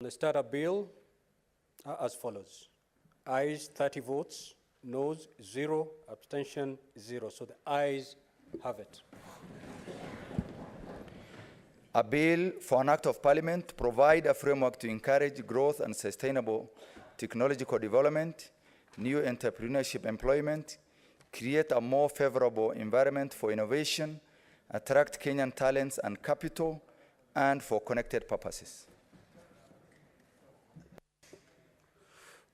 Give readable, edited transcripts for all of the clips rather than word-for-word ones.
The startup bill are as follows. Ayes 30 votes, noes 0, abstention 0. So the ayes have it. A bill for an act of parliament to provide a framework to encourage growth and sustainable technological development, new entrepreneurship employment, create a more favorable environment for innovation, attract Kenyan talents and capital, and for connected purposes.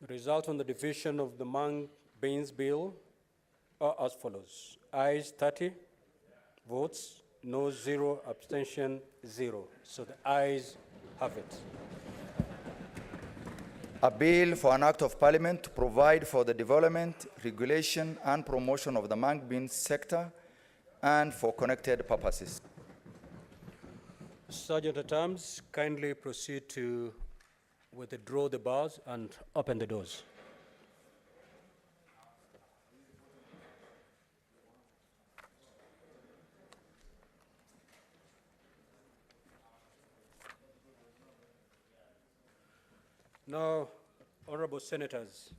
The result on the division of the Mung Beans bill are as follows. Ayes 30 votes, no 0, abstention 0. So the ayes have it. A bill for an act of parliament to provide for the development, regulation, and promotion of the mung beans sector and for connected purposes. Sergeant at Arms, kindly proceed to withdraw the bars and open the doors. Now, honorable senators,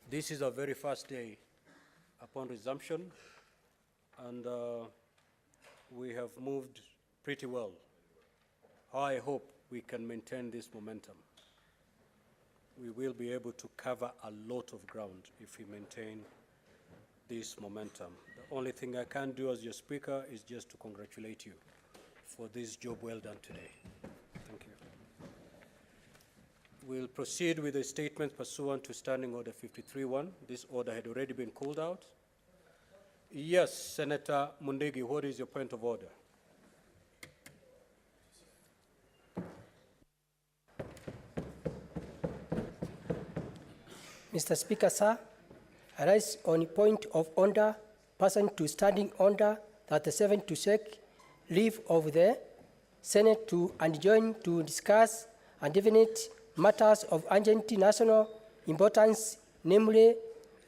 this is our very first day upon resumption, and we have moved pretty well. I hope we can maintain this momentum. We will be able to cover a lot of ground if we maintain this momentum. The only thing I can do as your speaker is just to congratulate you for this job well done today. Thank you. We'll proceed with the statement pursuant to Standing Order 53-1. This order had already been called out. Yes, Senator Mundigi, what is your point of order? Mr. Speaker, sir, I rise on point of order pursuant to Standing Order 37 to seek leave of the Senate to adjourn to discuss and definite matters of urgent national importance, namely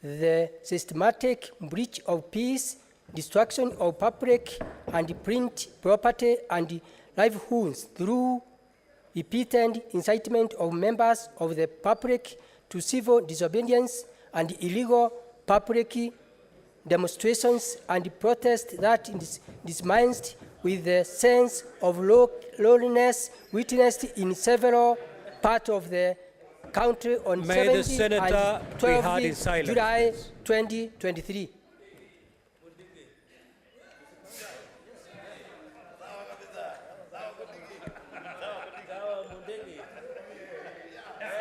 the systematic breach of peace, destruction of public and print property and livelihoods through repeated incitement of members of the public to civil disobedience and illegal public demonstrations and protests that is dismissed with the sense of lawlessness witnessed in several parts of the country on 17 and 12 July 2023.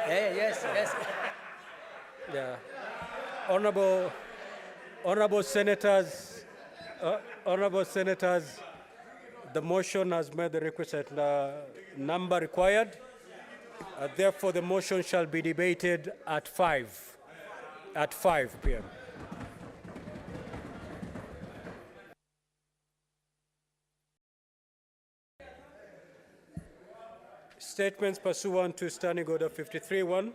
Yes. Yeah. Honorable senators, the motion has made the requisite number required. Therefore, the motion shall be debated at 5 p.m. Statements pursuant to Standing Order 53-1.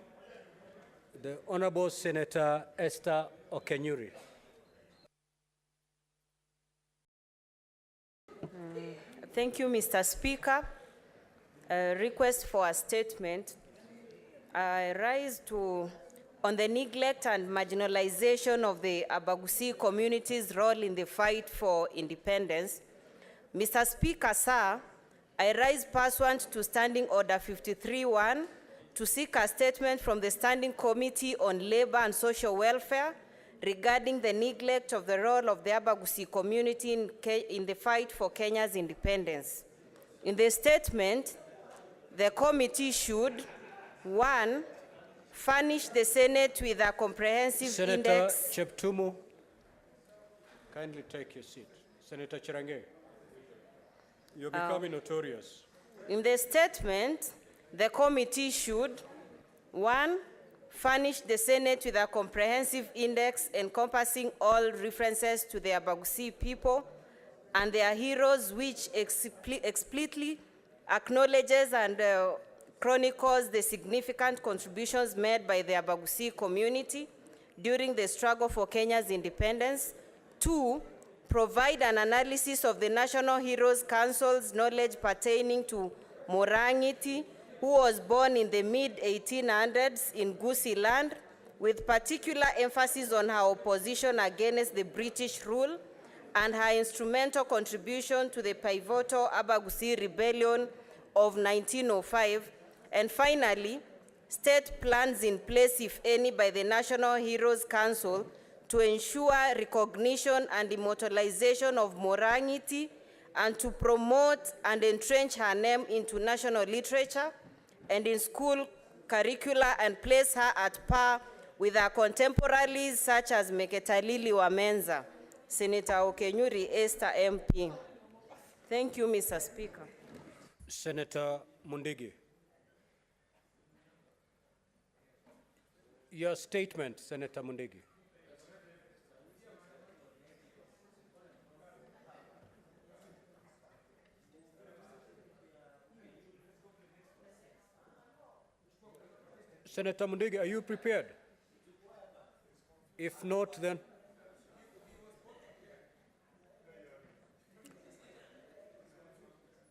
The Honorable Senator Esther Okenyuri. Thank you, Mr. Speaker. Request for a statement. I rise on the neglect and marginalization of the Abagusi community's role in the fight for independence. Mr. Speaker, sir, I rise pursuant to Standing Order 53-1 to seek a statement from the Standing Committee on Labor and Social Welfare regarding the neglect of the role of the Abagusi community in the fight for Kenya's independence. In the statement, the committee should, 1, furnish the Senate with a comprehensive index. Senator Cheptumo, kindly take your seat. Senator Chirange, you're becoming notorious. In the statement, the committee should, 1, furnish the Senate with a comprehensive index encompassing all references to the Abagusi people and their heroes, which explicitly acknowledges and chronicles the significant contributions made by the Abagusi community during the struggle for Kenya's independence. 2, provide an analysis of the National Heroes Council's knowledge pertaining to morality, who was born in the mid-1800s in Gusii land, with particular emphasis on her opposition against the British rule and her instrumental contribution to the pivotal Abagusi rebellion of 1905, and finally, state plans in place, if any, by the National Heroes Council to ensure recognition and immortalization of Morangi and to promote and entrench her name into national literature and in school curricula and place her at par with her contemporaries such as Meketalili Wamenza. Senator Okenyuri Esther MP. Thank you, Mr. Speaker. Senator Mundigi. Your statement, Senator Mundigi. Senator Mundigi, are you prepared? If not, then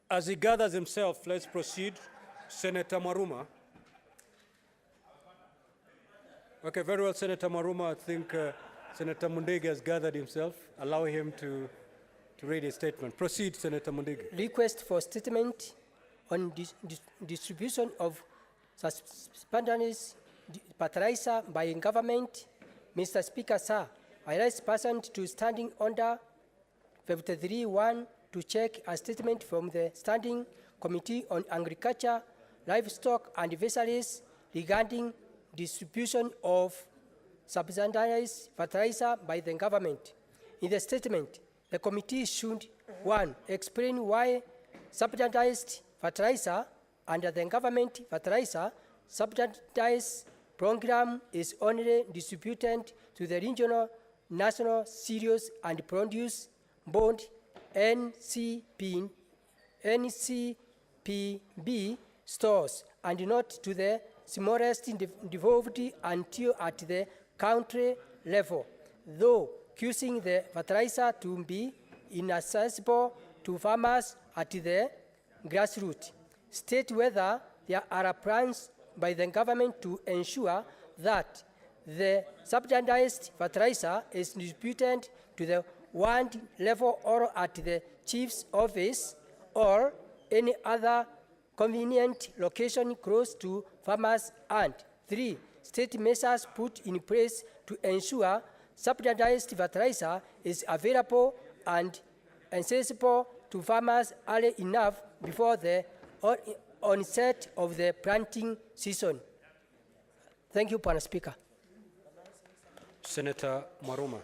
as he gathers himself, let's proceed. Senator Maruma. Okay, very well, Senator Maruma. I think Senator Mundigi has gathered himself. Allow him to read his statement. Proceed, Senator Mundigi. Request for statement on distribution of suspended fertilizer by government. Mr. Speaker, sir, I rise pursuant to standing order 53.1 to check a statement from the Standing Committee on Agriculture, Livestock and Fisheries regarding distribution of subsidized fertilizer by the government. In the statement, the committee should, 1, explain why subsidized fertilizer under the government fertilizer subsidized program is only distributed to the regional national cereals and produce board NCPB stores and not to the smallest devolved until at the country level, though causing the fertilizer to be inaccessible to farmers at the grassroots. State whether there are plans by the government to ensure that the subsidized fertilizer is distributed to the ward level or at the chief's office or any other convenient location close to farmers, and 3, state measures put in place to ensure subsidized fertilizer is available and accessible to farmers early enough before the onset of the planting season. Thank you, Mr. Speaker. Senator Maruma.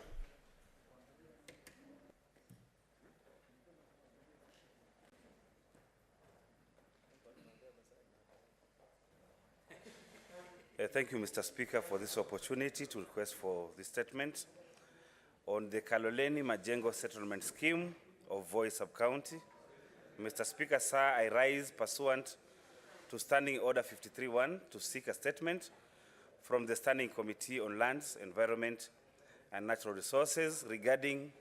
Thank you, Mr. Speaker, for this opportunity to request for this statement on the Kaloleni Majengo Settlement Scheme of Voi Sub-County. Mr. Speaker, sir, I rise pursuant to Standing Order 53.1 to seek a statement from the Standing Committee on Lands, Environment and Natural Resources regarding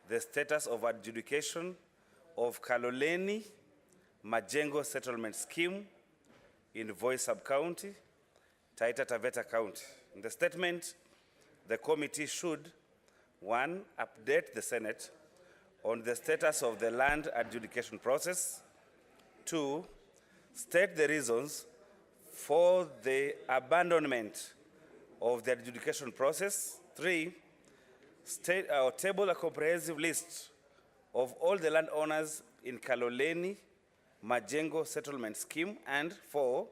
the status of adjudication of Kaloleni Majengo Settlement Scheme in Voi Sub-County, Taita Taveta County. In the statement, the committee should, 1, update the Senate on the status of the land adjudication process, 2, state the reasons for the abandonment of the adjudication process, 3, table a comprehensive list of all the landowners in Kaloleni Majengo Settlement Scheme, and 4,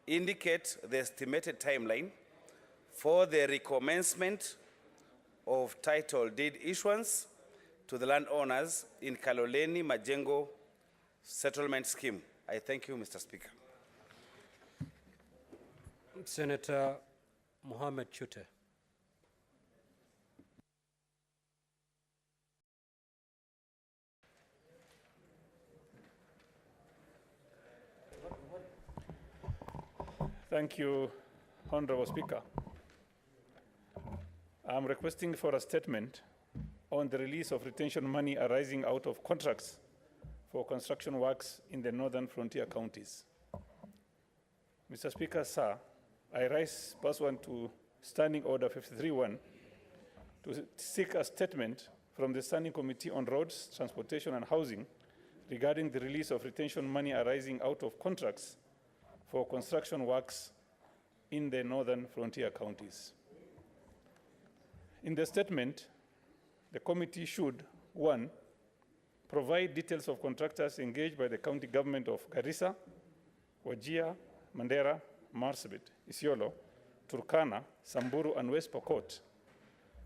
indicate the estimated timeline for the recommencement of title deed issuance to the landowners in Kaloleni Majengo Settlement Scheme. I thank you, Mr. Speaker. Senator Mohammed Chute. Thank you, Honorable Speaker. I'm requesting for a statement on the release of retention money arising out of contracts for construction works in the northern frontier counties. Mr. Speaker, sir, I rise pursuant to Standing Order 53-1 to seek a statement from the Standing Committee on Roads, Transportation and Housing regarding the release of retention money arising out of contracts for construction works in the northern frontier counties. In the statement, the committee should, 1, provide details of contractors engaged by the county government of Garissa, Wajir, Mandera, Marsabit, Isiolo, Turkana, Samburu, and West Pokot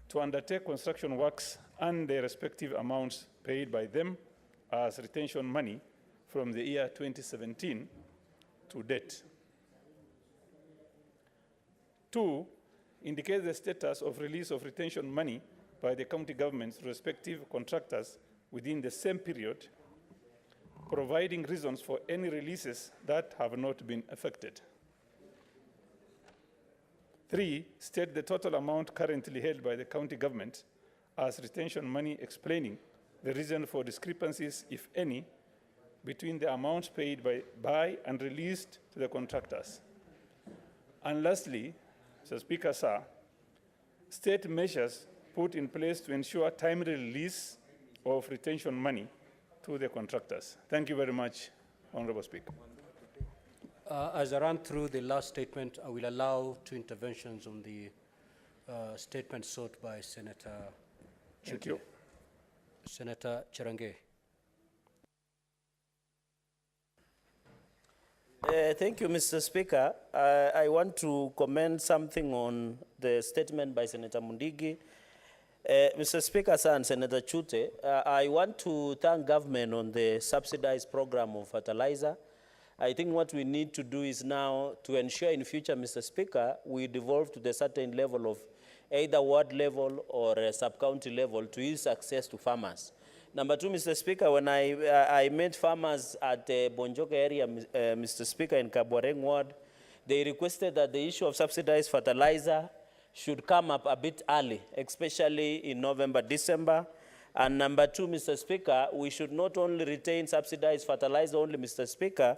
to undertake construction works and their respective amounts paid by them as retention money from the year 2017 to date. 2, indicate the status of release of retention money by the county government's respective contractors within the same period, providing reasons for any releases that have not been effected. 3, state the total amount currently held by the county government as retention money, explaining the reason for discrepancies, if any, between the amounts paid by and released to the contractors. And lastly, Mr. Speaker, sir, state measures put in place to ensure timely release of retention money to the contractors. Thank you very much, Honorable Speaker. As I run through the last statement, I will allow 2 interventions on the statement sought by Senator Thank you. Senator Cherange. Thank you, Mr. Speaker. I want to comment something on the statement by Senator Mundigi. Mr. Speaker, sir, and Senator Chute, I want to thank government on the subsidized program of fertilizer. I think what we need to do is now to ensure in future, Mr. Speaker, we devolve to the certain level of either ward level or sub-county level to ease access to farmers. Number 2, Mr. Speaker, when I met farmers at the Bonjoka area, Mr. Speaker, in Kabwareng ward, they requested that the issue of subsidized fertilizer should come up a bit early, especially in November, December. And number 2, Mr. Speaker, we should not only retain subsidized fertilizer only, Mr. Speaker,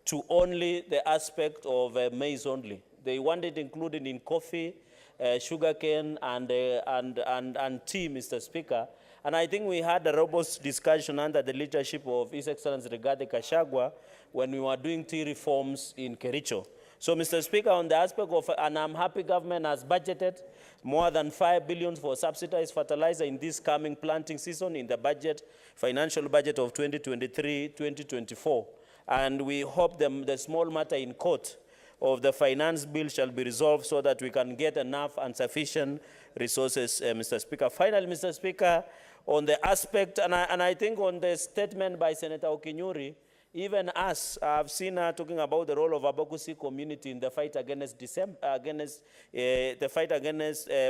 to only the aspect of maize only. They want it included in coffee, sugarcane, and tea, Mr. Speaker. And I think we had a robust discussion under the leadership of His Excellency Rigathi Gachagua when we were doing tea reforms in Kericho. So, Mr. Speaker, on the aspect of, and I'm happy government has budgeted more than 5 billion for subsidized fertilizer in this coming planting season in the budget, financial budget of 2023-2024. And we hope the small matter in court of the finance bill shall be resolved so that we can get enough and sufficient resources, Mr. Speaker. Finally, Mr. Speaker, on the aspect, and I think on the statement by Senator Okinyuri, even us, I've seen her talking about the role of Abagusi community in the fight against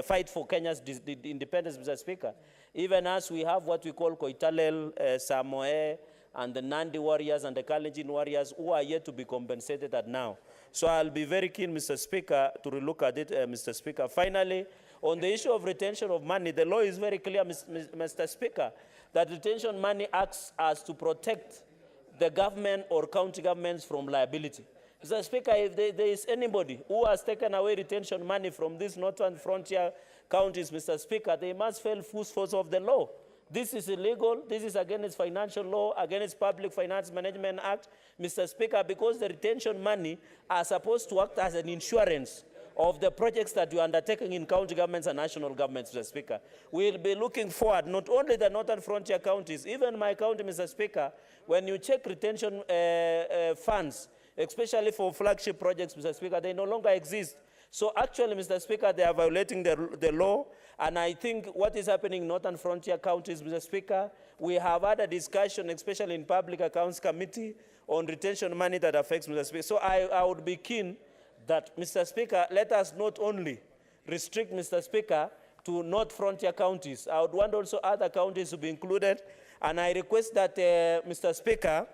fight for Kenya's independence, Mr. Speaker. Even us, we have what we call Koitalel, Samoe, and the Nandi warriors and the Kalenjin warriors who are yet to be compensated at now. So I'll be very keen, Mr. Speaker, to relook at it, Mr. Speaker. Finally, on the issue of retention of money, the law is very clear, Mr. Speaker, that retention money acts as to protect the government or county governments from liability. Mr. Speaker, if there is anybody who has taken away retention money from these northern frontier counties, Mr. Speaker, they must fail full force of the law. This is illegal. This is against financial law, against Public Finance Management Act, Mr. Speaker, because the retention money are supposed to act as an insurance of the projects that we are undertaking in county governments and national governments, Mr. Speaker. We'll be looking forward, not only the northern frontier counties, even my county, Mr. Speaker, when you check retention funds, especially for flagship projects, Mr. Speaker, they no longer exist. So actually, Mr. Speaker, they are violating the law, and I think what is happening in northern frontier counties, Mr. Speaker, we have had a discussion, especially in Public Accounts Committee, on retention money that affects Mr. Speaker. So I would be keen that, Mr. Speaker, let us not only restrict, Mr. Speaker, to north frontier counties. I would want also other counties to be included, and I request that, Mr. Speaker,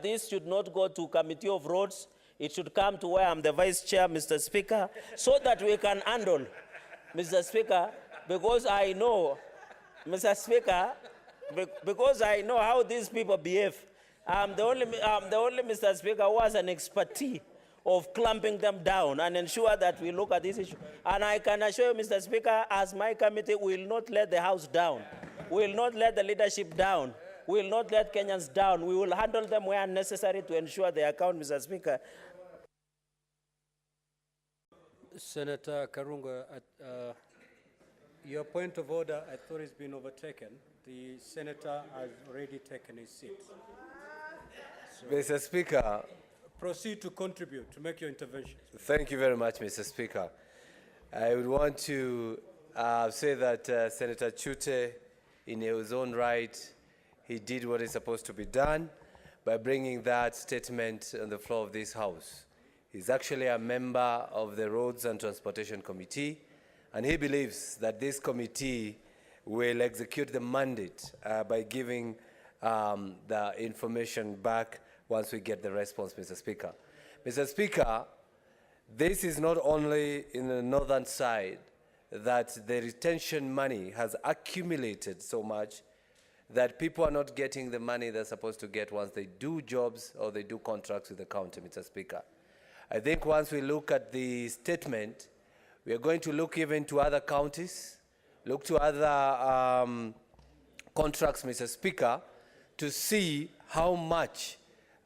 this should not go to Committee of Roads. It should come to where I'm the Vice Chair, Mr. Speaker, so that we can handle, Mr. Speaker, because I know, Mr. Speaker, because I know how these people behave. I'm the only Mr. Speaker who has an expertise of clamping them down and ensure that we look at this issue. And I can assure you, Mr. Speaker, as my committee, we will not let the House down. We will not let the leadership down. We will not let Kenyans down. We will handle them where necessary to ensure they account, Mr. Speaker. Senator Karunga, your point of order, I thought has been overtaken. The senator has already taken his seat. Mr. Speaker, Proceed to contribute, to make your intervention. thank you very much, Mr. Speaker. I would want to say that Senator Chute, in his own right, he did what is supposed to be done by bringing that statement on the floor of this House. He's actually a member of the Roads and Transportation Committee, and he believes that this committee will execute the mandate by giving the information back once we get the response, Mr. Speaker. Mr. Speaker, this is not only in the northern side that the retention money has accumulated so much that people are not getting the money they're supposed to get once they do jobs or they do contracts with the county, Mr. Speaker. I think once we look at the statement, we are going to look even to other counties, look to other contracts, Mr. Speaker, to see how much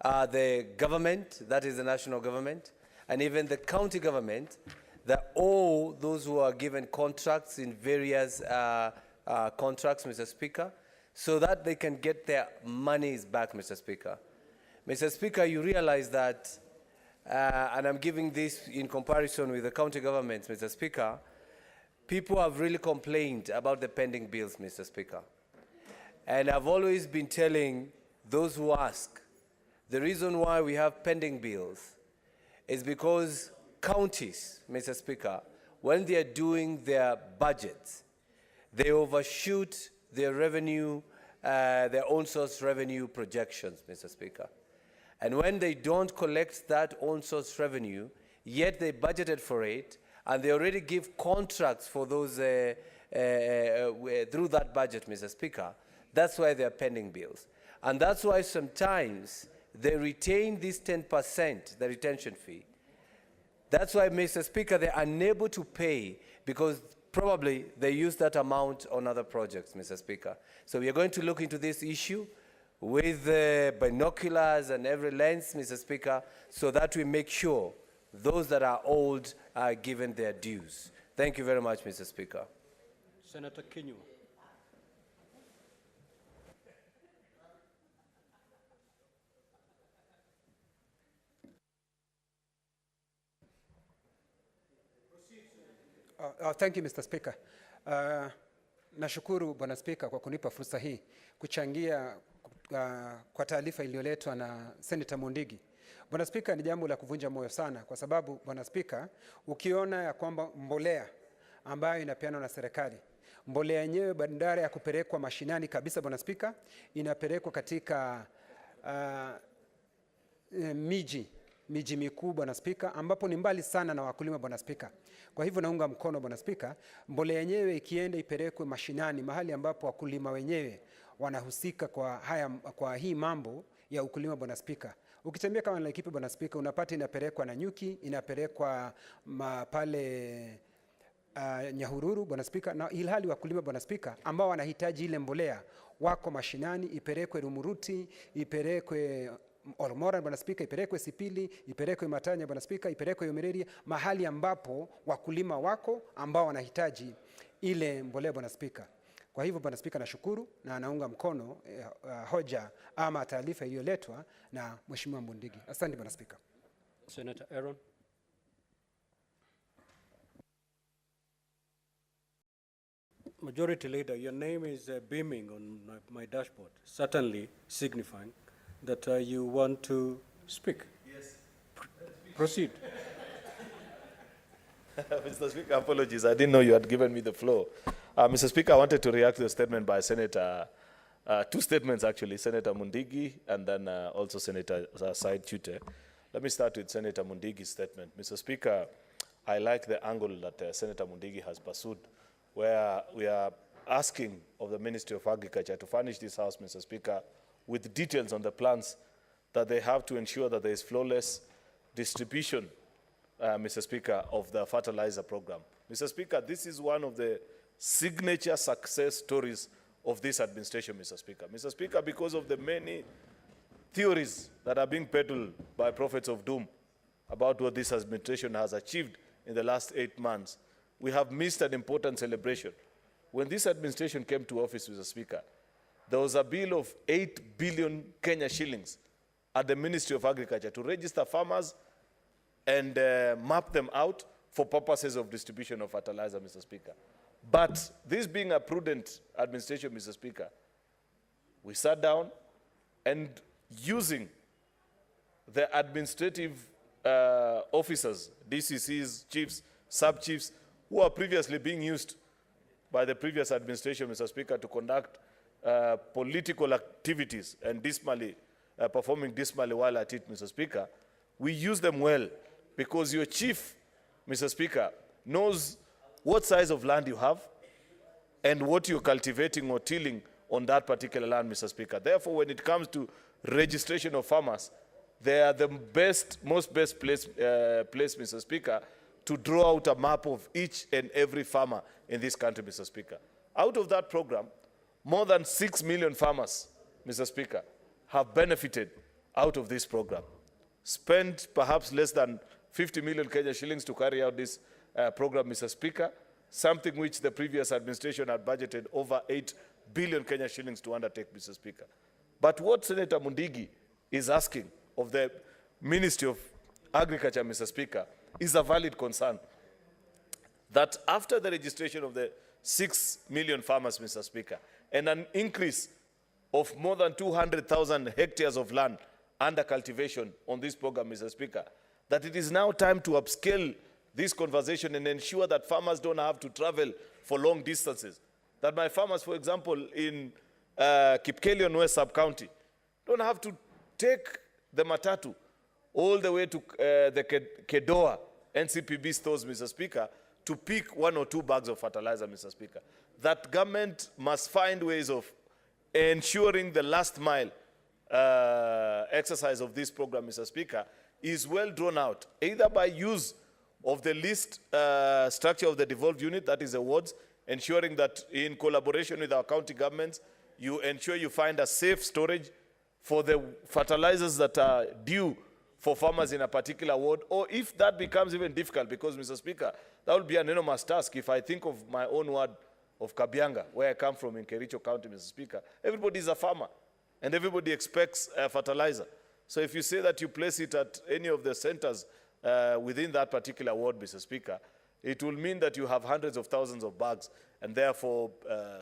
the government, that is the national government, and even the county government, that all those who are given contracts in various contracts, Mr. Speaker, so that they can get their monies back, Mr. Speaker. Mr. Speaker, you realize that, and I'm giving this in comparison with the county governments, Mr. Speaker, people have really complained about the pending bills, Mr. Speaker. And I've always been telling those who ask, the reason why we have pending bills is because counties, Mr. Speaker, when they are doing their budgets, they overshoot their revenue, their own source revenue projections, Mr. Speaker. And when they don't collect that own source revenue, yet they budgeted for it, and they already give contracts for those through that budget, Mr. Speaker, that's why they are pending bills. And that's why sometimes they retain this 10%, the retention fee. That's why, Mr. Speaker, they're unable to pay because probably they use that amount on other projects, Mr. Speaker. So we are going to look into this issue with binoculars and every lens, Mr. Speaker, so that we make sure those that are owed are given their dues. Thank you very much, Mr. Speaker. Senator Kinyu. Thank you, Mr. Speaker. Nashukuru Bwana Speaker kwa kunipa fursa hii kuchangia kwa taarifa iliyoletwa na Senator Mundigi. Bwana Speaker, ni jambo la kuvunja moyo sana kwa sababu Bwana Speaker, ukiona ya kwamba mbolea ambayo inapeanwa na serikali, mbolea yenyewe badala ya kupelekwa mashinani kabisa, Bwana Speaker, inapelekwa katika miji mikuu, Bwana Speaker, ambapo ni mbali sana na wakulima, Bwana Speaker. Kwa hivyo naunga mkono, Bwana Speaker, mbolea yenyewe ikienda ipelekwe mashinani, mahali ambapo wakulima wenyewe wanahusika kwa hii mambo ya ukulima, Bwana Speaker. Ukitembea kama Laikipia, Bwana Speaker, unapata inapelekwa na nyuki, inapelekwa pale Nyahururu, Bwana Speaker, na ilhali wakulima, Bwana Speaker, ambao wanahitaji ile mbolea wako mashinani, ipelekwe Rumuruti, ipelekwe Olmora, Bwana Speaker, ipelekwe Sipili, ipelekwe Matanya, Bwana Speaker, ipelekwe Yomireria, mahali ambapo wakulima wako ambao wanahitaji ile mbolea, Bwana Speaker. Kwa hivyo, Bwana Speaker, nashukuru na naunga mkono hoja ama taarifa iliyoletwa na Mheshimiwa Mundigi. Asante, Bwana Speaker. Senator Aaron. Majority Leader, your name is beaming on my dashboard, certainly signifying that you want to speak. Yes. Proceed. Mr. Speaker, apologies. I didn't know you had given me the floor. Mr. Speaker, I wanted to react to a statement by Senator, two statements actually, Senator Mundigi and then also Senator Said Chute. Let me start with Senator Mundigi's statement. Mr. Speaker, I like the angle that Senator Mundigi has pursued, where we are asking of the Ministry of Agriculture to furnish this House, Mr. Speaker, with details on the plans that they have to ensure that there is flawless distribution, Mr. Speaker, of the fertilizer program. Mr. Speaker, this is one of the signature success stories of this administration, Mr. Speaker. Mr. Speaker, because of the many theories that are being peddled by prophets of doom about what this administration has achieved in the last 8 months, we have missed an important celebration. When this administration came to office, Mr. Speaker, there was a bill of 8 billion Kenya shillings at the Ministry of Agriculture to register farmers and map them out for purposes of distribution of fertilizer, Mr. Speaker. But this being a prudent administration, Mr. Speaker, we sat down and using the administrative officers, DCCs, chiefs, sub-chiefs, who are previously being used by the previous administration, Mr. Speaker, to conduct political activities and dismally, performing dismally while at it, Mr. Speaker, we use them well because your chief, Mr. Speaker, knows what size of land you have and what you're cultivating or tilling on that particular land, Mr. Speaker. Therefore, when it comes to registration of farmers, they are the most best place, Mr. Speaker, to draw out a map of each and every farmer in this country, Mr. Speaker. Out of that program, more than 6 million farmers, Mr. Speaker, have benefited out of this program. Spent perhaps less than 50 million Kenya shillings to carry out this program, Mr. Speaker, something which the previous administration had budgeted over 8 billion Kenya shillings to undertake, Mr. Speaker. But what Senator Mundigi is asking of the Ministry of Agriculture, Mr. Speaker, is a valid concern. That after the registration of the 6 million farmers, Mr. Speaker, and an increase of more than 200,000 hectares of land under cultivation on this program, Mr. Speaker, that it is now time to upscale this conversation and ensure that farmers don't have to travel for long distances. That my farmers, for example, in Kipkelion West Sub-County, don't have to take the matatu all the way to the Kedoa NCPB stores, Mr. Speaker, to pick 1 or 2 bags of fertilizer, Mr. Speaker. That government must find ways of ensuring the last mile exercise of this program, Mr. Speaker, is well drawn out, either by use of the list structure of the devolved unit, that is the wards, ensuring that in collaboration with our county governments, you ensure you find a safe storage for the fertilizers that are due for farmers in a particular ward, or if that becomes even difficult, because, Mr. Speaker, that will be an enormous task. If I think of my own ward of Kabianga, where I come from in Kericho County, Mr. Speaker, everybody is a farmer, and everybody expects fertilizer. So if you say that you place it at any of the centers within that particular ward, Mr. Speaker, it will mean that you have hundreds of thousands of bags, and therefore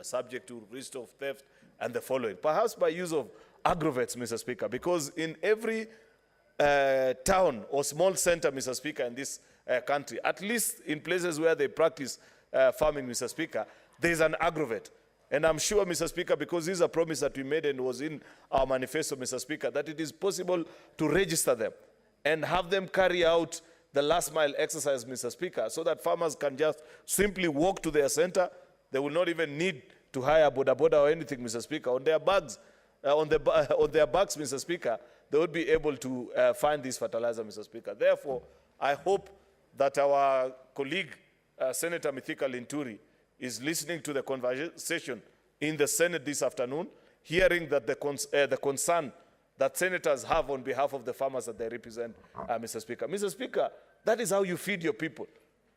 subject to risk of theft and the following. Perhaps by use of agrovets, Mr. Speaker, because in every town or small center, Mr. Speaker, in this country, at least in places where they practice farming, Mr. Speaker, there is an agrovet. And I'm sure, Mr. Speaker, because this is a promise that we made and was in our manifesto, Mr. Speaker, that it is possible to register them and have them carry out the last mile exercise, Mr. Speaker, so that farmers can just simply walk to their center. They will not even need to hire boda boda or anything, Mr. Speaker. On their bags, on their bags, Mr. Speaker, they would be able to find this fertilizer, Mr. Speaker. Therefore, I hope that our colleague, Senator Mithika Linturi, is listening to the conversation in the Senate this afternoon, hearing that the concern that senators have on behalf of the farmers that they represent, Mr. Speaker. Mr. Speaker, that is how you feed your people.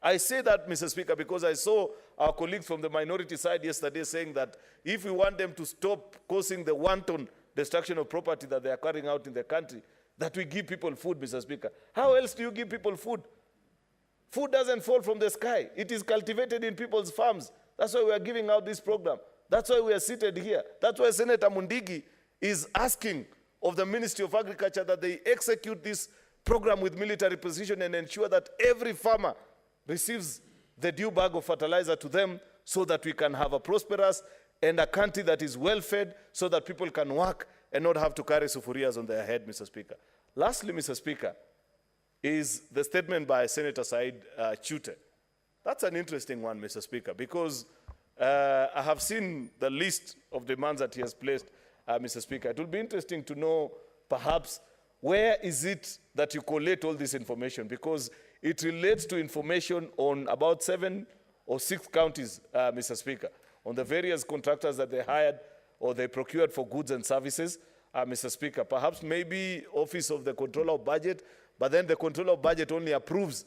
I say that, Mr. Speaker, because I saw our colleagues from the minority side yesterday saying that if we want them to stop causing the wanton destruction of property that they are carrying out in the country, that we give people food, Mr. Speaker. How else do you give people food? Food doesn't fall from the sky. It is cultivated in people's farms. That's why we are giving out this program. That's why we are seated here. That's why Senator Mundigi is asking of the Ministry of Agriculture that they execute this program with military precision and ensure that every farmer receives the due bag of fertilizer to them so that we can have a prosperous and a country that is well fed so that people can work and not have to carry sufurias on their head, Mr. Speaker. Lastly, Mr. Speaker, is the statement by Senator Said Chute. That's an interesting one, Mr. Speaker, because I have seen the list of demands that he has placed, Mr. Speaker. It will be interesting to know perhaps where is it that you collate all this information? Because it relates to information on about 7 or 6 counties, Mr. Speaker, on the various contractors that they hired or they procured for goods and services, Mr. Speaker. Perhaps maybe Office of the Controller of Budget, but then the Controller of Budget only approves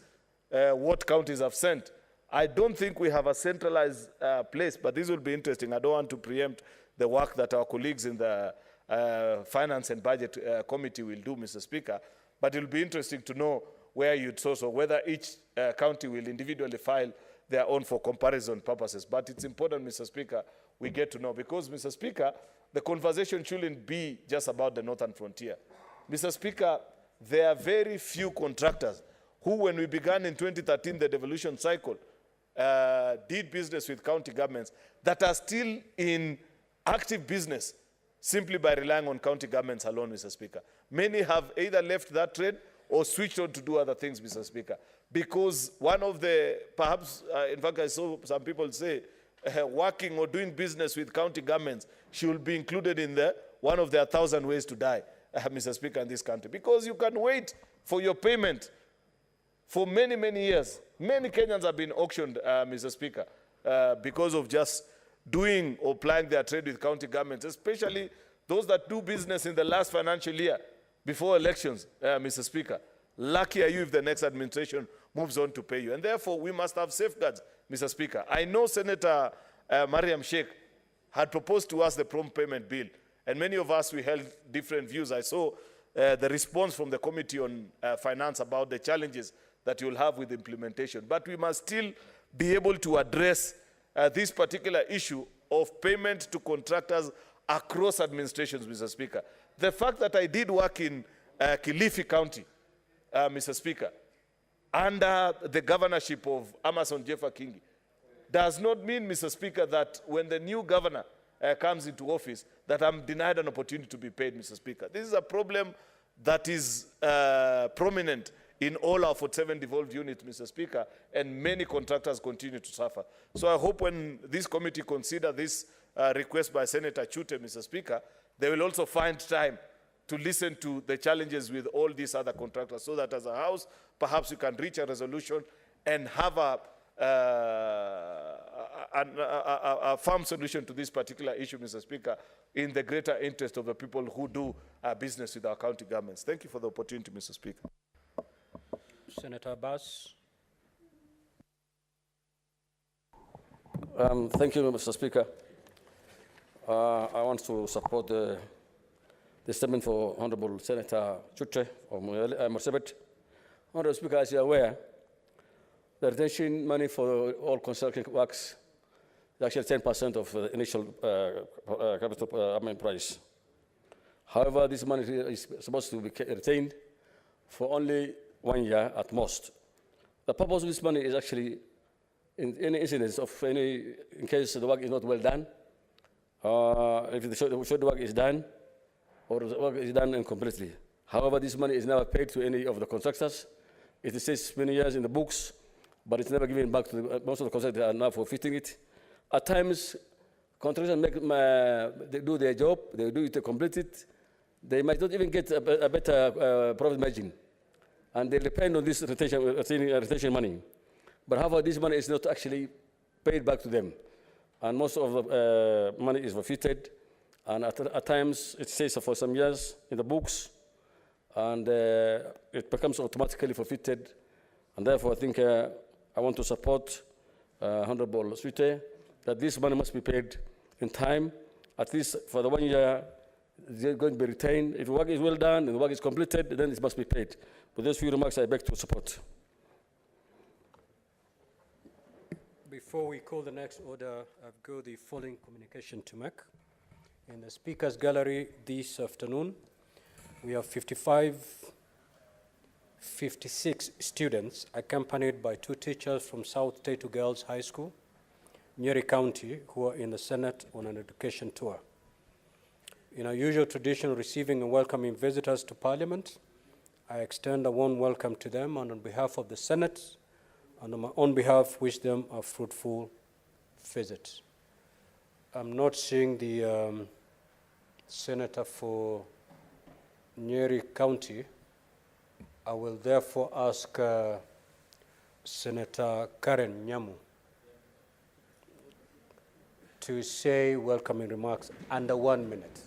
what counties have sent. I don't think we have a centralized place, but this will be interesting. I don't want to preempt the work that our colleagues in the Finance and Budget Committee will do, Mr. Speaker, but it will be interesting to know where you'd source or whether each county will individually file their own for comparison purposes. But it's important, Mr. Speaker, we get to know, because, Mr. Speaker, the conversation shouldn't be just about the northern frontier. Mr. Speaker, there are very few contractors who, when we began in 2013, the devolution cycle, did business with county governments that are still in active business simply by relying on county governments alone, Mr. Speaker. Many have either left that trade or switched on to do other things, Mr. Speaker. Because one of the, perhaps, in fact, I saw some people say, working or doing business with county governments should be included in one of their 1,000 ways to die, Mr. Speaker, in this country. Because you can wait for your payment for many, many years. Many Kenyans have been auctioned, Mr. Speaker, because of just doing or plying their trade with county governments, especially those that do business in the last financial year before elections, Mr. Speaker. Lucky are you if the next administration moves on to pay you. And therefore, we must have safeguards, Mr. Speaker. I know Senator Mariam Sheikh had proposed to us the prompt payment bill, and many of us, we held different views. I saw the response from the Committee on Finance about the challenges that you'll have with implementation. But we must still be able to address this particular issue of payment to contractors across administrations, Mr. Speaker. The fact that I did work in Kilifi County, Mr. Speaker, under the governorship of Amason Jeffa Kingi, does not mean, Mr. Speaker, that when the new governor comes into office, that I'm denied an opportunity to be paid, Mr. Speaker. This is a problem that is prominent in all our 47 devolved units, Mr. Speaker, and many contractors continue to suffer. So I hope when this committee consider this request by Senator Chute, Mr. Speaker, they will also find time to listen to the challenges with all these other contractors, so that as a House, perhaps we can reach a resolution and have a firm solution to this particular issue, Mr. Speaker, in the greater interest of the people who do business with our county governments. Thank you for the opportunity, Mr. Speaker. Senator Abbas. Thank you, Mr. Speaker. I want to support the statement for Honorable Senator Chute of Marsabit. Honorable Speaker, as you are aware, the retention money for all construction works is actually 10% of the initial capital price. However, this money is supposed to be retained for only 1 year at most. The purpose of this money is actually in any incidents of in case the work is not well done, if the work is done, or the work is done incompletely. However, this money is never paid to any of the contractors. It says many years in the books, but it's never given back to most of the contractors are now forfeiting it. At times, contractors they do their job, they do it to complete it. They might not even get a better profit margin, and they depend on this retention money. But however, this money is not actually paid back to them, and most of the money is forfeited, and at times it stays for some years in the books, and it becomes automatically forfeited. And therefore, I think I want to support Honorable Swite that this money must be paid in time, at least for the 1 year. They're going to be retained. If the work is well done and the work is completed, then it must be paid. With those few remarks, I beg to support. Before we call the next order, I've got the following communication to make. In the Speaker's Gallery this afternoon, we have 56 students accompanied by 2 teachers from South Tetu Girls High School, Nyeri County, who are in the Senate on an education tour. In our usual tradition of receiving and welcoming visitors to Parliament, I extend a warm welcome to them, and on behalf of the Senate and on my own behalf, wish them a fruitful visit. I'm not seeing the Senator for Nyeri County. I will therefore ask Senator Karen Nyamu to say welcoming remarks under 1 minute.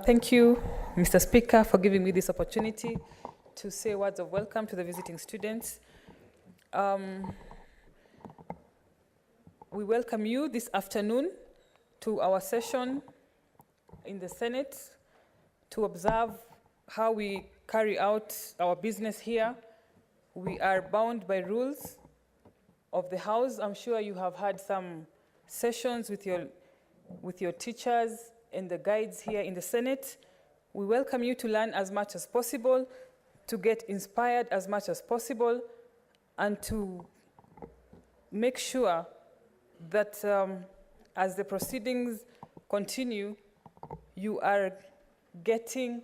Thank you, Mr. Speaker, for giving me this opportunity to say words of welcome to the visiting students. We welcome you this afternoon to our session in the Senate to observe how we carry out our business here. We are bound by rules of the House. I'm sure you have had some sessions with your teachers and the guides here in the Senate. We welcome you to learn as much as possible, to get inspired as much as possible, and to make sure that as the proceedings continue, you are getting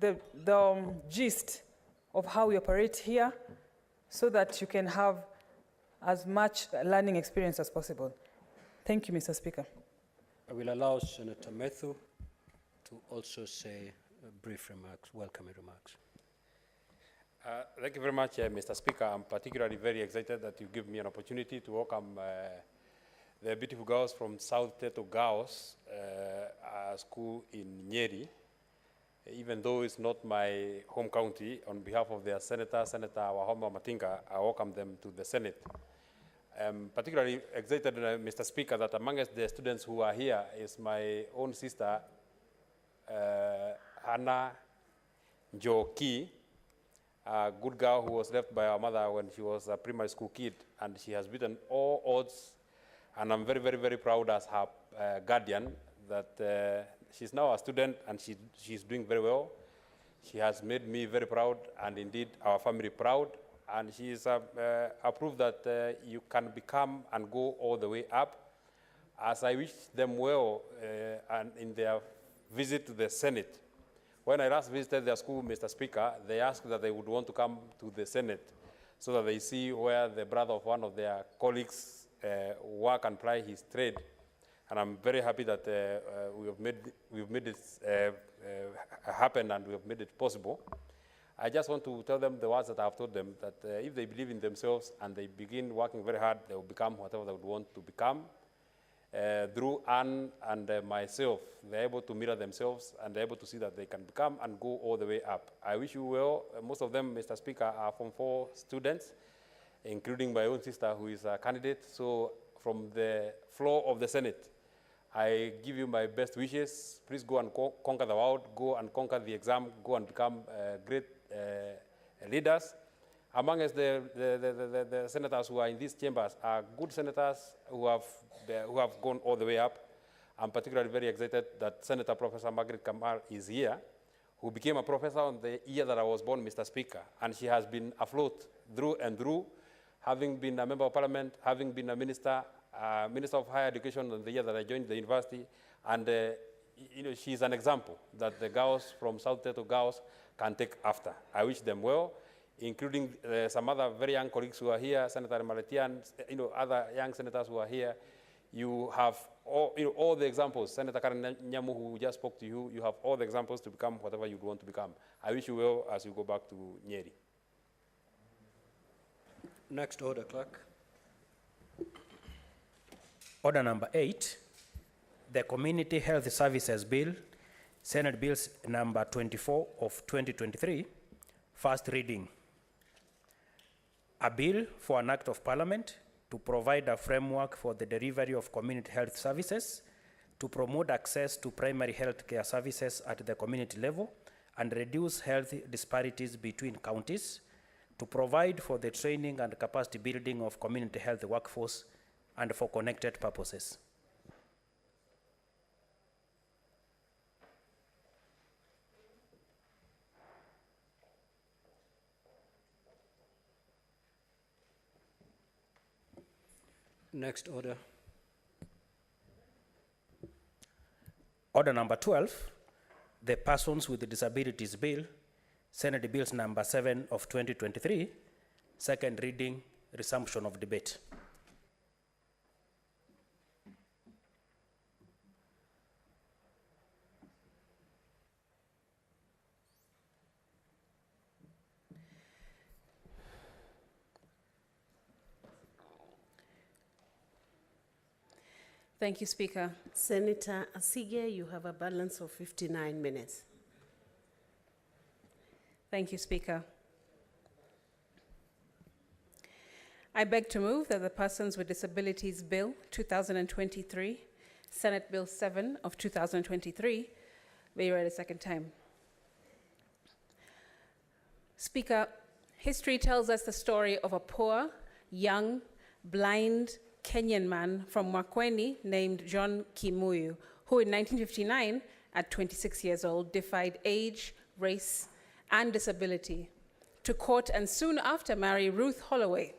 the gist of how we operate here so that you can have as much learning experience as possible. Thank you, Mr. Speaker. I will allow Senator Methu to also say brief remarks, welcoming remarks. Thank you very much, Mr. Speaker. I'm particularly very excited that you give me an opportunity to welcome the beautiful girls from South Teto Girls School in Nyeri. Even though it's not my home county, on behalf of their Senator Wahoma Matinga, I welcome them to the Senate. I'm particularly excited, Mr. Speaker, that amongst the students who are here is my own sister, Hannah Njoki, a good girl who was left by her mother when she was a primary school kid, and she has beaten all odds, and I'm very, very, very proud as her guardian that she's now a student and she's doing very well. She has made me very proud and indeed our family proud, and she is a proof that you can become and go all the way up. As I wish them well and in their visit to the Senate. When I last visited their school, Mr. Speaker, they asked that they would want to come to the Senate so that they see where the brother of one of their colleagues work and ply his trade. And I'm very happy that we've made this happen and we have made it possible. I just want to tell them the words that I've told them, that if they believe in themselves and they begin working very hard, they will become whatever they would want to become. Through Anne and myself, they're able to mirror themselves and they're able to see that they can become and go all the way up. I wish you well. Most of them, Mr. Speaker, are Form 4 students, including my own sister who is a candidate. So from the floor of the Senate, I give you my best wishes. Please go and conquer the world, go and conquer the exam, go and become great leaders. Among us, the senators who are in these chambers are good senators who have gone all the way up. I'm particularly very excited that Senator Professor Margaret Kamal is here, who became a professor on the year that I was born, Mr. Speaker, and she has been afloat through and through, having been a member of parliament, having been a minister of higher education on the year that I joined the university, and she's an example that the girls from South Teto Girls can take after. I wish them well, including some other very young colleagues who are here, Senator Maletian, other young senators who are here. You have all the examples. Senator Karen Nyamu, who just spoke to you, you have all the examples to become whatever you want to become. I wish you well as you go back to Nyeri. Next order, clerk. Order number 8, the Community Health Services Bill, Senate Bills number 24 of 2023, first reading. A bill for an act of parliament to provide a framework for the delivery of community health services, to promote access to primary health care services at the community level and reduce health disparities between counties, to provide for the training and capacity building of community health workforce and for connected purposes. Next order. Order number 12, the Persons with Disabilities Bill, Senate Bills number 7 of 2023, second reading, resumption of debate. Thank you, Speaker. Senator Asige, you have a balance of 59 minutes. Thank you, Speaker. I beg to move that the Persons with Disabilities Bill 2023, Senate Bill 7 of 2023, be read a second time. Speaker, history tells us the story of a poor, young, blind Kenyan man from Makueni named John Kimuyu, who in 1959, at 26 years old, defied age, race, and disability to court and soon after marry Ruth Holloway,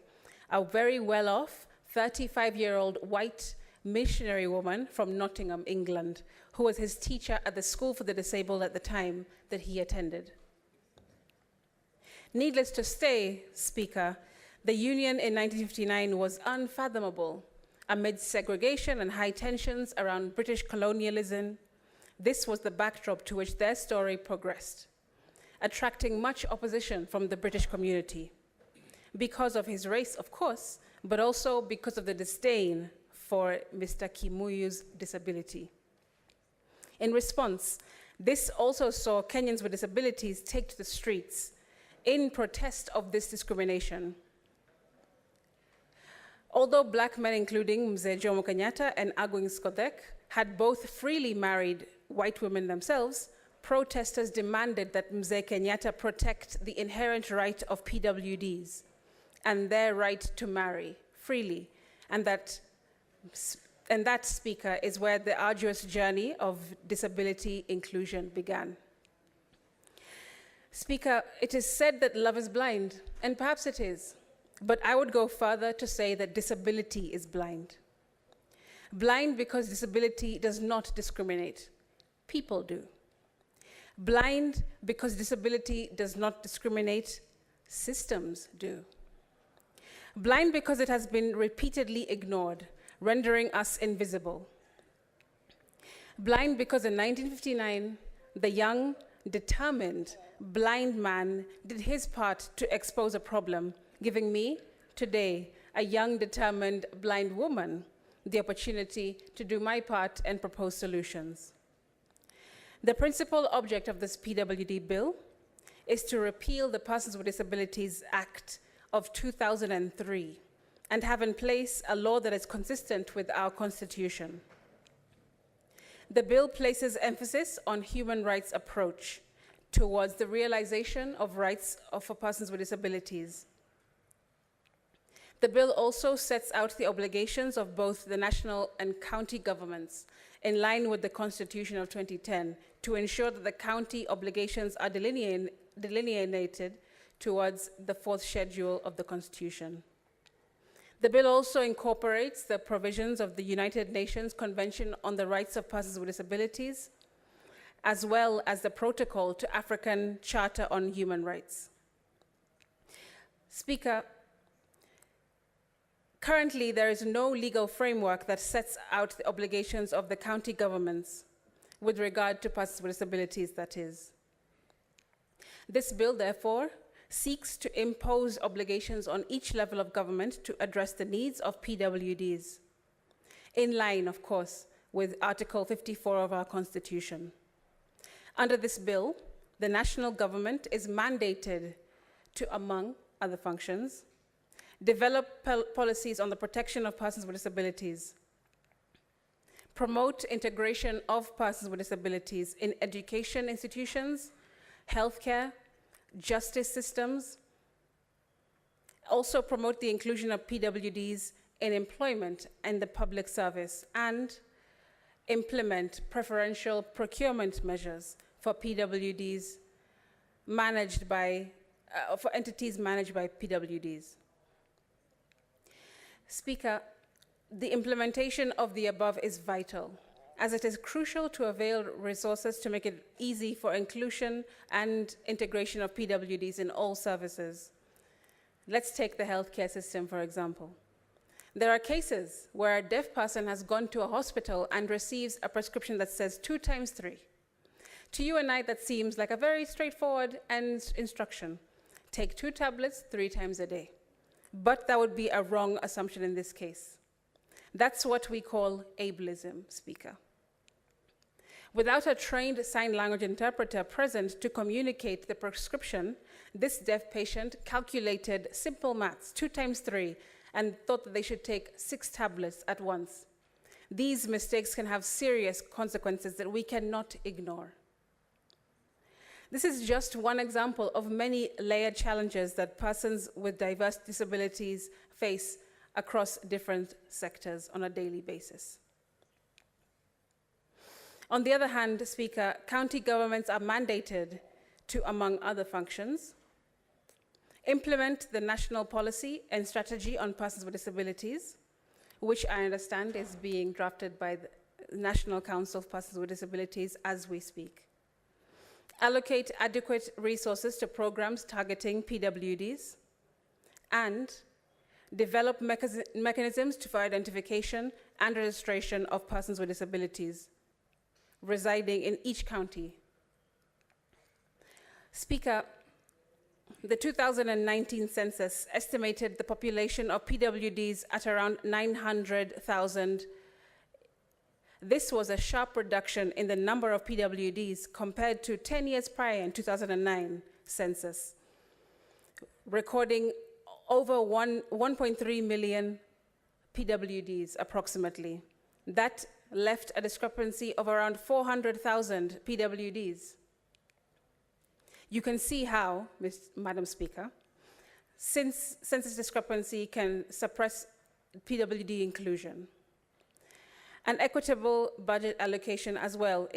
a very well-off 35-year-old white missionary woman from Nottingham, England, who was his teacher at the School for the Disabled at the time that he attended. Needless to say, Speaker, the union in 1959 was unfathomable. Amid segregation and high tensions around British colonialism, this was the backdrop to which their story progressed, attracting much opposition from the British community because of his race, of course, but also because of the disdain for Mr. Kimuyu's disability. In response, this also saw Kenyans with disabilities take to the streets in protest of this discrimination. Although black men, including Mzee Jomo Kenyatta and Agwin Skodek, had both freely married white women themselves, protesters demanded that Mzee Kenyatta protect the inherent right of PWDs and their right to marry freely. And that, Speaker, is where the arduous journey of disability inclusion began. Speaker, it is said that love is blind, and perhaps it is. But I would go further to say that disability is blind. Blind because disability does not discriminate. People do. Blind because disability does not discriminate. Systems do. Blind because it has been repeatedly ignored, rendering us invisible. Blind because in 1959, the young, determined, blind man did his part to expose a problem, giving me, today, a young, determined, blind woman, the opportunity to do my part and propose solutions. The principal object of this PWD bill is to repeal the Persons with Disabilities Act of 2003 and have in place a law that is consistent with our Constitution. The bill places emphasis on human rights approach towards the realization of rights for persons with disabilities. The bill also sets out the obligations of both the national and county governments in line with the Constitution of 2010 to ensure that the county obligations are delineated towards the fourth schedule of the Constitution. The bill also incorporates the provisions of the United Nations Convention on the Rights of Persons with Disabilities, as well as the Protocol to African Charter on Human Rights. Speaker, currently there is no legal framework that sets out the obligations of the county governments with regard to persons with disabilities, that is. This bill, therefore, seeks to impose obligations on each level of government to address the needs of PWDs, in line, of course, with Article 54 of our Constitution. Under this bill, the national government is mandated to, among other functions, develop policies on the protection of persons with disabilities, promote integration of persons with disabilities in education institutions, healthcare, justice systems, also promote the inclusion of PWDs in employment and the public service, and implement preferential procurement measures for PWDs managed by, for entities managed by PWDs. Speaker, the implementation of the above is vital, as it is crucial to avail resources to make it easy for inclusion and integration of PWDs in all services. Let's take the healthcare system, for example. There are cases where a deaf person has gone to a hospital and receives a prescription that says 2 times 3. To you and I, that seems like a very straightforward instruction. Take 2 tablets 3 times a day. But that would be a wrong assumption in this case. That's what we call ableism, Speaker. Without a trained sign language interpreter present to communicate the prescription, this deaf patient calculated simple maths, 2 times 3, and thought that they should take 6 tablets at once. These mistakes can have serious consequences that we cannot ignore. This is just one example of many layered challenges that persons with diverse disabilities face across different sectors on a daily basis. On the other hand, Speaker, county governments are mandated to, among other functions, implement the national policy and strategy on persons with disabilities, which I understand is being drafted by the National Council of Persons with Disabilities as we speak. Allocate adequate resources to programs targeting PWDs, and develop mechanisms for identification and registration of persons with disabilities residing in each county. Speaker, the 2019 census estimated the population of PWDs at around 900,000. This was a sharp reduction in the number of PWDs compared to 10 years prior in 2009 census, recording over 1.3 million PWDs approximately. That left a discrepancy of around 400,000 PWDs. You can see how, Madam Speaker, since census discrepancy can suppress PWD inclusion. An equitable budget allocation as well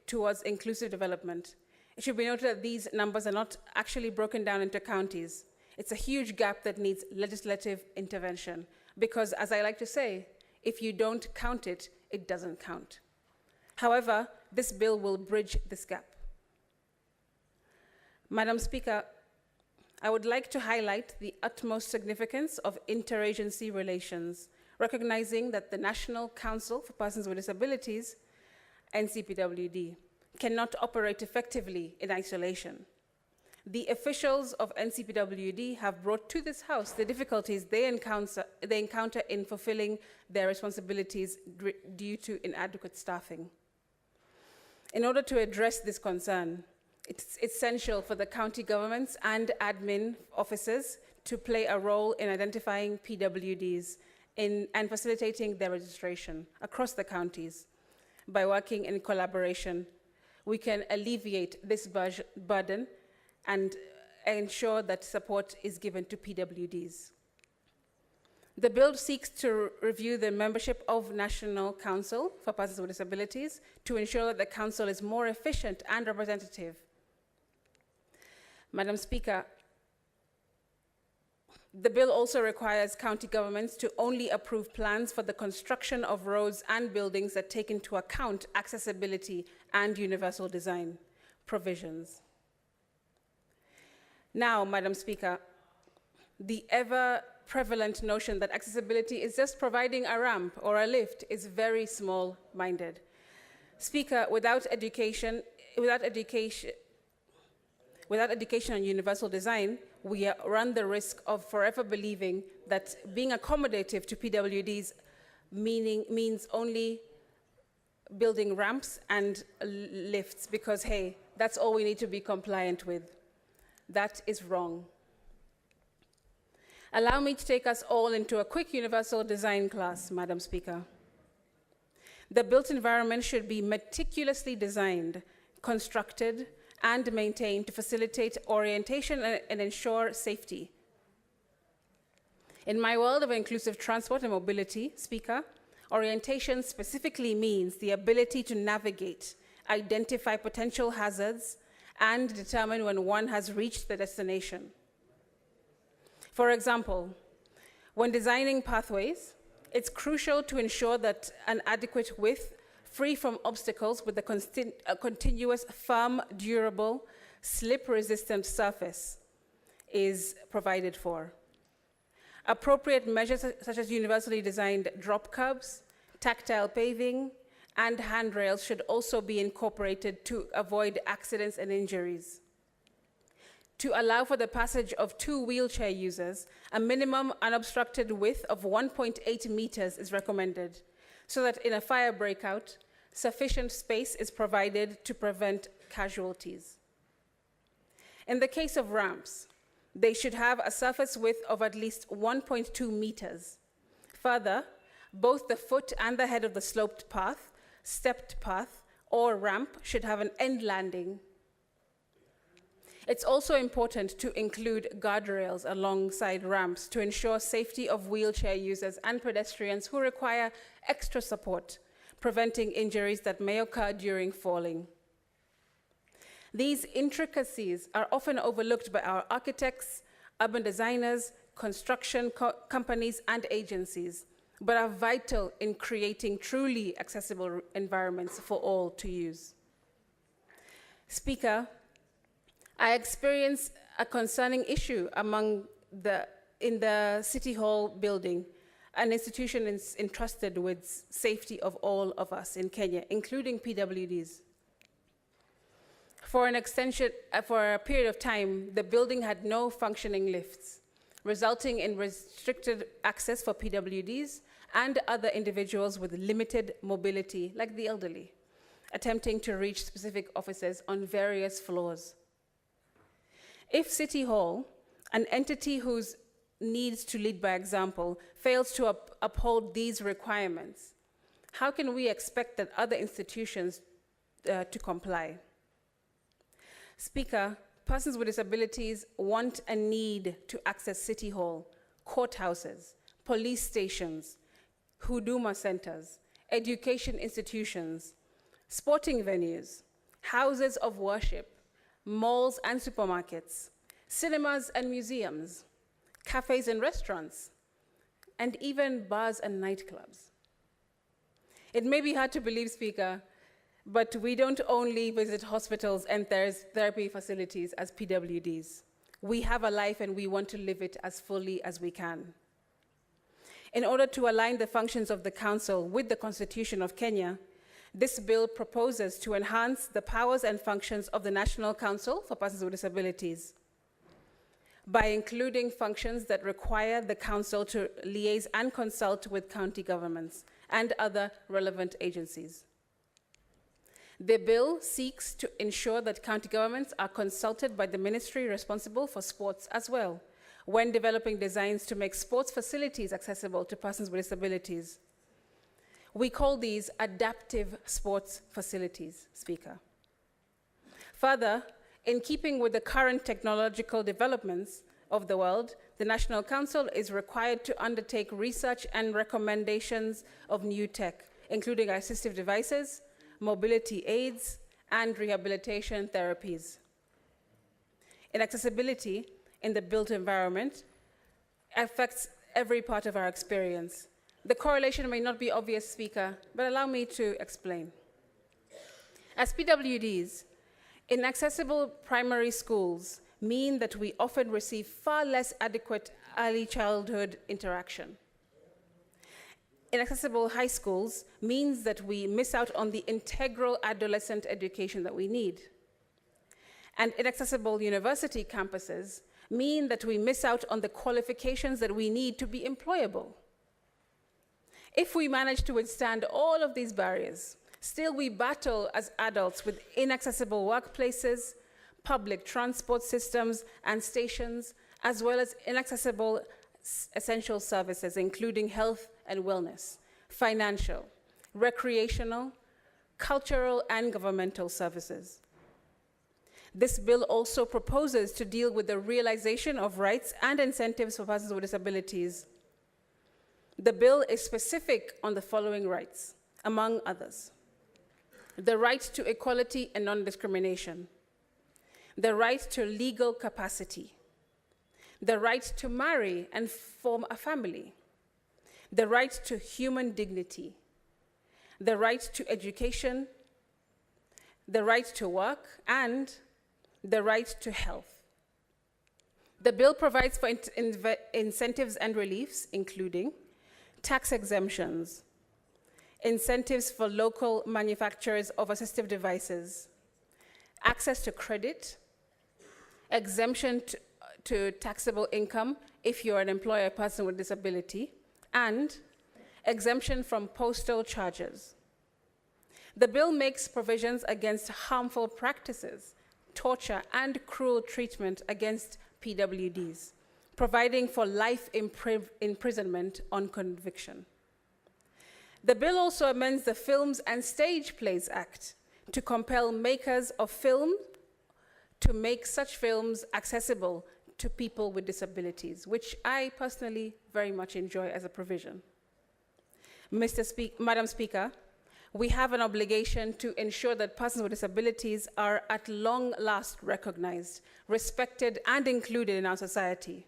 towards inclusive development. It should be noted that these numbers are not actually broken down into counties. It's a huge gap that needs legislative intervention because, as I like to say, if you don't count it, it doesn't count. However, this bill will bridge this gap. Madam Speaker, I would like to highlight the utmost significance of interagency relations, recognizing that the National Council for Persons with Disabilities, NCPWD, cannot operate effectively in isolation. The officials of NCPWD have brought to this House the difficulties they encounter in fulfilling their responsibilities due to inadequate staffing. In order to address this concern, it's essential for the county governments and admin officers to play a role in identifying PWDs and facilitating their registration across the counties. By working in collaboration, we can alleviate this burden and ensure that support is given to PWDs. The bill seeks to review the membership of National Council for Persons with Disabilities to ensure that the council is more efficient and representative. Madam Speaker, the bill also requires county governments to only approve plans for the construction of roads and buildings that take into account accessibility and universal design provisions. Now, Madam Speaker, the ever-prevalent notion that accessibility is just providing a ramp or a lift is very small-minded. Speaker, without education on universal design, we run the risk of forever believing that being accommodative to PWDs means only building ramps and lifts because, hey, that's all we need to be compliant with. That is wrong. Allow me to take us all into a quick universal design class, Madam Speaker. The built environment should be meticulously designed, constructed, and maintained to facilitate orientation and ensure safety. In my world of inclusive transport and mobility, Speaker, orientation specifically means the ability to navigate, identify potential hazards, and determine when one has reached the destination. For example, when designing pathways, it's crucial to ensure that an adequate width, free from obstacles with a continuous, firm, durable, slip-resistant surface is provided for. Appropriate measures such as universally designed drop curbs, tactile paving, and handrails should also be incorporated to avoid accidents and injuries. to allow for the passage of 2 wheelchair users, a minimum unobstructed width of 1.8 meters is recommended, so that in a fire breakout, sufficient space is provided to prevent casualties. In the case of ramps, they should have a surface width of at least 1.2 meters. Further, both the foot and the head of the sloped path, stepped path, or ramp should have an end landing. It's also important to include guardrails alongside ramps to ensure safety of wheelchair users and pedestrians who require extra support, preventing injuries that may occur during falling. These intricacies are often overlooked by our architects, urban designers, construction companies, and agencies, but are vital in creating truly accessible environments for all to use. Speaker, I experienced a concerning issue in the City Hall building, an institution entrusted with safety of all of us in Kenya, including PWDs. For a period of time, the building had no functioning lifts, resulting in restricted access for PWDs and other individuals with limited mobility, like the elderly, attempting to reach specific offices on various floors. If City Hall, an entity whose needs to lead by example, fails to uphold these requirements, how can we expect that other institutions to comply? Speaker, persons with disabilities want and need to access City Hall, courthouses, police stations, huduma centers, education institutions, sporting venues, houses of worship, malls and supermarkets, cinemas and museums, cafes and restaurants, and even bars and nightclubs. It may be hard to believe, Speaker, but we don't only visit hospitals and therapy facilities as PWDs. We have a life and we want to live it as fully as we can. In order to align the functions of the Council with the Constitution of Kenya, this bill proposes to enhance the powers and functions of the National Council for Persons with Disabilities by including functions that require the Council to liaise and consult with county governments and other relevant agencies. The bill seeks to ensure that county governments are consulted by the ministry responsible for sports as well, when developing designs to make sports facilities accessible to persons with disabilities. We call these adaptive sports facilities, Speaker. Further, in keeping with the current technological developments of the world, the National Council is required to undertake research and recommendations of new tech, including assistive devices, mobility aids, and rehabilitation therapies. Inaccessibility in the built environment affects every part of our experience. The correlation may not be obvious, Speaker, but allow me to explain. As PWDs, inaccessible primary schools mean that we often receive far less adequate early childhood interaction. Inaccessible high schools means that we miss out on the integral adolescent education that we need. And inaccessible university campuses mean that we miss out on the qualifications that we need to be employable. If we manage to withstand all of these barriers, still we battle as adults with inaccessible workplaces, public transport systems and stations, as well as inaccessible essential services, including health and wellness, financial, recreational, cultural, and governmental services. This bill also proposes to deal with the realization of rights and incentives for persons with disabilities. The bill is specific on the following rights, among others: the right to equality and non-discrimination, the right to legal capacity, the right to marry and form a family, the right to human dignity, the right to education, the right to work, and the right to health. The bill provides for incentives and reliefs, including tax exemptions, incentives for local manufacturers of assistive devices, access to credit, exemption to taxable income if you're an employer person with disability, and exemption from postal charges. The bill makes provisions against harmful practices, torture, and cruel treatment against PWDs, providing for life imprisonment on conviction. The bill also amends the Films and Stage Plays Act to compel makers of film to make such films accessible to people with disabilities, which I personally very much enjoy as a provision. Madam Speaker, we have an obligation to ensure that persons with disabilities are at long last recognized, respected, and included in our society.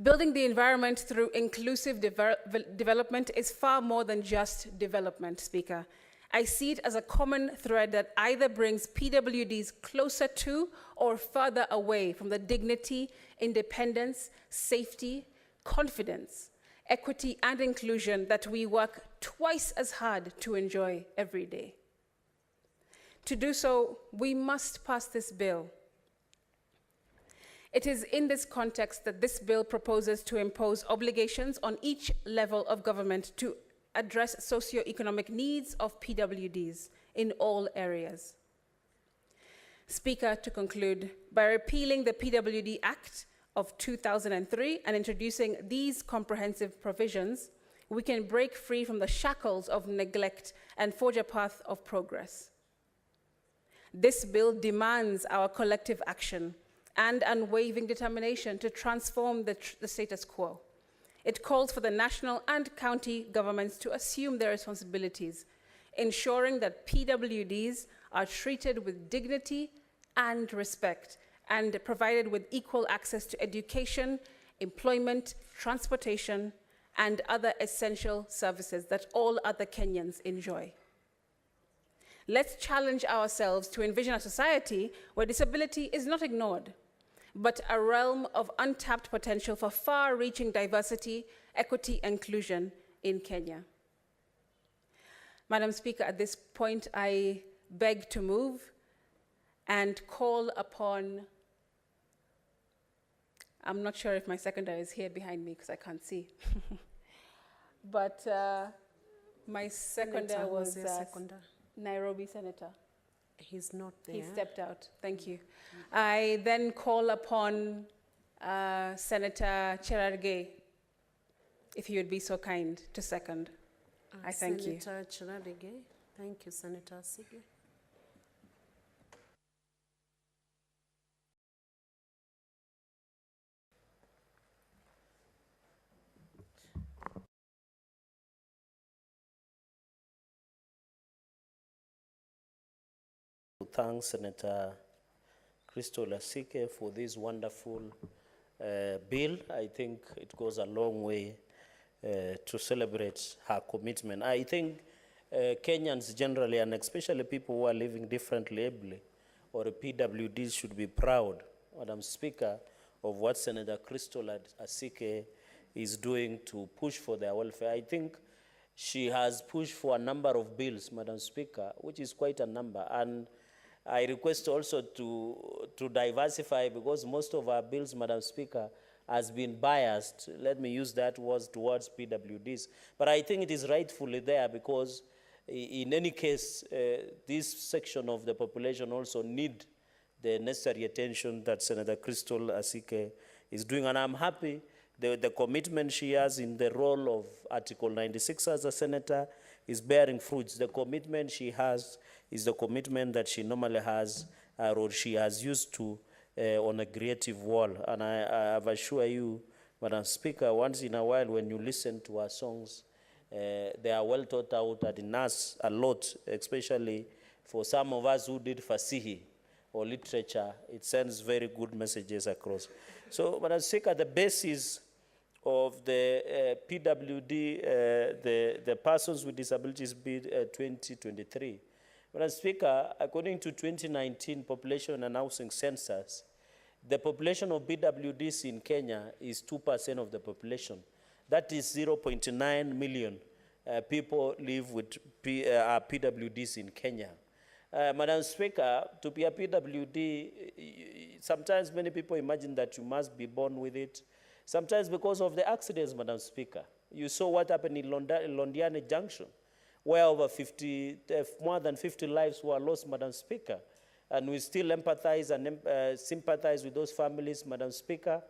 Building the environment through inclusive development is far more than just development, Speaker. I see it as a common thread that either brings PWDs closer to or further away from the dignity, independence, safety, confidence, equity, and inclusion that we work twice as hard to enjoy every day. To do so, we must pass this bill. It is in this context that this bill proposes to impose obligations on each level of government to address socioeconomic needs of PWDs in all areas. Speaker, to conclude, by repealing the PWD Act of 2003 and introducing these comprehensive provisions, we can break free from the shackles of neglect and forge a path of progress. This bill demands our collective action and unwavering determination to transform the status quo. It calls for the national and county governments to assume their responsibilities, ensuring that PWDs are treated with dignity and respect and provided with equal access to education, employment, transportation, and other essential services that all other Kenyans enjoy. Let's challenge ourselves to envision a society where disability is not ignored, but a realm of untapped potential for far-reaching diversity, equity, and inclusion in Kenya. Madam Speaker, at this point, I beg to move and call upon, I'm not sure if my seconder is here behind me because I can't see, but my seconder was Nairobi Senator. He's not there. He stepped out. Thank you. I then call upon Senator Cherargei, if you would be so kind to second. I thank you. Senator Cherargei. Thank you, Senator Sige. Thank Senator Crystal Asike for this wonderful bill. I think it goes a long way to celebrate her commitment. I think Kenyans generally, and especially people who are living differently ably, or PWDs, should be proud, Madam Speaker, of what Senator Crystal Asike is doing to push for their welfare. I think she has pushed for a number of bills, Madam Speaker, which is quite a number. And I request also to diversify, because most of our bills, Madam Speaker, has been biased, let me use that word, towards PWDs. But I think it is rightfully there, because in any case, this section of the population also need the necessary attention that Senator Crystal Asike is doing. And I'm happy the commitment she has in the role of Article 96 as a senator is bearing fruits. The commitment she has is the commitment that she normally has, or she has used to on a creative wall. And I assure you, Madam Speaker, once in a while when you listen to her songs, they are well thought out and in us a lot, especially for some of us who did Fasihi or literature. It sends very good messages across. So, Madam Speaker, the basis of the PWD, the Persons with Disabilities Bill 2023. Madam Speaker, according to 2019 Population and Housing Census, the population of PWDs in Kenya is 2% of the population. That is 0.9 million people live with PWDs in Kenya. Madam Speaker, to be a PWD, sometimes many people imagine that you must be born with it. Sometimes because of the accidents, Madam Speaker. You saw what happened in Londiani Junction, where over more than 50 lives were lost, Madam Speaker. And we still empathize and sympathize with those families, Madam Speaker.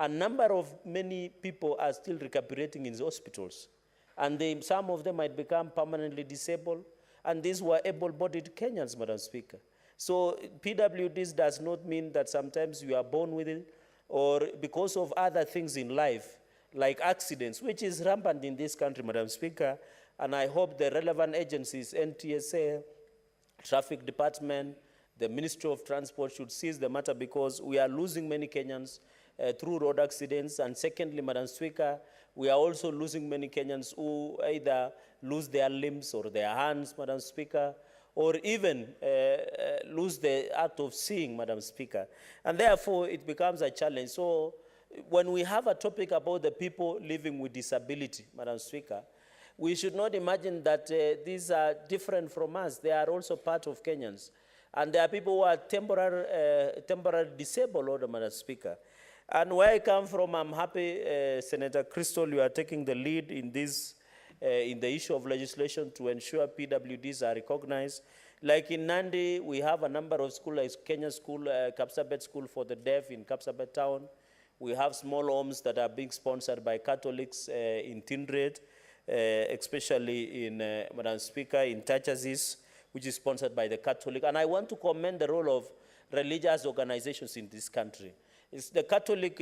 A number of many people are still recuperating in the hospitals. And some of them might become permanently disabled. And these were able-bodied Kenyans, Madam Speaker. So PWDs does not mean that sometimes you are born with it, or because of other things in life, like accidents, which is rampant in this country, Madam Speaker. And I hope the relevant agencies, NTSA, Traffic Department, the Ministry of Transport should seize the matter, because we are losing many Kenyans through road accidents. And secondly, Madam Speaker, we are also losing many Kenyans who either lose their limbs or their hands, Madam Speaker, or even lose the act of seeing, Madam Speaker. And therefore, it becomes a challenge. So when we have a topic about the people living with disability, Madam Speaker, we should not imagine that these are different from us. They are also part of Kenyans. And there are people who are temporarily disabled, Madam Speaker. And where I come from, I'm happy, Senator Crystal, you are taking the lead in this, in the issue of legislation to ensure PWDs are recognized. Like in Nandi, we have a number of schools, like Kenya School, Kapsabet School for the Deaf in Kapsabet Town. We have small homes that are being sponsored by Catholics in Tindred, especially in, Madam Speaker, in Tachazis, which is sponsored by the Catholic. And I want to commend the role of religious organizations in this country. It's the Catholic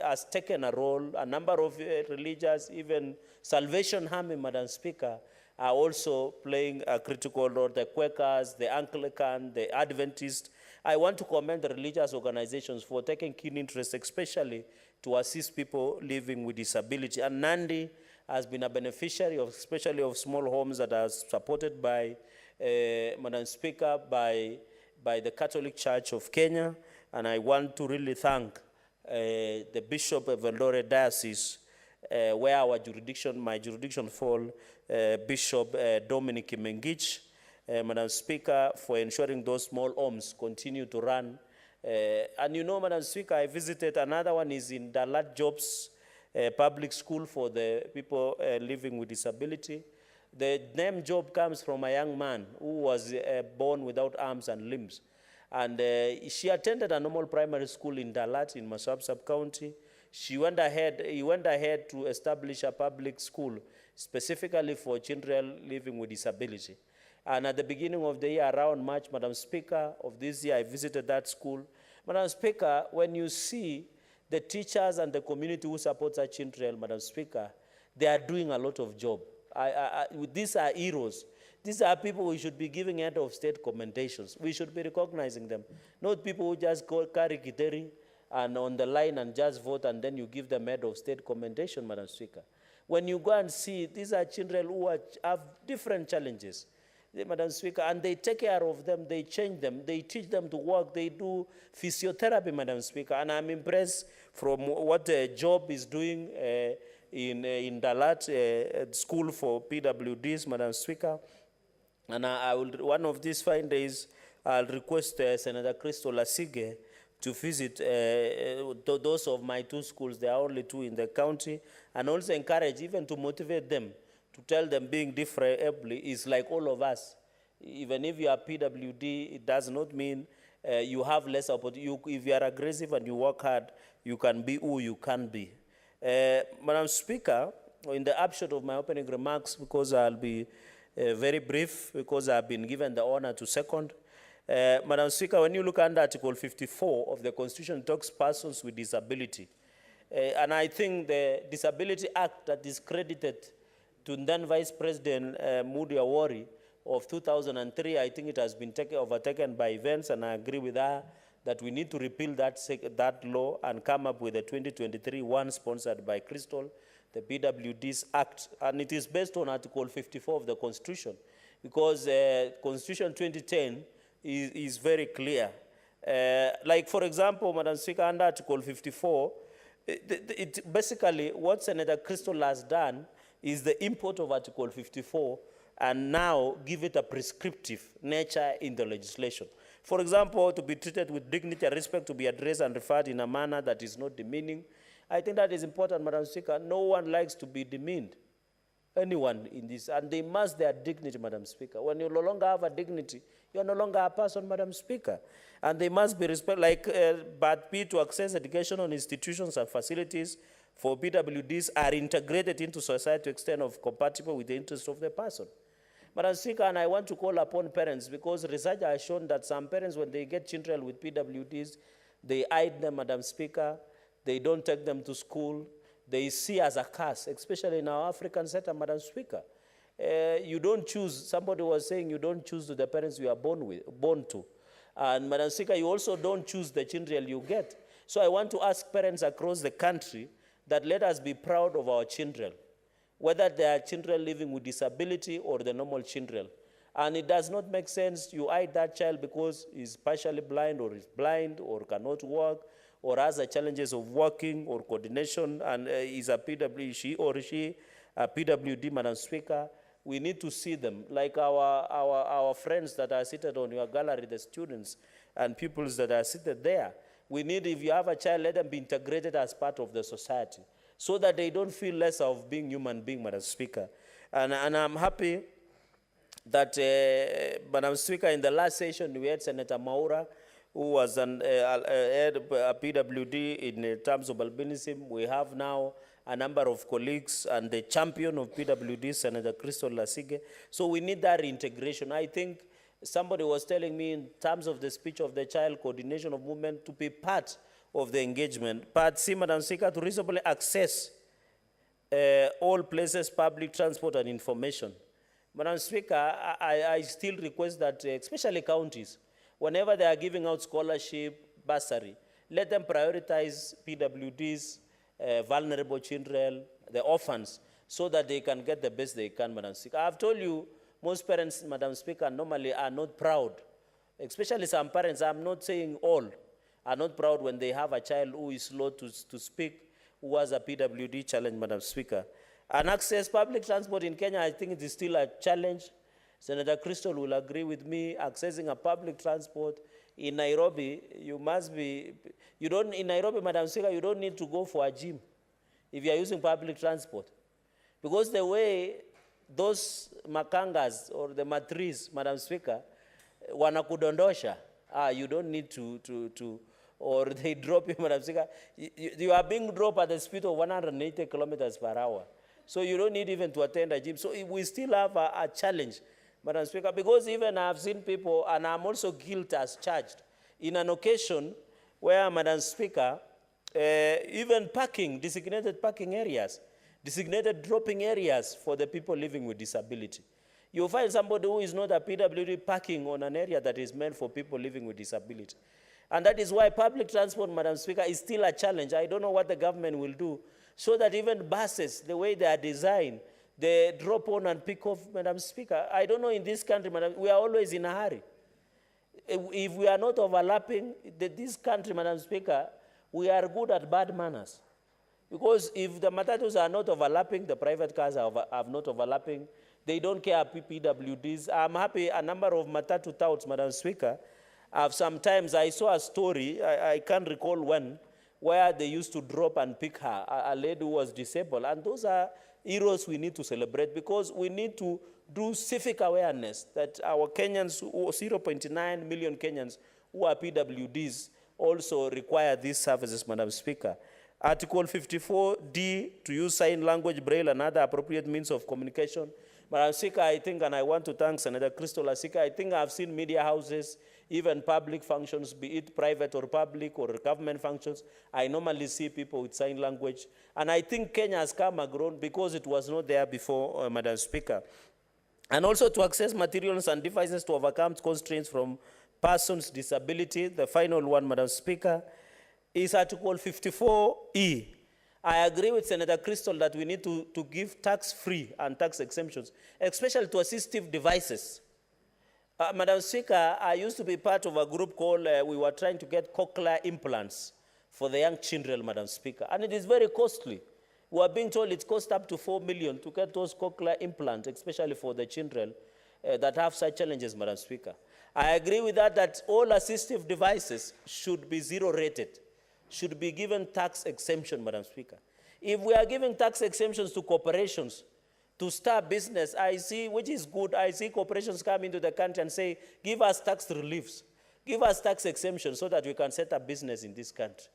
has taken a role. A number of religious, even Salvation Army, Madam Speaker, are also playing a critical role. The Quakers, the Anglican, the Adventists. I want to commend the religious organizations for taking keen interest, especially to assist people living with disability. And Nandi has been a beneficiary of, especially of small homes that are supported by, Madam Speaker, by the Catholic Church of Kenya. And I want to really thank the Bishop of Eldoret Diocese, where our jurisdiction, my jurisdiction fall, Bishop Dominic Mengich, Madam Speaker, for ensuring those small homes continue to run. And you know, Madam Speaker, I visited, another one is in Dalat Jobs Public School for the people living with disability. The name Job comes from a young man who was born without arms and limbs. And she attended a normal primary school in Dalat in Masab sub-county. He went ahead to establish a public school specifically for children living with disability. And at the beginning of the year, around March, Madam Speaker, of this year, I visited that school. Madam Speaker, when you see the teachers and the community who support such children, Madam Speaker, they are doing a lot of job. These are heroes. These are people we should be giving head of state commendations. We should be recognizing them. Not people who just carry kiteri and on the line and just vote and then you give them head of state commendation, Madam Speaker. When you go and see, these are children who have different challenges, Madam Speaker, and they take care of them, they change them, they teach them to work, they do physiotherapy, Madam Speaker. And I'm impressed from what Job is doing in Dalat School for PWDs, Madam Speaker. And I will, one of these fine days, I'll request Senator Crystal Asige to visit those of my two schools. There are only two in the county, and also encourage, even to motivate them, to tell them being different is like all of us. Even if you are PWD, it does not mean you have less opportunity. If you are aggressive and you work hard, you can be who you can be. Madam Speaker, in the upshot of my opening remarks, because I'll be very brief, because I've been given the honor to second. Madam Speaker, when you look under Article 54 of the Constitution, it talks persons with disability. And I think the Disability Act that is credited to then Vice President Moody Awori of 2003, I think it has been overtaken by events, and I agree with her that we need to repeal that law and come up with a 2023 one sponsored by Crystal, the PWDs Act, and it is based on Article 54 of the Constitution, because Constitution 2010 is very clear. Like, for example, Madam Speaker, under Article 54, basically what Senator Crystal has done is the import of Article 54 and now give it a prescriptive nature in the legislation. For example, to be treated with dignity and respect, to be addressed and referred in a manner that is not demeaning. I think that is important, Madam Speaker. No one likes to be demeaned, anyone in this, and they must their dignity, Madam Speaker. When you no longer have a dignity, you are no longer a person, Madam Speaker. And they must be respected, like Part B, to access educational institutions and facilities for PWDs are integrated into society to extent of compatible with the interests of the person. Madam Speaker, and I want to call upon parents, because research has shown that some parents, when they get children with PWDs, they hide them, Madam Speaker, they don't take them to school, they see as a curse, especially in our African sector, Madam Speaker. You don't choose, somebody was saying you don't choose the parents you are born to. And Madam Speaker, you also don't choose the children you get. So I want to ask parents across the country that let us be proud of our children, whether they are children living with disability or the normal children. And it does not make sense you hide that child because he's partially blind or is blind or cannot walk or has the challenges of walking or coordination and is a PWD, a PWD, Madam Speaker. We need to see them, like our friends that are seated on your gallery, the students and pupils that are seated there. We need, if you have a child, let them be integrated as part of the society so that they don't feel less of being human being, Madam Speaker. And I'm happy that, Madam Speaker, in the last session, we had Senator Maura, who was head of a PWD in terms of albinism. We have now a number of colleagues, and the champion of PWD, Senator Crystal Lasige. So we need that reintegration. I think somebody was telling me in terms of the speech of the child, coordination of movement, to be part of the engagement. Part C, Madam Speaker, to reasonably access all places, public transport and information. Madam Speaker, I still request that, especially counties, whenever they are giving out scholarship, bursary, let them prioritize PWDs, vulnerable children, the orphans, so that they can get the best they can, Madam Speaker. I've told you, most parents, Madam Speaker, normally are not proud, especially some parents, I'm not saying all, are not proud when they have a child who is slow to speak, who has a PWD challenge, Madam Speaker. And access public transport in Kenya, I think it is still a challenge. Senator Crystal will agree with me, accessing a public transport in Nairobi, you must be, in Nairobi, Madam Speaker, you don't need to go for a gym if you are using public transport. Because the way those makangas or the matris, Madam Speaker, wanakudondosha, you don't need to, or they drop you, Madam Speaker. You are being dropped at the speed of 180 kilometers per hour. So you don't need even to attend a gym. So we still have a challenge, Madam Speaker, because even I've seen people, and I'm also guilty as charged, in an occasion where, Madam Speaker, even parking, designated parking areas, designated dropping areas for the people living with disability. You'll find somebody who is not a PWD parking on an area that is meant for people living with disability. And that is why public transport, Madam Speaker, is still a challenge. I don't know what the government will do, so that even buses, the way they are designed, they drop on and pick off, Madam Speaker. I don't know in this country, Madam, we are always in a hurry. If we are not overlapping, this country, Madam Speaker, we are good at bad manners. Because if the matatus are not overlapping, the private cars are not overlapping, they don't care PWDs. I'm happy a number of matatu touts, Madam Speaker, sometimes I saw a story, I can't recall when, where they used to drop and pick her, a lady who was disabled. And those are heroes we need to celebrate, because we need to do civic awareness that our Kenyans, 0.9 million Kenyans who are PWDs, also require these services, Madam Speaker. Article 54D, to use sign language, braille, and other appropriate means of communication. Madam Speaker, I think, and I want to thank Senator Crystal Lasika, I think I've seen media houses, even public functions, be it private or public or government functions, I normally see people with sign language. And I think Kenya has come and grown because it was not there before, Madam Speaker. And also to access materials and devices to overcome constraints from persons' disability. The final one, Madam Speaker, is Article 54E. I agree with Senator Crystal that we need to give tax-free and tax exemptions, especially to assistive devices. Madam Speaker, I used to be part of a group called, we were trying to get cochlear implants for the young children, Madam Speaker, and it is very costly. We are being told it costs up to 4 million to get those cochlear implants, especially for the children that have such challenges, Madam Speaker. I agree with that all assistive devices should be zero rated, should be given tax exemption, Madam Speaker. If we are giving tax exemptions to corporations to start business, I see, which is good, I see corporations come into the country and say, give us tax reliefs, give us tax exemptions so that we can set up business in this country.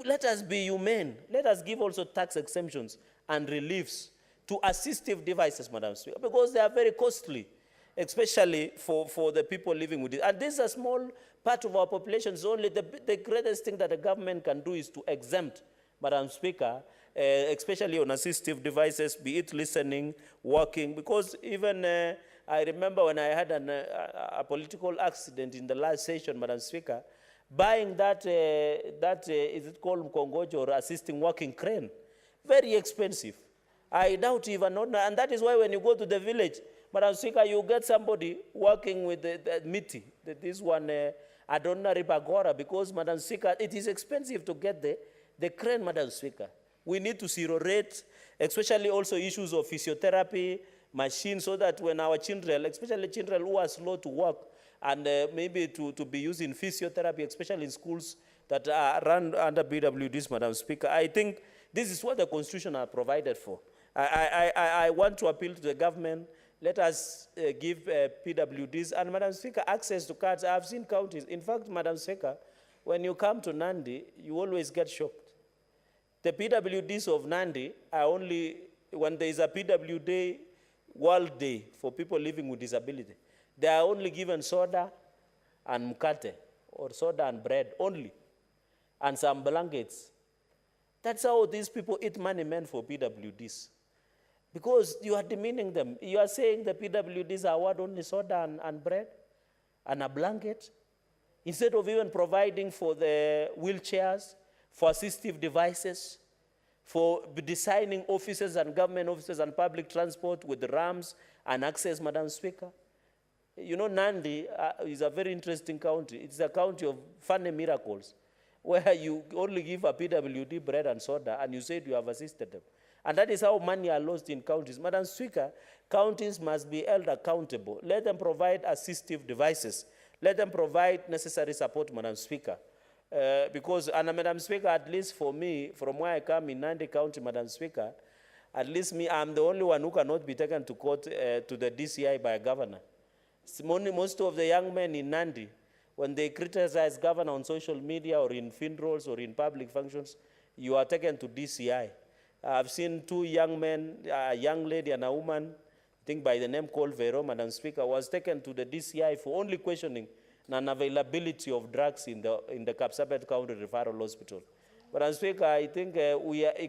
Let us be humane. Let us give also tax exemptions and reliefs to assistive devices, Madam Speaker, because they are very costly, especially for the people living with it. And this is a small part of our population. It's only the greatest thing that the government can do is to exempt, Madam Speaker, especially on assistive devices, be it listening, walking, because even I remember when I had a political accident in the last session, Madam Speaker, buying that is it called Mkongojo or assisting walking crane, very expensive. I doubt even, and that is why when you go to the village, Madam Speaker, you get somebody working with the miti, this one, Adonna Ribagora, because, Madam Speaker, it is expensive to get the crane, Madam Speaker. We need to zero rate, especially also issues of physiotherapy, machines, so that when our children, especially children who are slow to walk, and maybe to be used in physiotherapy, especially in schools that are run under BWDs, Madam Speaker. I think this is what the Constitution are provided for. I want to appeal to the government. Let us give PWDs and, Madam Speaker, access to cards. I've seen counties. In fact, Madam Speaker, when you come to Nandi, you always get shocked. The PWDs of Nandi are only, when there is a PWD World Day for people living with disability, they are only given soda and mkate, or soda and bread only, and some blankets. That's how these people eat money meant for PWDs. Because you are demeaning them. You are saying the PWDs are what, only soda and bread and a blanket? Instead of even providing for the wheelchairs, for assistive devices, for designing offices and government offices and public transport with ramps and access, Madam Speaker. You know, Nandi is a very interesting county. It's a county of funny miracles, where you only give a PWD bread and soda, and you said you have assisted them. And that is how money are lost in counties. Madam Speaker, counties must be held accountable. Let them provide assistive devices. Let them provide necessary support, Madam Speaker. Because, and Madam Speaker, at least for me, from where I come in Nandi County, Madam Speaker, at least me, I'm the only one who cannot be taken to court to the DCI by a governor. Most of the young men in Nandi, when they criticize governor on social media or in funerals or in public functions, you are taken to DCI. I've seen two young men, a young lady and a woman, I think by the name called Vero, Madam Speaker, was taken to the DCI for only questioning non-availability of drugs in the Kapsabet County Referral Hospital. Madam Speaker, I think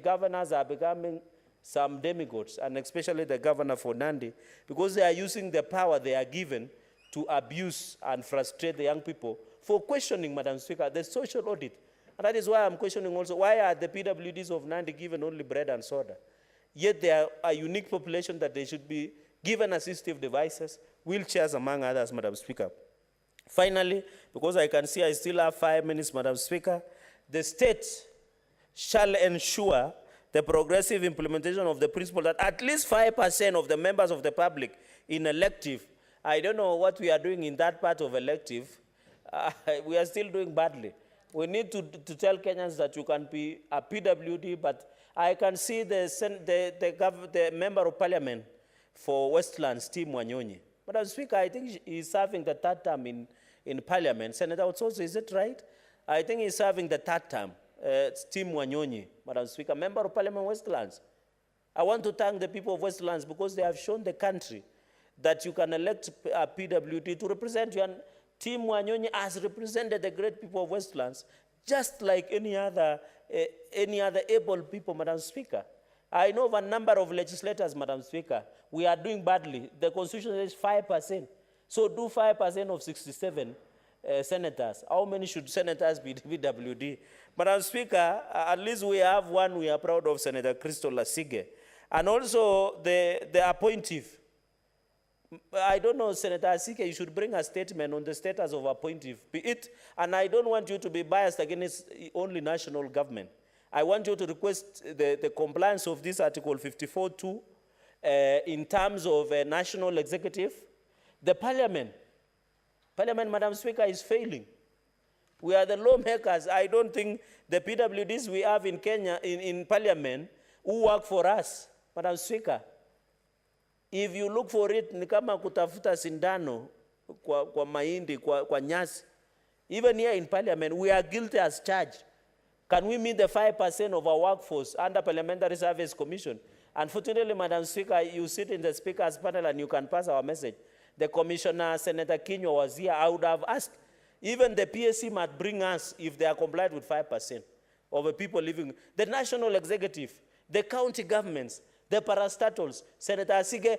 governors are becoming some demigods, and especially the governor for Nandi, because they are using the power they are given to abuse and frustrate the young people for questioning, Madam Speaker, the social audit. And that is why I'm questioning also, why are the PWDs of Nandi given only bread and soda? Yet they are a unique population that they should be given assistive devices, wheelchairs, among others, Madam Speaker. Finally, because I can see I still have 5 minutes, Madam Speaker, the state shall ensure the progressive implementation of the principle that at least 5% of the members of the public in elective, I don't know what we are doing in that part of elective, we are still doing badly. We need to tell Kenyans that you can be a PWD, but I can see the member of parliament for Westlands, Tim Wanyonyi. Madam Speaker, I think he's serving the third term in parliament. Senator Otsoso, is it right? I think he's serving the third term. Tim Wanyonyi, Madam Speaker, member of parliament Westlands. I want to thank the people of Westlands because they have shown the country that you can elect a PWD to represent you. And Tim Wanyonyi has represented the great people of Westlands just like any other able people, Madam Speaker. I know of a number of legislators, Madam Speaker. We are doing badly. The Constitution says 5%. So do 5% of 67 senators. How many should senators be PWD? Madam Speaker, at least we have one we are proud of, Senator Crystal Lasige. And also the appointive. I don't know, Senator Asike, you should bring a statement on the status of appointive. Be it, and I don't want you to be biased against only national government. I want you to request the compliance of this Article 54.2 in terms of national executive. The Parliament, Madam Speaker, is failing. We are the lawmakers. I don't think the PWDs we have in Kenya, in Parliament, who work for us, Madam Speaker. If you look for it, ni kama kutafuta sindano kwa mahindi, kwa nyasi. Even here in Parliament, we are guilty as charged. Can we meet the 5% of our workforce under Parliamentary Service Commission? Unfortunately, Madam Speaker, you sit in the Speaker's panel and you can pass our message. The Commissioner, Senator Kinyo, was here. I would have asked, even the PSC might bring us, if they are compliant with 5% of the people living. The national executive, the county governments, the parastatals, Senator Asige,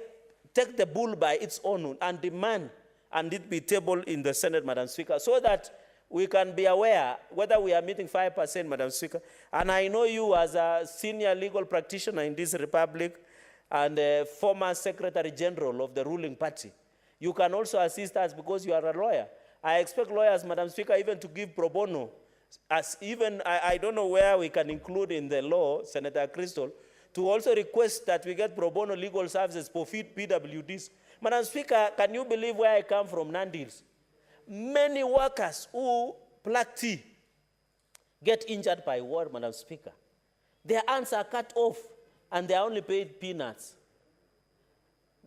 take the bull by its own and demand, and it be tabled in the Senate, Madam Speaker, so that we can be aware whether we are meeting 5%, Madam Speaker. And I know you as a senior legal practitioner in this republic and a former Secretary General of the ruling party. You can also assist us because you are a lawyer. I expect lawyers, Madam Speaker, even to give pro bono. As even, I don't know where we can include in the law, Senator Crystal, to also request that we get pro bono legal services for PWDs. Madam Speaker, can you believe where I come from, Nandils? Many workers who pluck tea get injured by war, Madam Speaker. Their hands are cut off and they are only paid peanuts.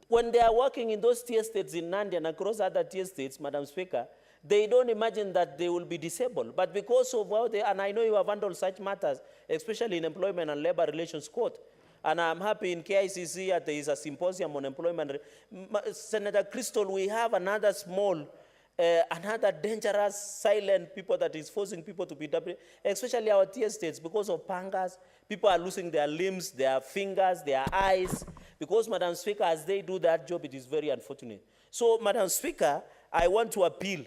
When they are working in those tea estates in Nandi and across other tea estates, Madam Speaker, they don't imagine that they will be disabled. But because of how they, and I know you have handled such matters, especially in Employment and Labor Relations Court, and I'm happy in KICC that there is a symposium on employment. Senator Crystal, we have another small, another dangerous, silent people that is forcing people to be, especially our tea estates, because of pangas. People are losing their limbs, their fingers, their eyes, because, Madam Speaker, as they do that job, it is very unfortunate. So, Madam Speaker, I want to appeal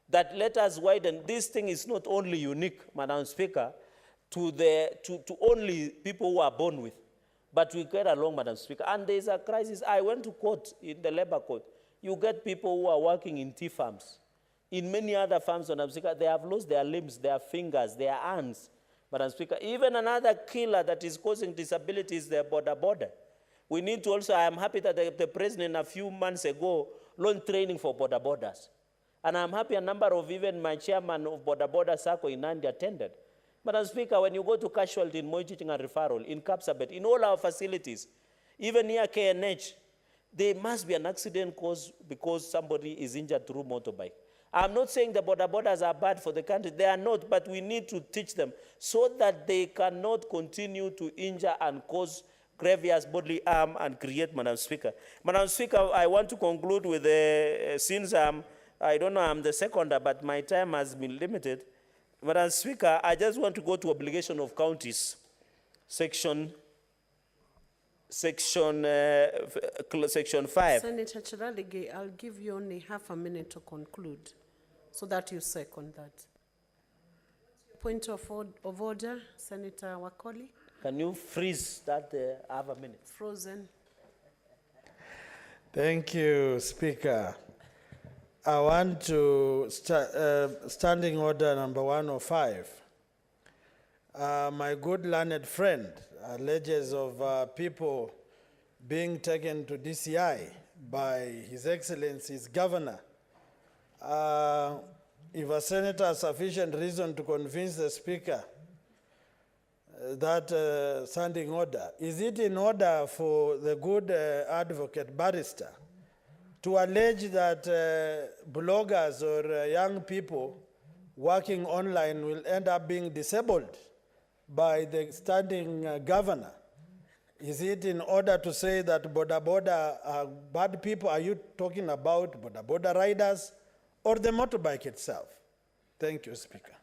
that let us widen. This thing is not only unique, Madam Speaker, to only people who are born with, but we get along, Madam Speaker. And there is a crisis. I went to court, in the labor court. You get people who are working in tea farms. In many other farms, Madam Speaker, they have lost their limbs, their fingers, their hands, Madam Speaker. Even another killer that is causing disabilities is the border. We need to also, I am happy that the President a few months ago launched training for borders. And I'm happy a number of even my chairman of border circle in Nandi attended. Madam Speaker, when you go to casualty in Moichiting and referral, in Kapsabet, in all our facilities, even near KNH, there must be an accident caused because somebody is injured through motorbike. I'm not saying the borders are bad for the country. They are not, but we need to teach them so that they cannot continue to injure and cause grievous bodily harm and create, Madam Speaker. Madam Speaker, I want to conclude with, since I don't know, I'm the seconder, but my time has been limited. Madam Speaker, I just want to go to obligation of counties, section 5. Senator Chiralige, I'll give you only half a minute to conclude so that you second that. Point of order, Senator Wakoli. Can you freeze that half a minute? Frozen. Thank you, Speaker. I want to standing order number 105. My good learned friend alleges of people being taken to DCI by His Excellency's governor. If a senator has sufficient reason to convince the Speaker that standing order, is it in order for the good advocate barrister to allege that bloggers or young people working online will end up being disabled by the standing governor? Is it in order to say that border are bad people? Are you talking about border riders or the motorbike itself? Thank you, Speaker.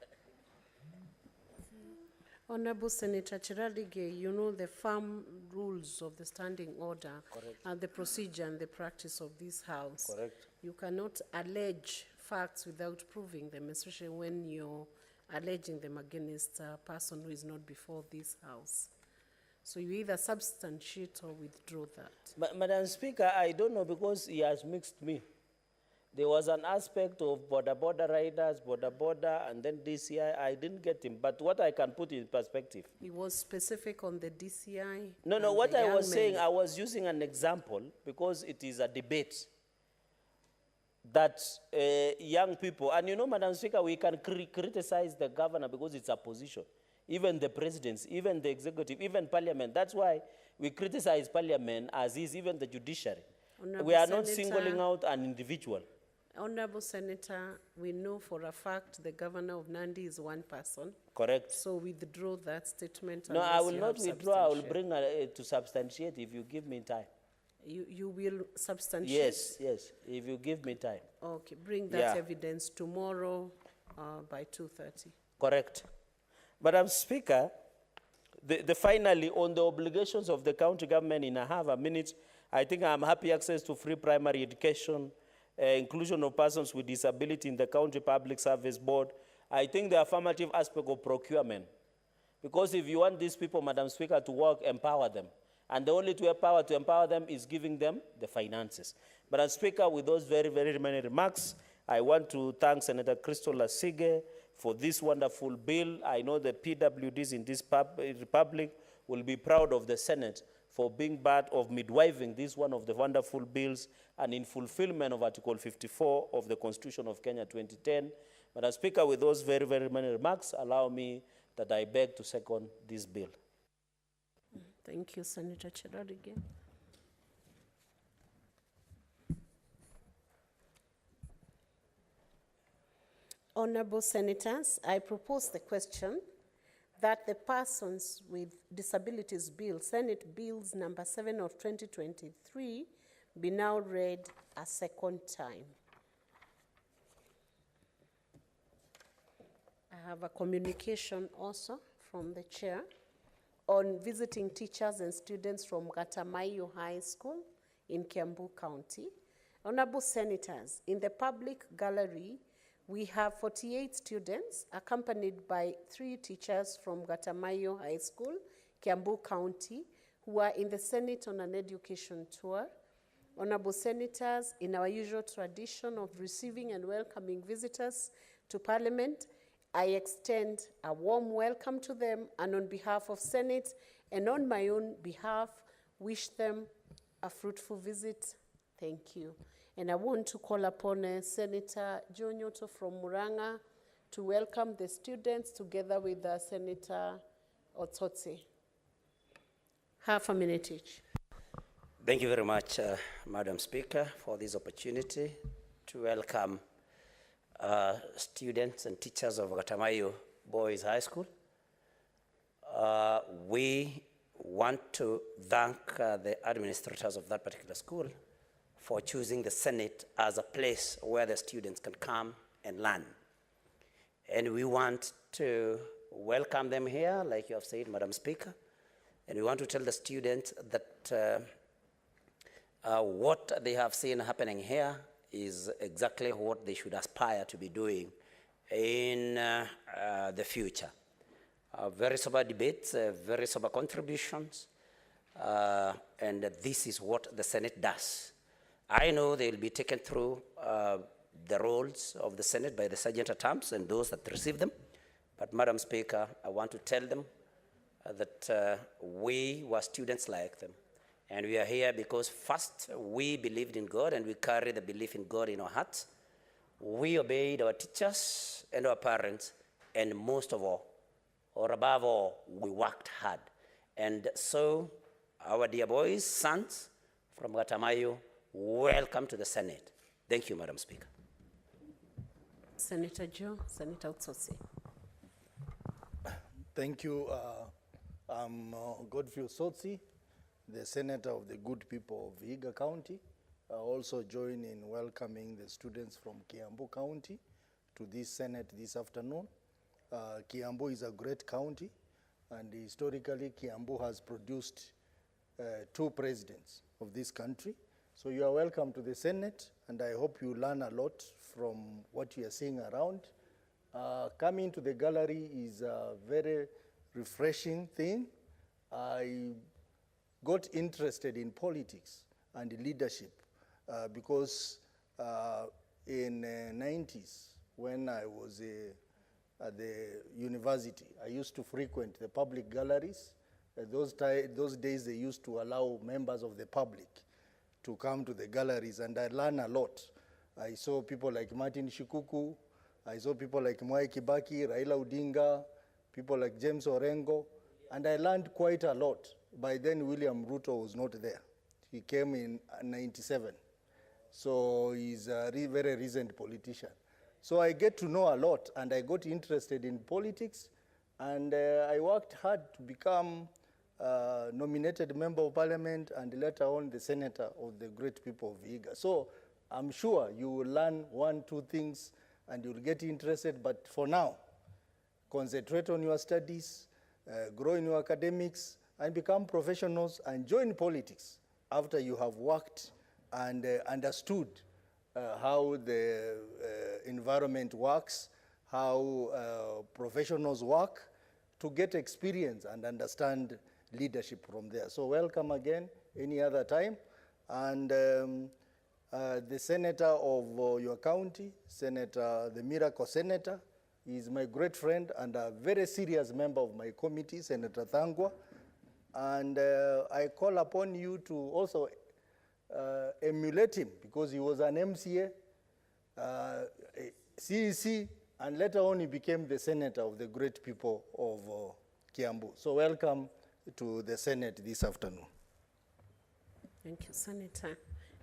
Honorable Senator Chiralige, you know the firm rules of the standing order. Correct. And the procedure and the practice of this House. Correct. You cannot allege facts without proving them, especially when you're alleging them against a person who is not before this House. So you either substantiate or withdraw that. Madam Speaker, I don't know because he has mixed me. There was an aspect of border riders, and then DCI. I didn't get him, but what I can put in perspective. He was specific on the DCI. No, and what the I young was saying, men. I was using an example because it is a debate that young people, and you know, Madam Speaker, we can criticize the governor because it's a position. Even the presidents, even the executive, even parliament. That's why we criticize parliament as is, even the judiciary. Honourable We are not Senator, singling out an individual. Honourable Senator, we know for a fact the governor of Nandi is one person. Correct. So withdraw that statement. No, I unless will you not have withdraw. I will substantiate. bring to substantiate if you give me time. You will substantiate? Yes, if you give me time. Okay, bring that Yeah. evidence tomorrow by 2:30. Correct. Madam Speaker, finally, on the obligations of the county government, in a half a minute, I think I'm happy access to free primary education, inclusion of persons with disability in the county public service board. I think the affirmative aspect of procurement. Because if you want these people, Madam Speaker, to work, empower them. And the only to empower them is giving them the finances. Madam Speaker, with those very, very many remarks, I want to thank Senator Crystal Lasige for this wonderful bill. I know the PWDs in this republic will be proud of the Senate for being part of midwifing this one of the wonderful bills and in fulfillment of Article 54 of the Constitution of Kenya 2010. Madam Speaker, with those very, very many remarks, allow me that I beg to second this bill. Thank you, Senator Cherarige. Honorable Senators, I propose the question that the Persons with Disabilities Bill, Senate Bills number 7 of 2023, be now read a second time. I have a communication also from the chair on visiting teachers and students from Gatamayo High School in Kiambu County. Honorable Senators, in the public gallery, we have 48 students accompanied by 3 teachers from Gatamayo High School, Kiambu County, who are in the Senate on an education tour. Honorable Senators, in our usual tradition of receiving and welcoming visitors to Parliament, I extend a warm welcome to them, and on behalf of Senate and on my own behalf, wish them a fruitful visit. Thank you. And I want to call upon Senator Joe Nyoto from Muranga to welcome the students together with Senator Otsotsi. Half a minute each. Thank you very much, Madam Speaker, for this opportunity to welcome students and teachers of Gatamayo Boys High School. We want to thank the administrators of that particular school for choosing the Senate as a place where the students can come and learn. And we want to welcome them here, like you have said, Madam Speaker. And we want to tell the students that what they have seen happening here is exactly what they should aspire to be doing in the future. Very sober debates, very sober contributions, and this is what the Senate does. I know they will be taken through the roles of the Senate by the Sergeant-at-Arms and those that receive them. But Madam Speaker, I want to tell them that we were students like them. And we are here because first, we believed in God and we carry the belief in God in our hearts. We obeyed our teachers and our parents, and most of all, or above all, we worked hard. And so, our dear boys, sons from Gatamayo, welcome to the Senate. Thank you, Madam Speaker. Senator Joe, Senator Otsotsi. Thank you. I'm Godfrey Otsotsi, the Senator of the good people of Vihiga County. I also join in welcoming the students from Kiambu County to this Senate this afternoon. Kiambu is a great county, and historically Kiambu has produced 2 presidents of this country. So you are welcome to the Senate, and I hope you learn a lot from what you are seeing around. Coming to the gallery is a very refreshing thing. I got interested in politics and leadership because in 90s when I was at the university. I used to frequent the public galleries. Those days they used to allow members of the public to come to the galleries, and I learned a lot. I saw people like Martin Shikuku, I saw people like Mwai Kibaki, Raila Odinga, people like James Orengo, and I learned quite a lot. By then, William Ruto was not there. He came in 97. So he's a very recent politician. So I get to know a lot, and I got interested in politics, and I worked hard to become nominated member of parliament and later on the senator of the great people of Vihiga. So I'm sure you will learn 1, 2 things and you'll get interested, but for now, concentrate on your studies, grow in your academics, and become professionals and join politics after you have worked and understood how the environment works, how professionals work, to get experience and understand leadership from there. So welcome again any other time. And the senator of your county, the Miracle Senator, is my great friend and a very serious member of my committee, Senator Thangwa. And I call upon you to also emulate him, because he was an MCA, CEC, and later on he became the senator of the great people of Kiambu. So welcome to the Senate this afternoon. Thank you, Senator.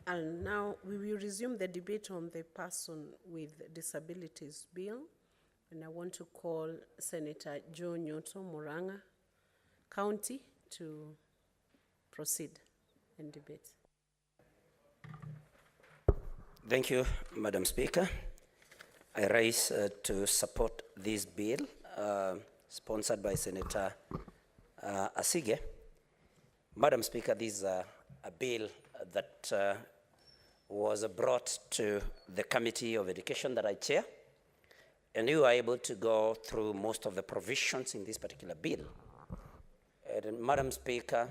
And now we will resume the debate on the Person with Disabilities Bill. And I want to call Senator Joe Nyoto Moranga County to proceed and debate. Thank you, Madam Speaker. I rise to support this bill sponsored by Senator Asige. Madam Speaker, this is a bill that was brought to the Committee of Education that I chair, and we were able to go through most of the provisions in this particular bill. And Madam Speaker,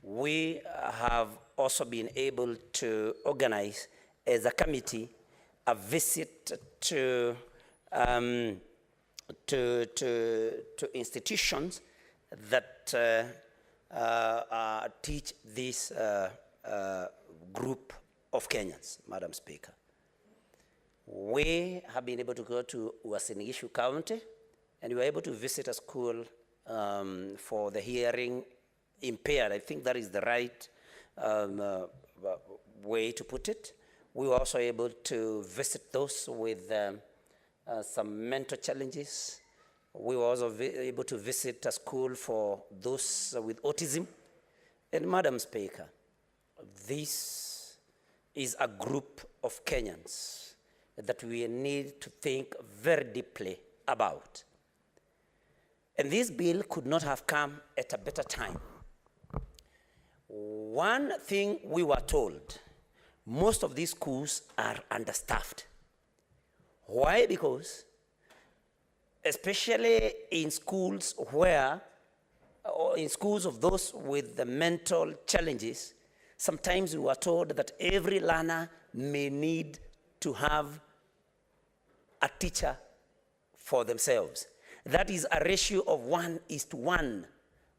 we have also been able to organize as a committee a visit to institutions that teach this group of Kenyans, Madam Speaker. We have been able to go to Uasin Gishu County, and we were able to visit a school for the hearing impaired. I think that is the right way to put it. We were also able to visit those with some mental challenges. We were also able to visit a school for those with autism. And Madam Speaker, this is a group of Kenyans that we need to think very deeply about. And this bill could not have come at a better time. One thing we were told, most of these schools are understaffed. Why? Because especially in schools where, or in schools of those with the mental challenges, sometimes we were told that every learner may need to have a teacher for themselves. That is a ratio of 1:1.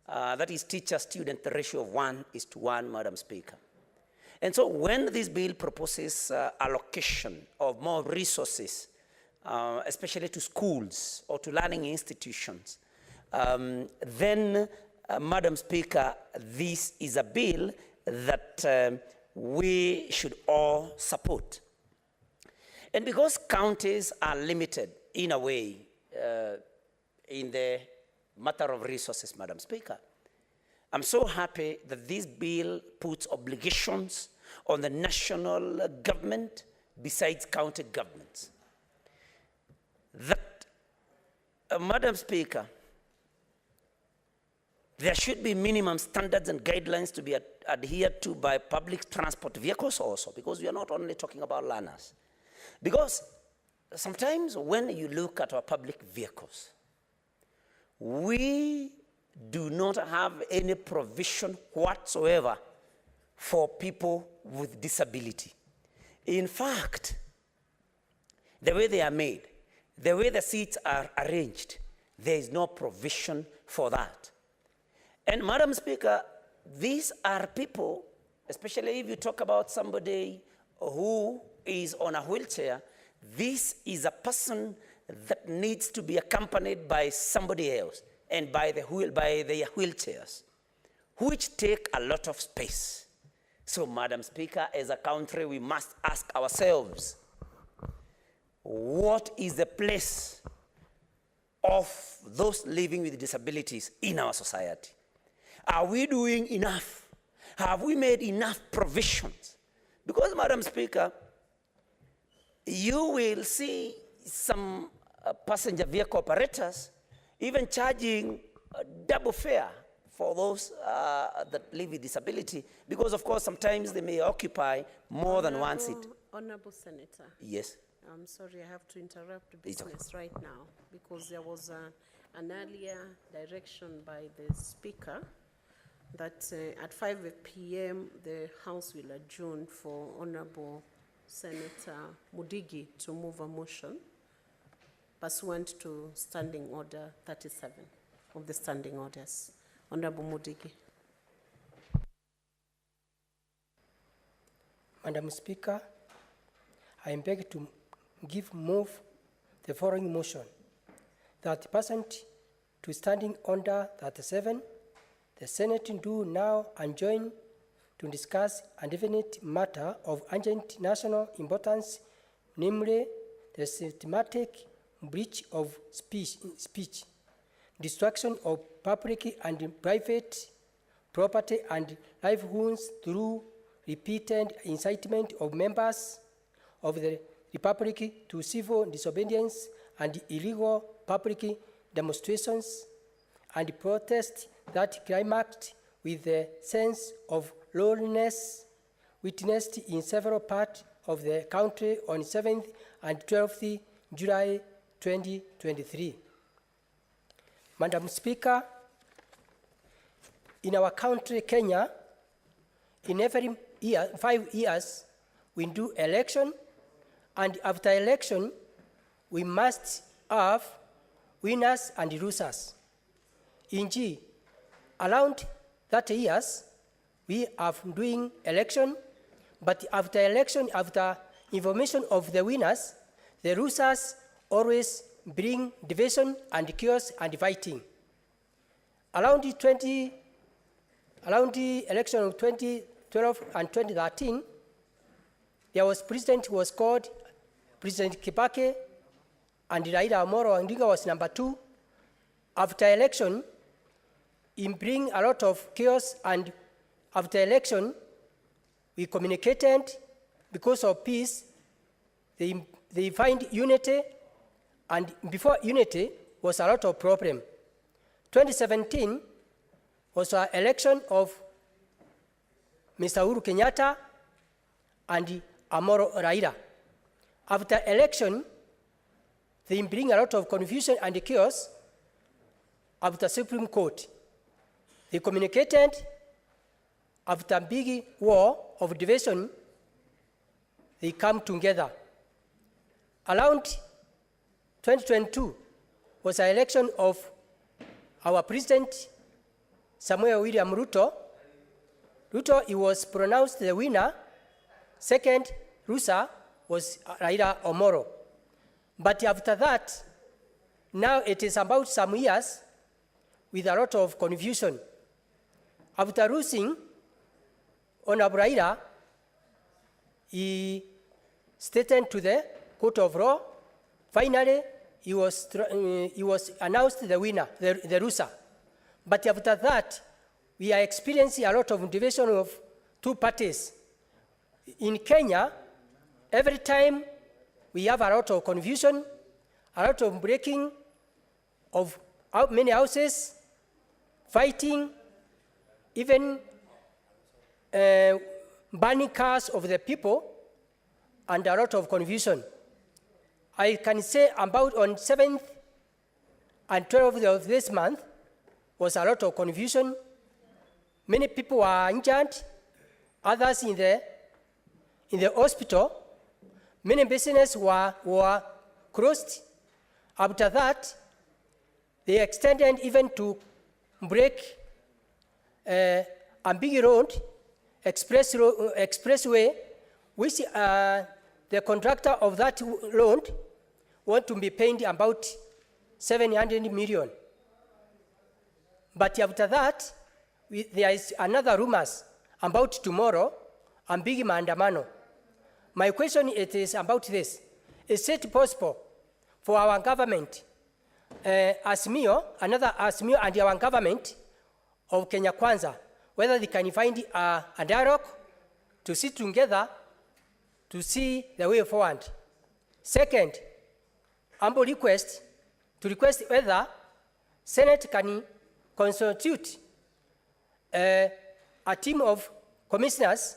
That is teacher-student ratio of 1:1, Madam Speaker. And so when this bill proposes allocation of more resources, especially to schools or to learning institutions, then, Madam Speaker, this is a bill that we should all support. And because counties are limited in a way in the matter of resources, Madam Speaker, I'm so happy that this bill puts obligations on the national government besides county governments. That, Madam Speaker, there should be minimum standards and guidelines to be adhered to by public transport vehicles also, because we are not only talking about learners. Because sometimes when you look at our public vehicles, we do not have any provision whatsoever for people with disability. In fact, the way they are made, the way the seats are arranged, there is no provision for that. And Madam Speaker, these are people, especially if you talk about somebody who is on a wheelchair, this is a person that needs to be accompanied by somebody else and by their wheelchairs, which take a lot of space. So, Madam Speaker, as a country, we must ask ourselves, what is the place of those living with disabilities in our society? Are we doing enough? Have we made enough provisions? Because, Madam Speaker, you will see some passenger vehicle operators even charging double fare for those that live with disability, because of course sometimes they may occupy more than one seat. Honorable Senator. Yes. I'm sorry, I have to interrupt business right now because there was an earlier direction by the Speaker that at 5 p.m. the House will adjourn for Honorable Senator Mudigi to move a motion pursuant to Standing Order 37 of the Standing Orders. Honorable Mudigi. Madam Speaker, I am begged to move the following motion that pursuant to Standing Order 37, the Senate do now adjourn to discuss a definite matter of urgent national importance, namely the systematic breach of speech, destruction of public and private property and livelihoods through repeated incitement of members of the Republic to civil disobedience and illegal public demonstrations and protests that climaxed with the sense of lawlessness witnessed in several parts of the country on 7th and 12th July 2023. Madam Speaker, in our country, Kenya, in every year, 5 years, we do election, and after election, we must have winners and losers. In G, around 30 years, we are doing election, but after election, after information of the winners, the losers always bring division and chaos and fighting. Around the election of 2012 and 2013, there was president who was called President Kibaki, and Raila Amolo Odinga was number 2. After election, it bring a lot of chaos, and after election, we communicated because of peace. They find unity, and before unity was a lot of problem. 2017 was an election of Mr. Uhuru Kenyatta and Amolo Raila. After election, they bring a lot of confusion and chaos after Supreme Court. They communicated after a big war of division, they come together. Around 2022 was an election of our President Samuel William Ruto. Ruto, he was pronounced the winner. Second loser was Raila Amolo. But after that, now it is about some years with a lot of confusion. After losing, Honorable Raila, he stated to the court of law. Finally, he was announced the winner, the loser. But after that, we are experiencing a lot of division of two parties. In Kenya, every time we have a lot of confusion, a lot of breaking of many houses, fighting, even burning cars of the people, and a lot of confusion. I can say about on 7th and 12th of this month was a lot of confusion. Many people were injured, others in the hospital. Many businesses were closed. After that, they extended even to break a big road, expressway, which the contractor of that road want to be paying about 700 million. But after that, there is another rumors about tomorrow, a big maandamano. My question is about this. Is it possible for our government, ASMIO, another ASMIO and our government of Kenya Kwanza, whether they can find a dialogue to sit together to see the way forward? Second, humble request to request whether Senate can constitute a team of commissioners,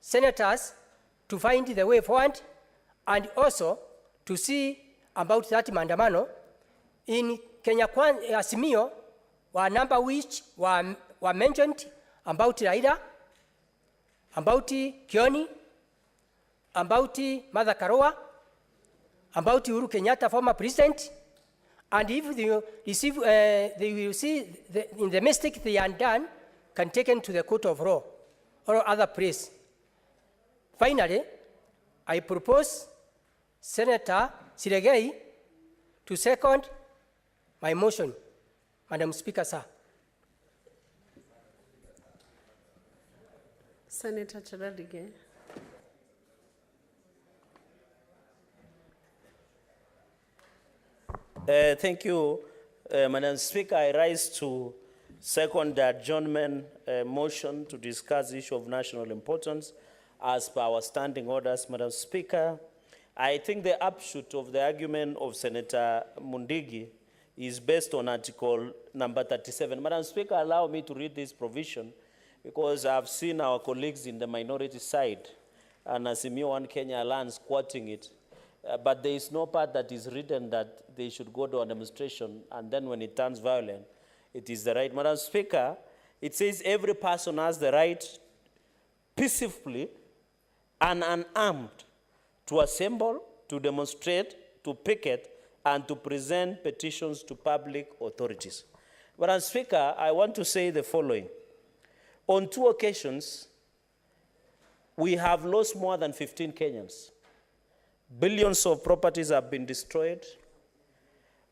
senators, to find the way forward, and also to see about that maandamano. In Kenya Kwanza, ASMIO, were number which were mentioned about Raila, about Kioni, about Martha Karua, about Uhuru Kenyatta, former president, and if they receive, they will see in the mistake they are done, can taken to the court of law or other place. Finally, I propose Senator Siregei to second my motion. Madam Speaker, sir. Senator Chiradige. Thank you, Madam Speaker. I rise to second the adjournment motion to discuss the issue of national importance as per our standing orders. Madam Speaker, I think the upshot of the argument of Senator Mundigi is based on Article number 37. Madam Speaker, allow me to read this provision because I've seen our colleagues in the minority side and Azimio One Kenya Alliance quoting it. But there is no part that is written that they should go to a demonstration and then when it turns violent, it is the right. Madam Speaker, it says every person has the right peacefully and unarmed to assemble, to demonstrate, to picket, and to present petitions to public authorities. Madam Speaker, I want to say the following. On 2 occasions, we have lost more than 15 Kenyans. Billions of properties have been destroyed.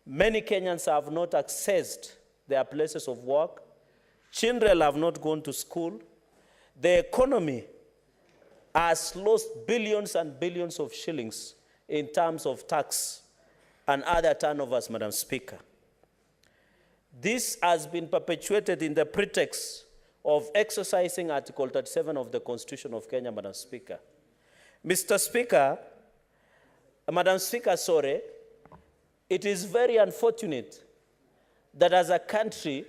Many Kenyans have not accessed their places of work. Children have not gone to school. The economy has lost billions and billions of shillings in terms of tax and other turnovers, Madam Speaker. This has been perpetuated in the pretext of exercising Article 37 of the Constitution of Kenya, Madam Speaker. Mr. Speaker, Madam Speaker, sorry, it is very unfortunate that as a country,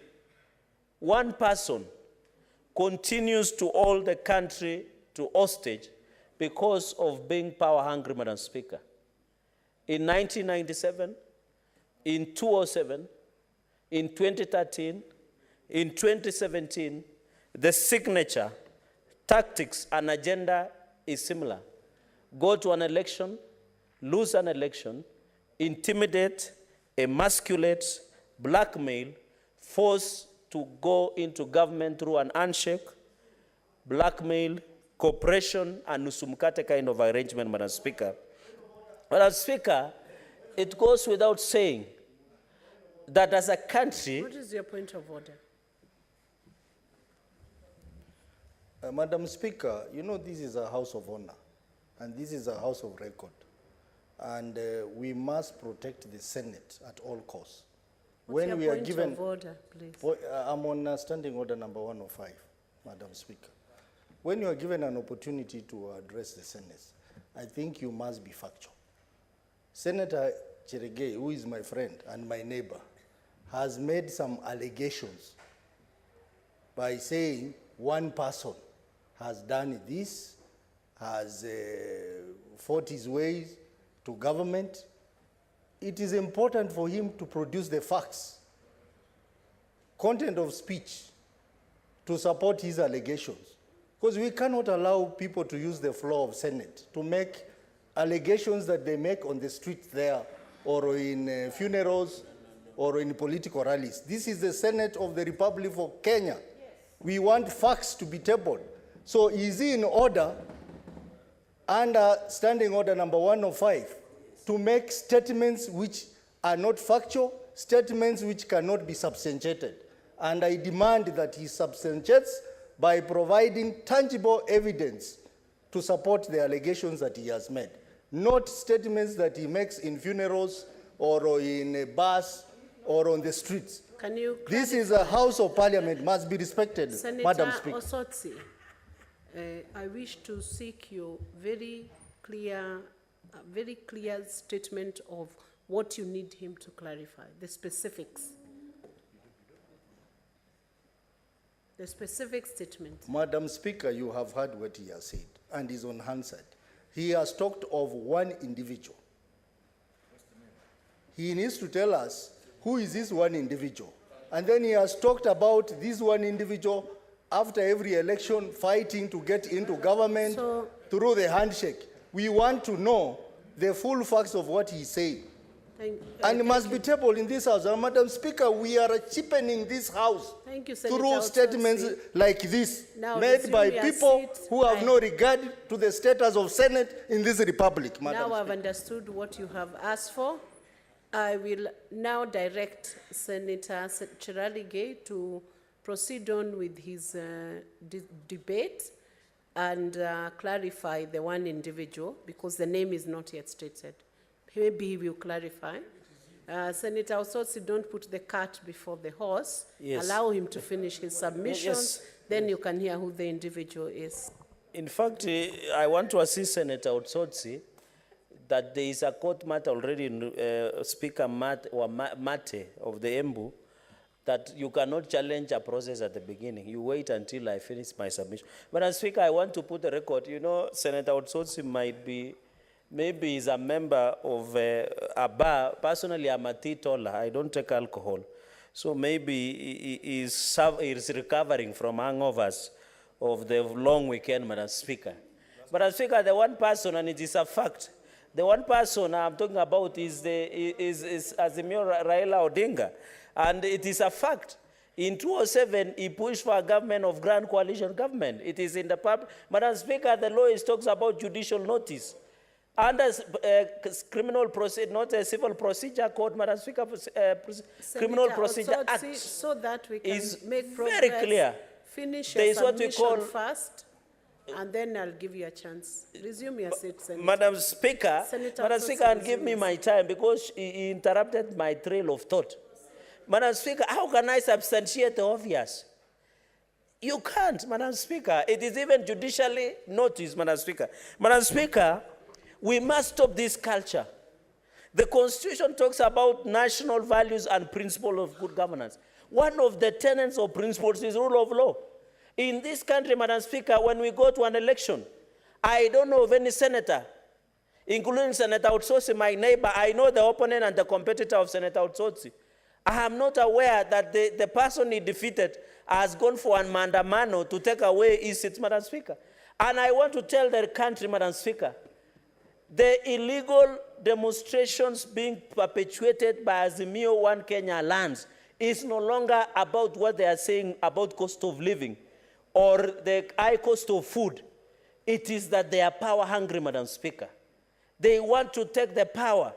one person continues to hold the country to hostage because of being power hungry, Madam Speaker. In 1997, in 2007, in 2013, in 2017, the signature, tactics, and agenda is similar. Go to an election, lose an election, intimidate, emasculate, blackmail, force to go into government through an handshake, blackmail, cooperation, and nusumkate kind of arrangement, Madam Speaker. Madam Speaker, it goes without saying that as a country... What is your point of order? Madam Speaker, you know this is a house of honor, and this is a house of record. And we must protect the Senate at all costs. What's your point of order, please? I'm on standing order number 105, Madam Speaker. When you are given an opportunity to address the Senate, I think you must be factual. Senator Cherigei, who is my friend and my neighbor, has made some allegations by saying one person has done this, has fought his ways to government. It is important for him to produce the facts, content of speech, to support his allegations. Because we cannot allow people to use the floor of Senate to make allegations that they make on the street there or in funerals or in political rallies. This is the Senate of the Republic of Kenya. We want facts to be tabled. So is it in order, under Standing Order number 105, to make statements which are not factual, statements which cannot be substantiated? And I demand that he substantiates by providing tangible evidence to support the allegations that he has made, not statements that he makes in funerals or in a bus or on the streets. Can you This is a House of Parliament, must be respected, Madam Speaker. Senator Osotsi, I wish to seek your very clear statement of what you need him to clarify, the specifics. The specific statement. Madam Speaker, you have heard what he has said and is unanswered. He has talked of one individual. He needs to tell us who is this one individual. And then he has talked about this one individual after every election fighting to get into government through the handshake. We want to know the full facts of what he said. And it must be tabled in this House. And Madam Speaker, we are cheapening this House through statements like this, made by people who have no regard to the status of Senate in this Republic, Madam Now I've Speaker. understood what you have asked for. I will now direct Senator Chiralige to proceed on with his debate and clarify the one individual, because the name is not yet stated. Maybe he will clarify. Senator Osotsi, don't put the cart before the horse. Yes. Allow him to finish his submissions. Then you can hear who the individual is. In fact, I want to assist Senator Otsotsi that there is a court matter already in Speaker Mate of the Embu, that you cannot challenge a process at the beginning. You wait until I finish my submission. But as Speaker, I want to put a record. You know, Senator Otsotsi might be, maybe he's a member of a bar. Personally, I'm a teetotaler. I don't take alcohol. So maybe he's recovering from hangovers of the long weekend, Madam Speaker. But as Speaker, the one person, and it is a fact, the one person I'm talking about is Azimio Raila Odinga. And it is a fact. In 2007, he pushed for a government of grand coalition government. It is in the public. Madam Speaker, the law talks about judicial notice. Under criminal procedure, not a civil procedure code, Madam Speaker, Criminal Procedure Act so that we can is make progress. very clear. Finish There your is what we submission call first, and then I'll give you a chance. Resume your seat, Senator. Madam Speaker, Senator Madam Osotsi, Speaker, and give resume me your my time because he interrupted my trail of thought. Madam Speaker, how can I substantiate the obvious? You can't, Madam Speaker. It is even judicially noticed, Madam Speaker. Madam Speaker, we must stop this culture. The Constitution talks about national values and principles of good governance. One of the tenets or principles is rule of law. In this country, Madam Speaker, when we go to an election, I don't know of any senator, including Senator Otsotsi, my neighbor. I know the opponent and the competitor of Senator Otsotsi. I am not aware that the person he defeated has gone for a mandamano to take away his seat, Madam Speaker. And I want to tell the country, Madam Speaker, the illegal demonstrations being perpetuated by Azimio One Kenya lands is no longer about what they are saying about cost of living or the high cost of food. It is that they are power hungry, Madam Speaker. They want to take the power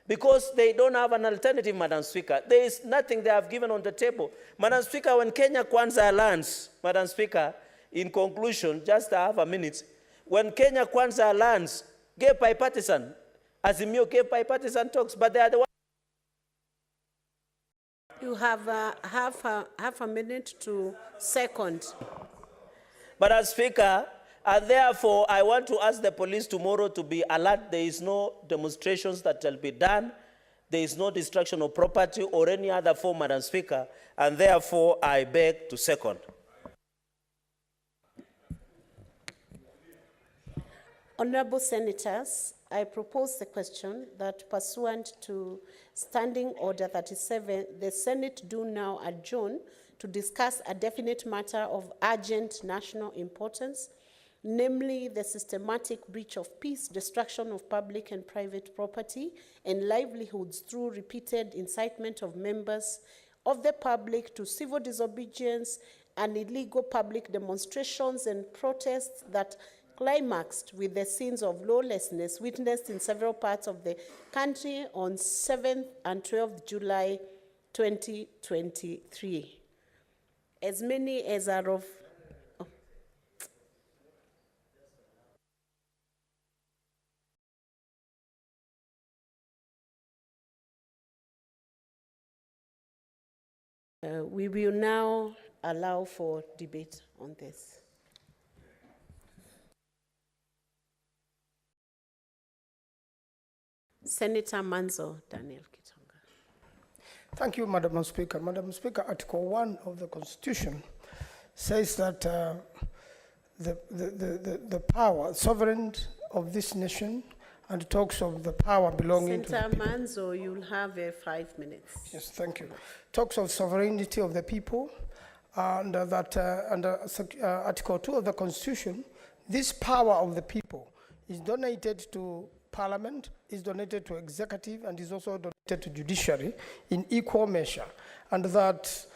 because they don't have an alternative, Madam Speaker. There is nothing they have given on the table. Madam Speaker, when Kenya Kwanza lands, Madam Speaker, in conclusion, just half a minute, when Kenya Kwanza lands, gave bipartisan, Azimio gave bipartisan talks, but they are the ones. You have half a minute to second. Madam Speaker, and therefore, I want to ask the police tomorrow to be alert. There is no demonstrations that shall be done. There is no destruction of property or any other form, Madam Speaker, and therefore, I beg to second. Honorable Senators, I propose the question that pursuant to Standing Order 37, the Senate do now adjourn to discuss a definite matter of urgent national importance namely the systematic breach of peace, destruction of public and private property and livelihoods through repeated incitement of members of the public to civil disobedience and illegal public demonstrations and protests that climaxed with the scenes of lawlessness witnessed in several parts of the country on 7th and 12th July 2023. As many as are of we will now allow for debate on this. Senator Manzo Daniel Kitonga. Thank you, Madam Speaker. Madam Speaker, Article 1 of the Constitution says that the power, sovereign of this nation, and talks of the power belonging to the Senator people. Manzo, you'll have 5 minutes. Yes, thank you. Talks of sovereignty of the people, and that under Article 2 of the Constitution, this power of the people is donated to Parliament, is donated to executive, and is also donated to judiciary in equal measure, and that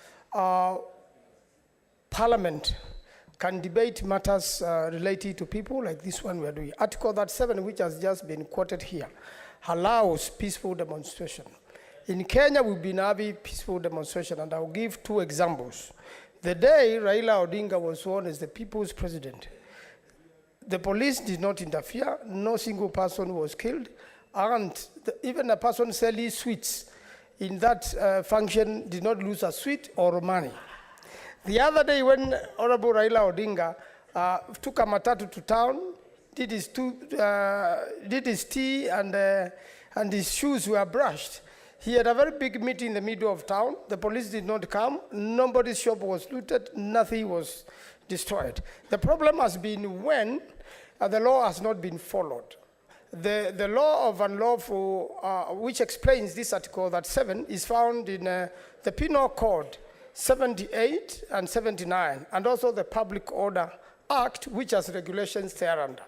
Parliament can debate matters related to people like this one we are doing. Article 7, which has just been quoted here, allows peaceful demonstration. In Kenya, we've been having peaceful demonstration, and I'll give 2 examples. The day Raila Odinga was sworn as the people's president, the police did not interfere, no single person was killed, and even a person selling sweets in that function did not lose a sweet or money. The other day when Honorable Raila Odinga took a matatu to town, did his tea and his shoes were brushed. He had a very big meeting in the middle of town. The police did not come. Nobody's shop was looted. Nothing was destroyed. The problem has been when the law has not been followed. The law of unlawful, which explains this Article 7, is found in the Penal Code 78 and 79, and also the Public Order Act, which has regulations thereunder.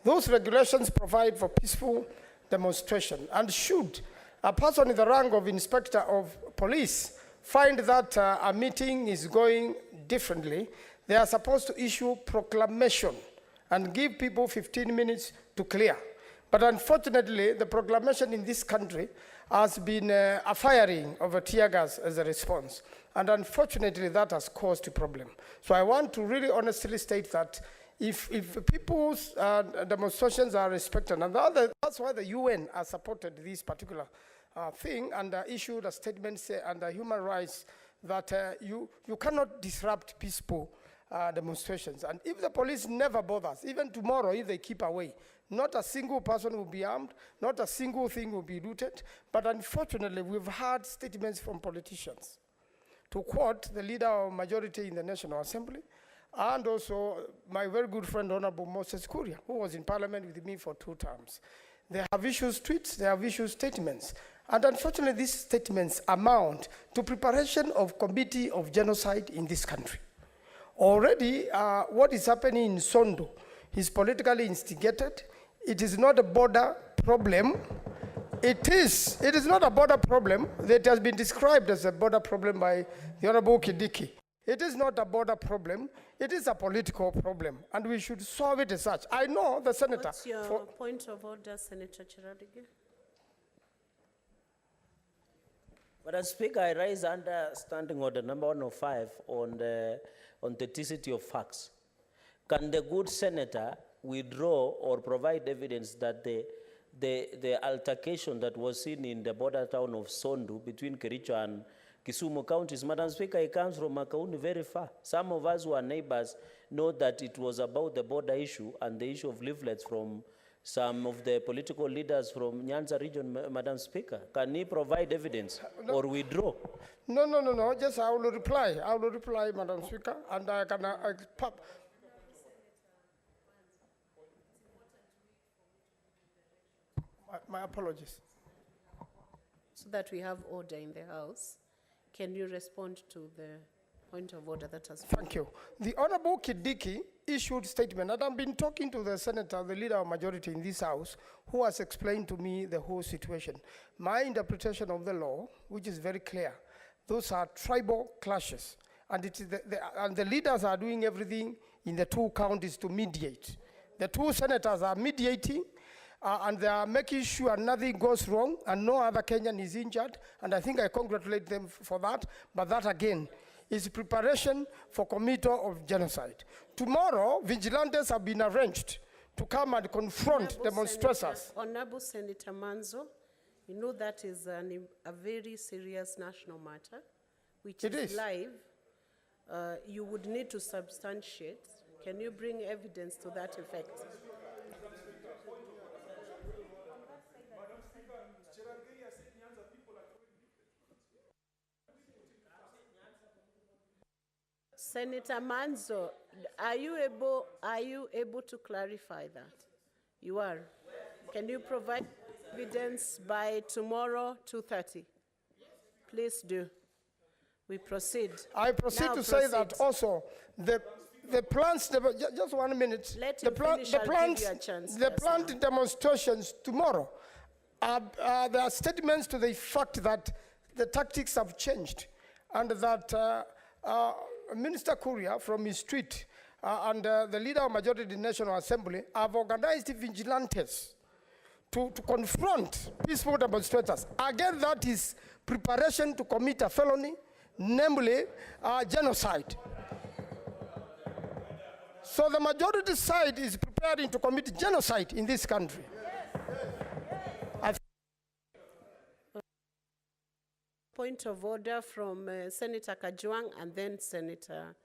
Those regulations provide for peaceful demonstration, and should a person in the rank of inspector of police find that a meeting is going differently, they are supposed to issue proclamation and give people 15 minutes to clear. But unfortunately, the proclamation in this country has been a firing of a tear gas as a response. And unfortunately, that has caused a problem. So I want to really honestly state that if people's demonstrations are respected, and that's why the UN has supported this particular thing and issued a statement under human rights that you cannot disrupt peaceful demonstrations. And if the police never bothers, even tomorrow if they keep away, not a single person will be armed, not a single thing will be looted. But unfortunately, we've heard statements from politicians. To quote the leader of majority in the National Assembly, and also my very good friend, Honorable Moses Kuria, who was in Parliament with me for 2 terms. They have issued tweets, they have issued statements. And unfortunately, these statements amount to preparation of committee of genocide in this country. Already, what is happening in Sondo is politically instigated. It is not a border problem. It is not a border problem that has been described as a border problem by the Honorable Kidiki. It is not a border problem. It is a political problem, and we should solve it as such. I know the senator. What's your point of order, Senator Chiradige? Madam Speaker, I rise under Standing Order number 105 on the authenticity of facts. Can the good senator withdraw or provide evidence that the altercation that was seen in the border town of Sondu between Kericho and Kisumu counties, Madam Speaker, it comes from Makauni very far. Some of us who are neighbors know that it was about the border issue and the issue of leaflets from some of the political leaders from Nyanza region, Madam Speaker. Can he provide evidence or withdraw? No. Just I will reply. Madam Speaker, and I can my apologies. So that we have order in the House, can you respond to the Point of order, that has Thank you. The Honorable Kidiki issued statement, and I've been talking to the senator, the leader of majority in this house, who has explained to me the whole situation. My interpretation of the law, which is very clear, those are tribal clashes, and it is and the leaders are doing everything in the two counties to mediate. The two senators are mediating, and they are making sure nothing goes wrong and no other Kenyan is injured, and I think I congratulate them for that, but that again is preparation for committal of genocide. Tomorrow, vigilantes have been arranged to come and confront demonstrators. Honorable Senator Manzo, you know that is a very serious national matter, which is live. You would need to substantiate. Can you bring evidence to that effect? Senator Manzo, are you able to clarify that? You are. Can you provide evidence by tomorrow, 2:30? Please do. We proceed. I proceed Now to say that also the plans, just 1 minute. Let him finish, I'll give you a chance. The planned demonstrations tomorrow, there are statements to the fact that the tactics have changed, and that Minister Kuria from his street and the leader of majority in the National Assembly have organized vigilantes to confront peaceful demonstrators. Again, that is preparation to commit a felony, namely genocide. So the majority side is preparing to commit genocide in this country. Point of order from Senator Kajwang and then Senator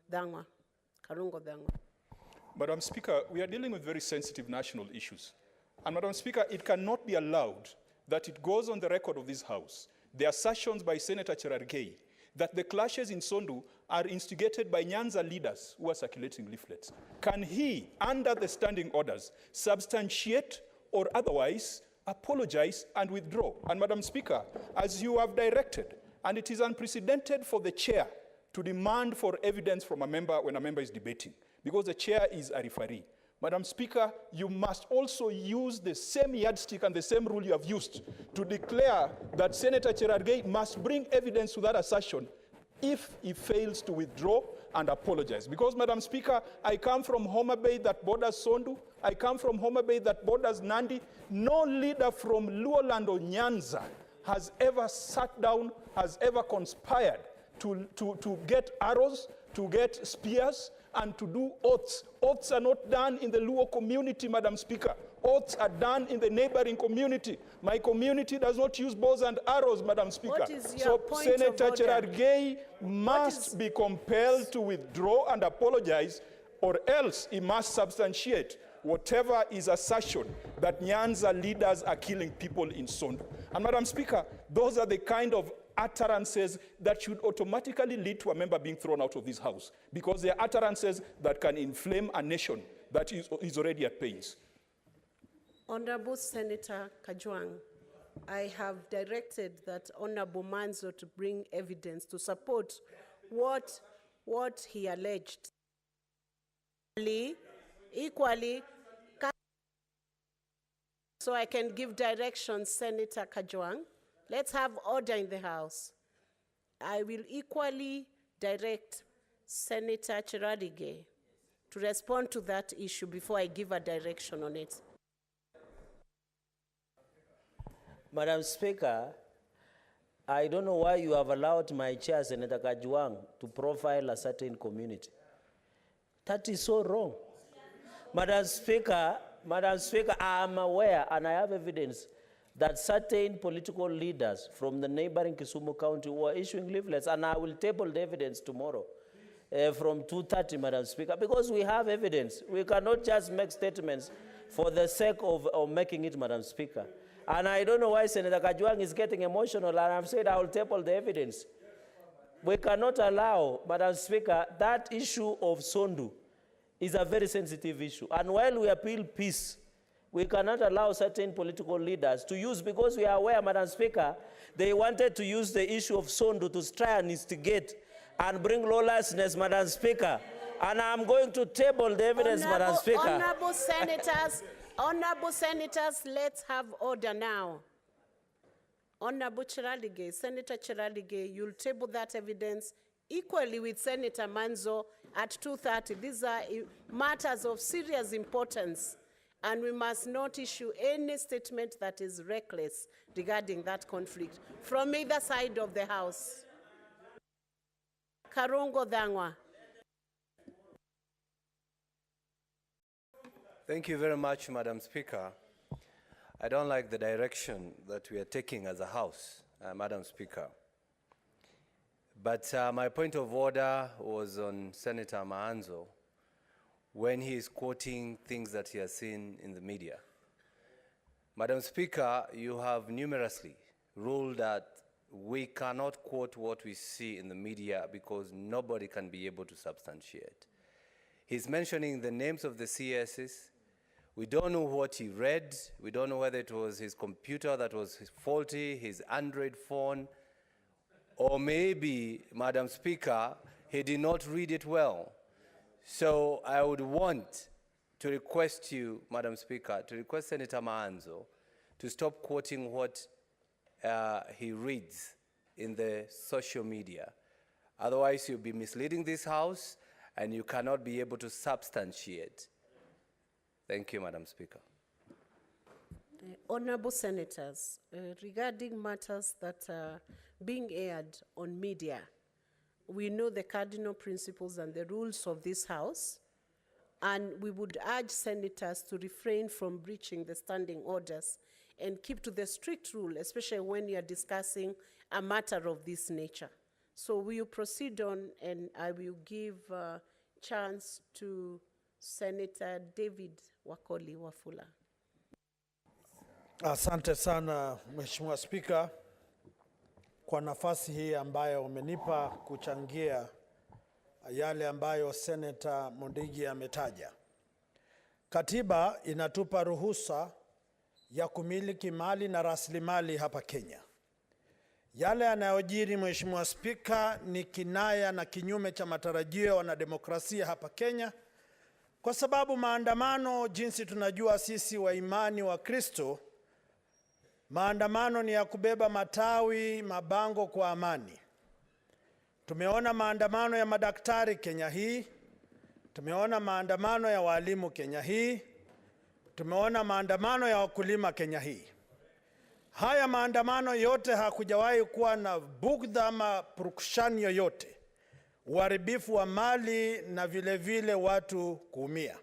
Dangwa, Karungo Dangwa. Madam Speaker, we are dealing with very sensitive national issues. And Madam Speaker, it cannot be allowed that it goes on the record of this House, the assertions by Senator Cherargei, that the clashes in Sondu are instigated by Nyanza leaders who are circulating leaflets. Can he, under the standing orders, substantiate or otherwise apologize and withdraw? And Madam Speaker, as you have directed, and it is unprecedented for the chair to demand for evidence from a member when a member is debating, because the chair is a referee. Madam Speaker, you must also use the same yardstick and the same rule you have used to declare that Senator Cherargei must bring evidence to that assertion if he fails to withdraw and apologize. Because, Madam Speaker, I come from Homa Bay that borders Sondu. I come from Homa Bay that borders Nandi. No leader from Luoland or Nyanza has ever sat down, has ever conspired to get arrows, to get spears, and to do oaths. Oaths are not done in the Luo community, Madam Speaker. Oaths are done in the neighboring community. My community does not use bows and arrows, Madam Speaker. What is your So point Senator of order? Cherargei must be compelled to withdraw and apologize, or else he must substantiate whatever is assertion that Nyanza leaders are killing people in Sondu. And Madam Speaker, those are the kind of utterances that should automatically lead to a member being thrown out of this House, because they are utterances that can inflame a nation that is already at pains. Honorable Senator Kajwang, I have directed that Honorable Manzo to bring evidence to support what he alleged. Equally, so I can give direction, Senator Kajwang. Let's have order in the House. I will equally direct Senator Cherargei to respond to that issue before I give a direction on it. Madam Speaker, I don't know why you have allowed my chair, Senator Kajwang, to profile a certain community. That is so wrong. Madam Speaker, I am aware and I have evidence that certain political leaders from the neighboring Kisumu County were issuing leaflets, and I will table the evidence tomorrow from 2:30, Madam Speaker, because we have evidence. We cannot just make statements for the sake of making it, Madam Speaker. And I don't know why Senator Kajwang is getting emotional, and I've said I will table the evidence. We cannot allow, Madam Speaker, that issue of Sondu is a very sensitive issue. And while we appeal peace, we cannot allow certain political leaders to use, because we are aware, Madam Speaker, they wanted to use the issue of Sondu to try and instigate and bring lawlessness, Madam Speaker. And I'm going to table the evidence, Madam Speaker. Honorable senators, let's have order now. Honorable Chiralige, Senator Chiralige, you'll table that evidence equally with Senator Manzo at 2:30. These are matters of serious importance, and we must not issue any statement that is reckless regarding that conflict from either side of the House. Karongo Dangwa. Thank you very much, Madam Speaker. I don't like the direction that we are taking as a House, Madam Speaker. But my point of order was on Senator Maanzo when he is quoting things that he has seen in the media. Madam Speaker, you have numerously ruled that we cannot quote what we see in the media because nobody can be able to substantiate. He's mentioning the names of the CSs. We don't know what he read. We don't know whether it was his computer that was faulty, his Android phone, or maybe, Madam Speaker, he did not read it well. So I would want to request you, Madam Speaker, to request Senator Maanzo to stop quoting what he reads in the social media. Otherwise, you'll be misleading this House, and you cannot be able to substantiate. Thank you, Madam Speaker. Honorable senators, regarding matters that are being aired on media, we know the cardinal principles and the rules of this House, and we would urge senators to refrain from breaching the standing orders and keep to the strict rule, especially when you are discussing a matter of this nature. So we will proceed on, and I will give a chance to Senator David Wakoli Wafula. Asante sana Mheshimiwa Spika kwa nafasi hii ambayo umenipa kuchangia yale ambayo Senator Mundigi ametaja. Katiba inatupa ruhusa ya kumiliki mali na rasilimali hapa Kenya. Yale yanayojiri Mheshimiwa Spika ni kinaya na kinyume cha matarajio ya wanademokrasia hapa Kenya, kwa sababu maandamano, jinsi tunajua sisi wa imani wa Kristo, maandamano ni ya kubeba matawi, mabango kwa amani. Tumeona maandamano ya madaktari Kenya hii, tumeona maandamano ya walimu Kenya hii, tumeona maandamano ya wakulima Kenya hii. Haya maandamano yote hakujawahi kuwa na bugdha ama purukushani yoyote, uharibifu wa mali na vile vile watu kuumia.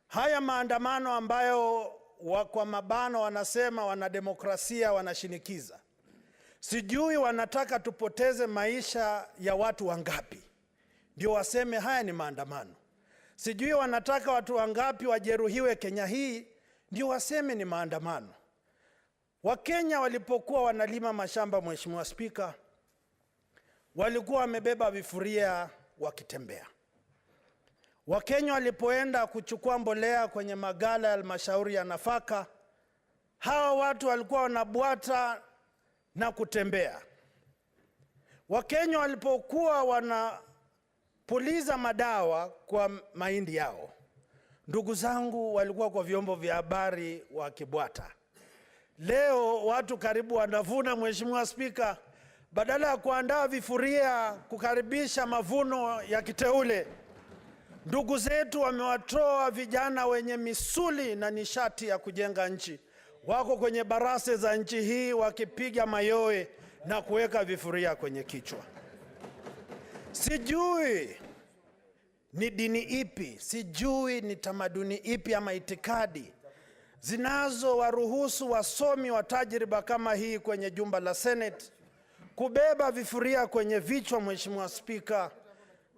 Haya maandamano ambayo kwa mabano wanasema wanademokrasia wanashinikiza, sijui wanataka tupoteze maisha ya watu wangapi ndio waseme haya ni maandamano. Sijui wanataka watu wangapi wajeruhiwe Kenya hii ndio waseme ni maandamano. Wakenya walipokuwa wanalima mashamba, Mheshimiwa Spika, walikuwa wamebeba vifuria wakitembea. Wakenya walipoenda kuchukua mbolea kwenye magala ya halmashauri ya nafaka, hawa watu walikuwa wanabwata na kutembea. Wakenya walipokuwa wanapuliza madawa kwa mahindi yao, ndugu zangu walikuwa kwa vyombo vya habari wakibwata. Leo watu karibu wanavuna, Mheshimiwa Spika, badala ya kuandaa vifuria kukaribisha mavuno ya kiteule, ndugu zetu wamewatoa vijana wenye misuli na nishati ya kujenga nchi. Wako kwenye barase za nchi hii wakipiga mayowe na kuweka vifuria kwenye kichwa. Sijui ni dini ipi, sijui ni tamaduni ipi ama itikadi zinazo waruhusu wasomi wa tajriba kama hii kwenye jumba la Senate kubeba vifuria kwenye vichwa, Mheshimiwa Spika,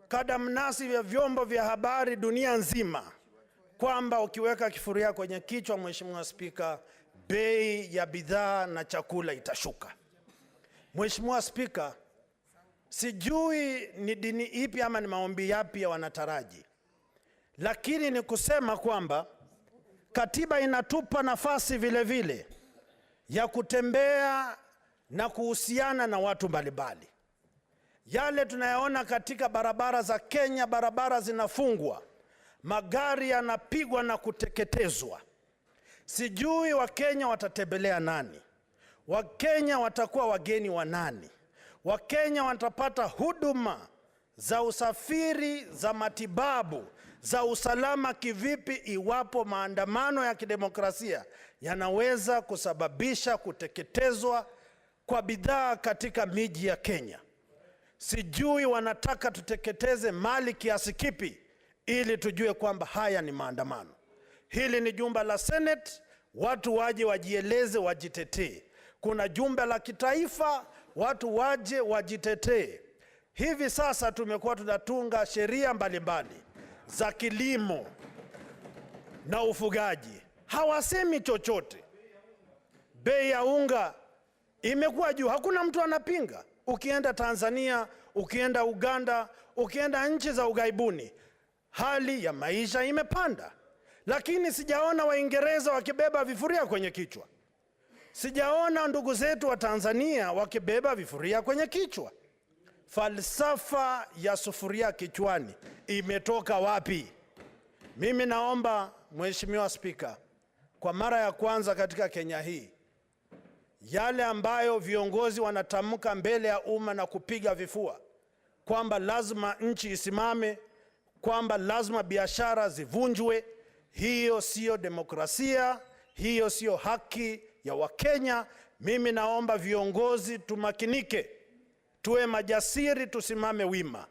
kadamnasi vya vyombo vya habari dunia nzima, kwamba ukiweka kifuria kwenye kichwa, Mheshimiwa Spika, bei ya bidhaa na chakula itashuka. Mheshimiwa Spika, sijui ni dini ipi ama ni maombi yapi ya wanataraji, lakini ni kusema kwamba katiba inatupa nafasi vile vile ya kutembea na kuhusiana na watu mbalimbali. Yale tunayaona katika barabara za Kenya, barabara zinafungwa, magari yanapigwa na kuteketezwa. Sijui Wakenya watatembelea nani? Wakenya watakuwa wageni wa nani? Wakenya watapata huduma za usafiri, za matibabu, za usalama kivipi iwapo maandamano ya kidemokrasia yanaweza kusababisha kuteketezwa kwa bidhaa katika miji ya Kenya? Sijui wanataka tuteketeze mali kiasi kipi ili tujue kwamba haya ni maandamano. Hili ni jumba la Senate, watu waje wajieleze, wajitetee. Kuna jumba la kitaifa, watu waje wajitetee. Hivi sasa tumekuwa tunatunga sheria mbalimbali za kilimo na ufugaji. Hawasemi chochote. Bei ya unga imekuwa juu, hakuna mtu anapinga. Ukienda Tanzania, ukienda Uganda, ukienda nchi za ughaibuni, hali ya maisha imepanda. Lakini sijaona Waingereza wakibeba vifuria kwenye kichwa. Sijaona ndugu zetu wa Tanzania wakibeba vifuria kwenye kichwa. Falsafa ya sufuria kichwani imetoka wapi? Mimi naomba Mheshimiwa Spika, kwa mara ya kwanza katika Kenya hii, yale ambayo viongozi wanatamka mbele ya umma na kupiga vifua kwamba lazima nchi isimame, kwamba lazima biashara zivunjwe, hiyo sio demokrasia, hiyo sio haki ya Wakenya. Mimi naomba viongozi tumakinike, tuwe majasiri, tusimame wima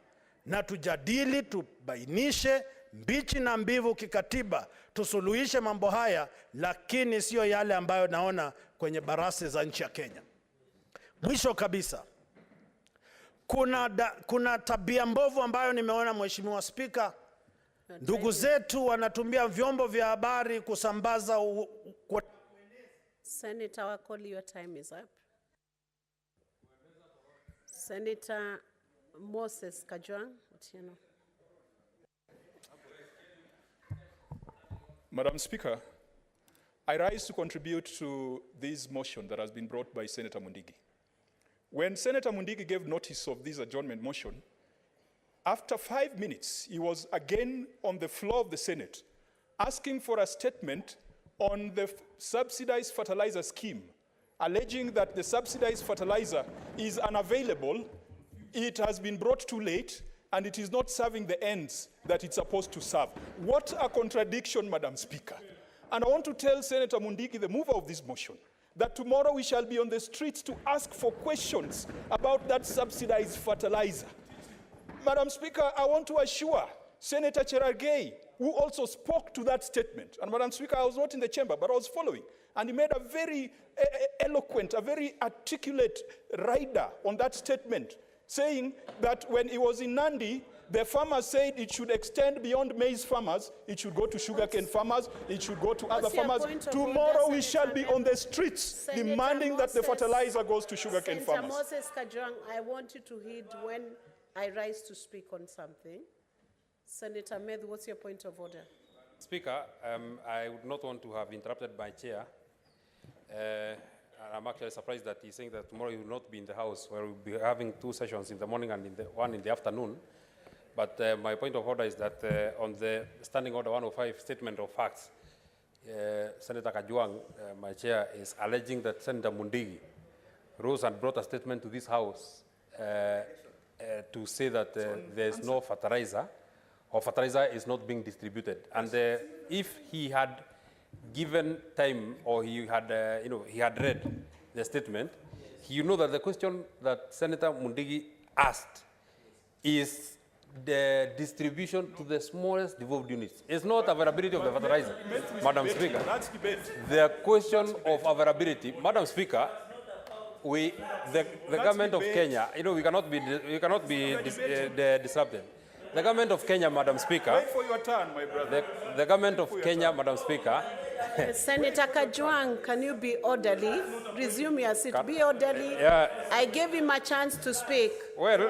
na tujadili, tubainishe mbichi na mbivu kikatiba, tusuluhishe mambo haya, lakini sio yale ambayo naona kwenye barasi za nchi ya Kenya. Mwisho kabisa, kuna tabia mbovu ambayo nimeona, Mheshimiwa Spika. Ndugu zetu wanatumia vyombo vya habari kusambaza Senator Wakoli, your time is up. Senator Moses Kajwang, Otieno. Madam Speaker, I rise to contribute to this motion that has been brought by Senator Mundigi. When Senator Mundigi gave notice of this adjournment motion, after 5 minutes, he was again on the floor of the Senate asking for a statement on the subsidized fertilizer scheme, alleging that the subsidized fertilizer is unavailable, it has been brought too late, and it is not serving the ends that it's supposed to serve. What a contradiction, Madam Speaker. And I want to tell Senator Mundigi, the mover of this motion, that tomorrow we shall be on the streets to ask for questions about that subsidized fertilizer. Madam Speaker, I want to assure Senator Cherargei, who also spoke to that statement. And Madam Speaker, I was not in the chamber, but I was following. And he made a very eloquent, a very articulate rider on that statement, saying that when he was in Nandi, the farmers said it should extend beyond maize farmers, it should go to sugarcane farmers, it should go to other farmers. Tomorrow we shall be on the streets demanding that the fertilizer goes to sugarcane farmers. Senator Moses Kajwang, I want you to heed when I rise to speak on something. Senator Med, what's your point of order? Speaker, I would not want to have interrupted my chair. I'm actually surprised that he's saying that tomorrow he will not be in the House, where we'll be having 2 sessions in the morning and one in the afternoon. But my point of order is that on the Standing Order 105 Statement of Facts, Senator Kajwang, my chair, is alleging that Senator Mundigi rose and brought a statement to this House to say that there is no fertilizer, or fertilizer is not being distributed. And if he had given time, or he had, he had read the statement, you know that the question that Senator Mundigi asked is the distribution to the smallest devolved units. It's not availability of the fertilizer, Madam Speaker. The question of availability, Madam Speaker, the government of Kenya, we cannot be disrupted. The government of Kenya, Madam Speaker. Wait for your turn, my brother. The government of Kenya, Madam Speaker. Senator Kajwang, can you be orderly? Resume your seat. Be orderly. Yeah. I gave him a chance to speak. Let's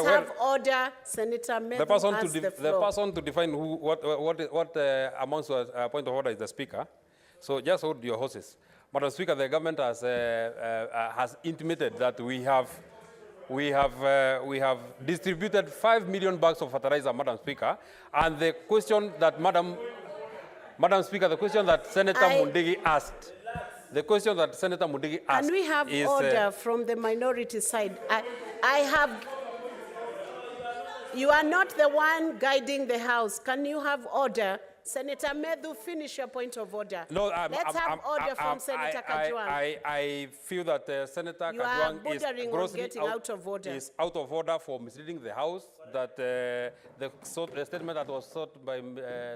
have order. Senator Med the person has the floor. The person to define what amounts to a point of order is the Speaker. So just hold your horses. Madam Speaker, the government has intimated that we we have distributed 5 million bags of fertilizer, Madam Speaker. And the question that Madam Speaker, the question that Senator Mundigi asked, Can we have is, order from the minority side? You are not the one guiding the House. Can you have order? Senator Medhu, finish your point of order. No, Let's have order from Senator Kajwang. I feel that Senator You are Kajwang bordering on getting out of order. is out of order for misleading the House, that the statement that was sought by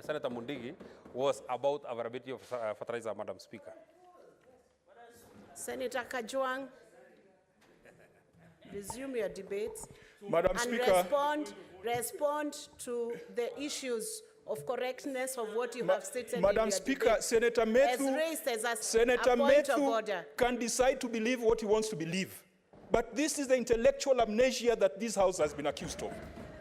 Senator Mundigi was about availability of fertilizer, Madam Speaker. Senator Kajwang, resume your debate. Madam and Speaker. respond to the issues of correctness of what you have stated Madam in your Speaker, debate. Senator As Methu, raised as a Senator point of Methu order. can decide to believe what he wants to believe. But this is the intellectual amnesia that this House has been accused of.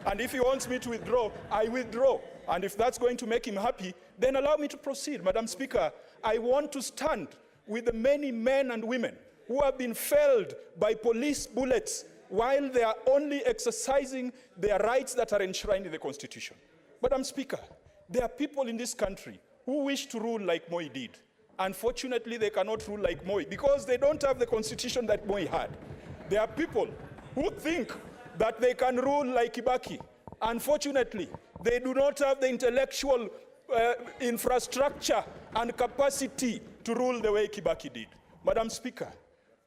And if he wants me to withdraw, I withdraw. And if that's going to make him happy, then allow me to proceed. Madam Speaker, I want to stand with the many men and women who have been felled by police bullets while they are only exercising their rights that are enshrined in the Constitution. Madam Speaker, there are people in this country who wish to rule like Moi did. Unfortunately, they cannot rule like Moi because they don't have the Constitution that Moi had. There are people who think that they can rule like Kibaki. Unfortunately, they do not have the intellectual infrastructure and capacity to rule the way Kibaki did. Madam Speaker,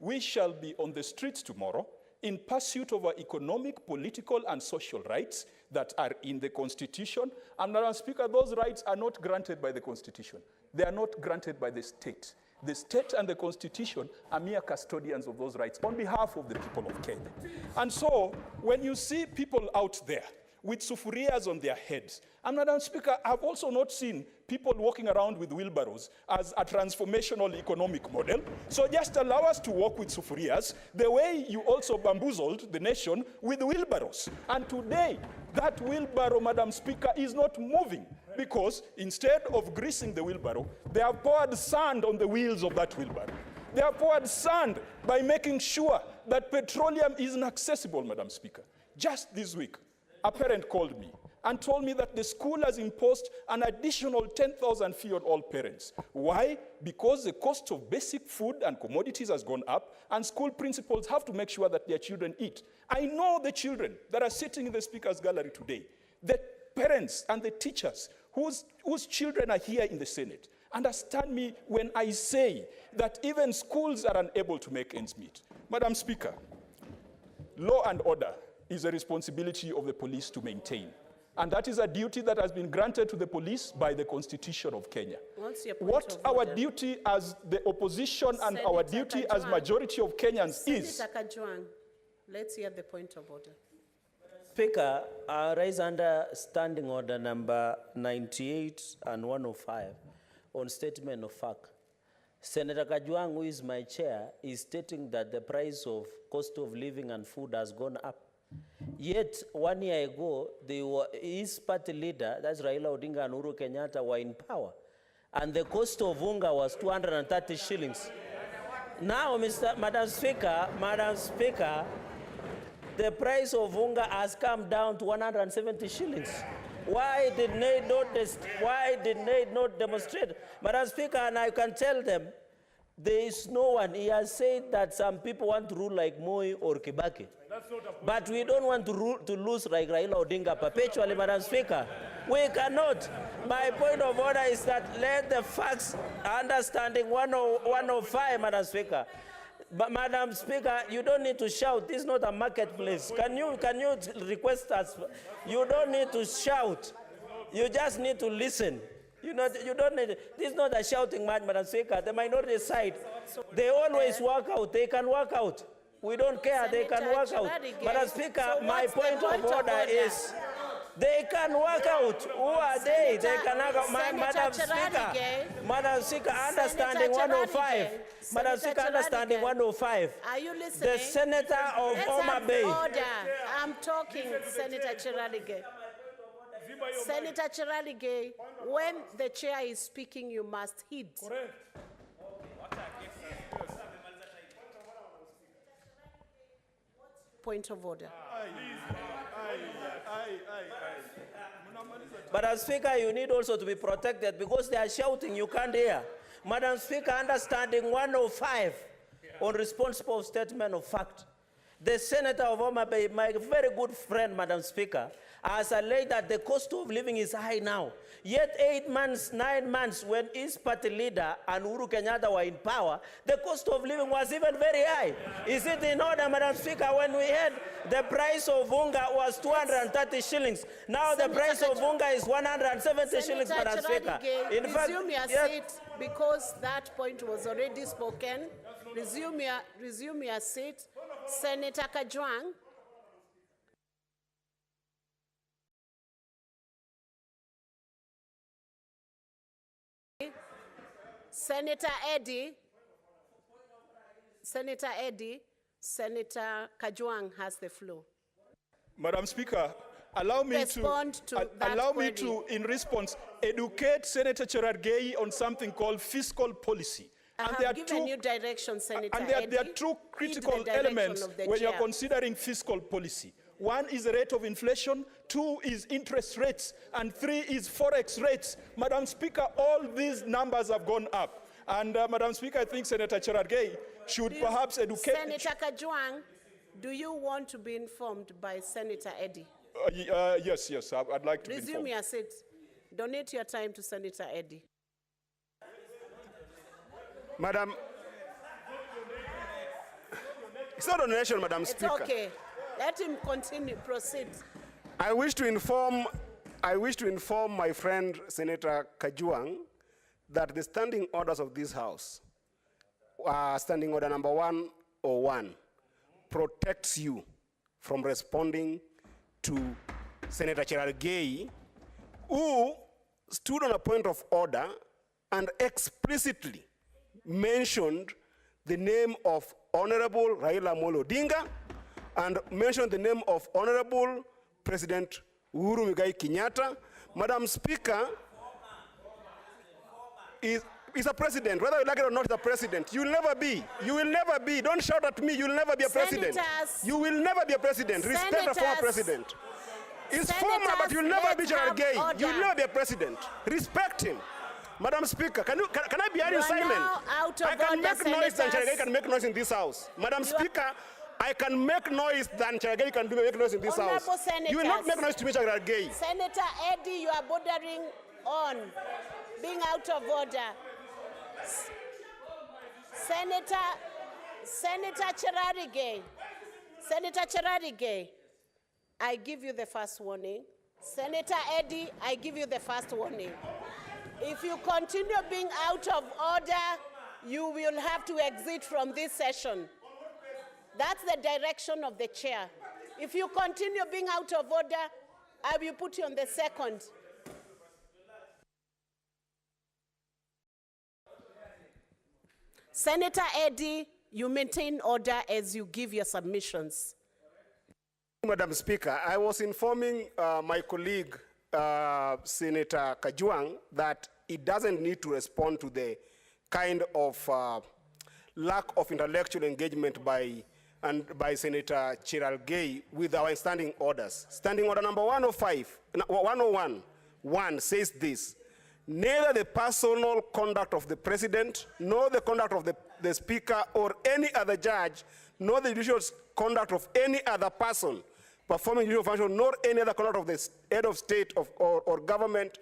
we shall be on the streets tomorrow in pursuit of our economic, political, and social rights that are in the Constitution. And Madam Speaker, those rights are not granted by the Constitution. They are not granted by the state. The state and the Constitution are mere custodians of those rights on behalf of the people of Kenya. And so, when you see people out there with sufurias on their heads, and Madam Speaker, I've also not seen people walking around with wheelbarrows as a transformational economic model. So just allow us to walk with sufurias the way you also bamboozled the nation with wheelbarrows. And today, that wheelbarrow, Madam Speaker, is not moving because instead of greasing the wheelbarrow, they have poured sand on the wheels of that wheelbarrow. They have poured sand by making sure that petroleum is inaccessible, Madam Speaker. Just this week, a parent called me and told me that the school has imposed an additional 10,000 fee on all parents. Why? Because the cost of basic food and commodities has gone up, and school principals have to make sure that their children eat. I know the children that are sitting in the Speaker's gallery today, the parents and the teachers whose children are here in the Senate. Understand me when I say that even schools are unable to make ends meet. Madam Speaker, law and order is a responsibility of the police to maintain. And that is a duty that has been granted to the police by the Constitution of Kenya. What our duty as the opposition and our duty as majority of Kenyans is... Senator Kajwang, let's hear the point of order. Speaker, I rise under standing order number 98 and 105 on statement of fact. Senator Kajwang, who is my chair, is stating that the price of cost of living and food has gone up. Yet, 1 year ago, his party leader, that's Raila Odinga and Uhuru Kenyatta, were in power. And the cost of unga was 230 shillings. Now, Madam Speaker, the price of unga has come down to 170 shillings. Why did they not demonstrate? Madam Speaker, and I can tell them, there is no one. He has said that some people want to rule like Moi or Kibaki. But we don't want to lose like Raila Odinga perpetually, Madam Speaker. We cannot. My point of order is that let the facts, understanding 105, Madam Speaker. But Madam Speaker, you don't need to shout. This is not a marketplace. Can you request us? You don't need to shout. You just need to listen. You don't need. This is not a shouting match, Madam Speaker. The minority side, they always work out. They can work out. We don't care. They can work out. Madam Speaker, my point of order is they can work out. Who are they? They can work out. Madam Speaker, understanding 105. Madam Speaker, understanding 105. Are you listening? The senator of Homa Bay. Order. I'm talking, Senator Chiralige. Senator Chiralige, when the chair is speaking, you must heed. Correct. point of order. Madam Speaker, you need also to be protected because they are shouting, you can't hear. Madam Speaker, understanding 105 on responsible statement of fact. The Senator of Homa Bay, my very good friend, Madam Speaker, has alleged that the cost of living is high now. Yet 8 months, 9 months, when his party leader and Uhuru Kenyatta were in power, the cost of living was even very high. Is it in order, Madam Speaker, when we had the price of unga was 230 shillings, now the price of unga is 170 shillings, Madam Speaker. In fact, resume your seat because that point was already spoken. Resume your seat. Senator Kajwang. Senator Eddy. Senator Eddy. Senator Kajwang has the floor. Madam Speaker, allow me to, in response, educate Senator Cherargei on something called fiscal policy. I have given you direction, Senator And there are two critical elements when you're considering fiscal policy. One is the rate of inflation, 2 is interest rates, and 3 is forex rates. Madam Speaker, all these numbers have gone up. And Madam Speaker, I think Senator Cherargei should perhaps educate... Senator Kajwang, do you want to be informed by Senator Eddy? Yes, I'd like to be informed. Resume your seat. Donate your time to Senator Eddy. Madam, it's not a donation, Madam Speaker. It's okay. Let him continue. Proceed. I wish to inform my friend Senator Kajwang that the standing orders of this House, standing order number 101, protects you from responding to Senator Cherargei, who stood on a point of order and explicitly mentioned the name of Honorable Raila Amolo Odinga and mentioned the name of Honorable President Uhuru Muigai Kenyatta. Madam Speaker, is a president. Whether you like it or not, is a president. You will never be. You will never be. Don't shout at me. You will never be a president. You will never be a president. Respect a former president. He's former, but you will never be Cherargei. You will never be a president. Respect him. Madam Speaker, can I be heard silent? I can make noise than Cherargei can make noise in this House. Madam Speaker, I can make noise than Cherargei can make noise in this House. You will not make noise to me, Cherargei. Senator Eddy, you are bordering on being out of order. Senator Cherargei, I give you the first warning. Senator Eddy, I give you the first warning. If you continue being out of order, you will have to exit from this session. That's the direction of the chair. If you continue being out of order, I will put you on the second. Senator Eddy, you maintain order as you give your submissions. Madam Speaker, I was informing my colleague, Senator Kajwang, that it doesn't need to respond to the kind of lack of intellectual engagement by Senator Cherargei with our standing orders. Standing order number 101 says this: neither the personal conduct of the president, nor the conduct of the speaker or any other judge, nor the judicial conduct of any other person performing judicial function, nor any other conduct of the head of state or government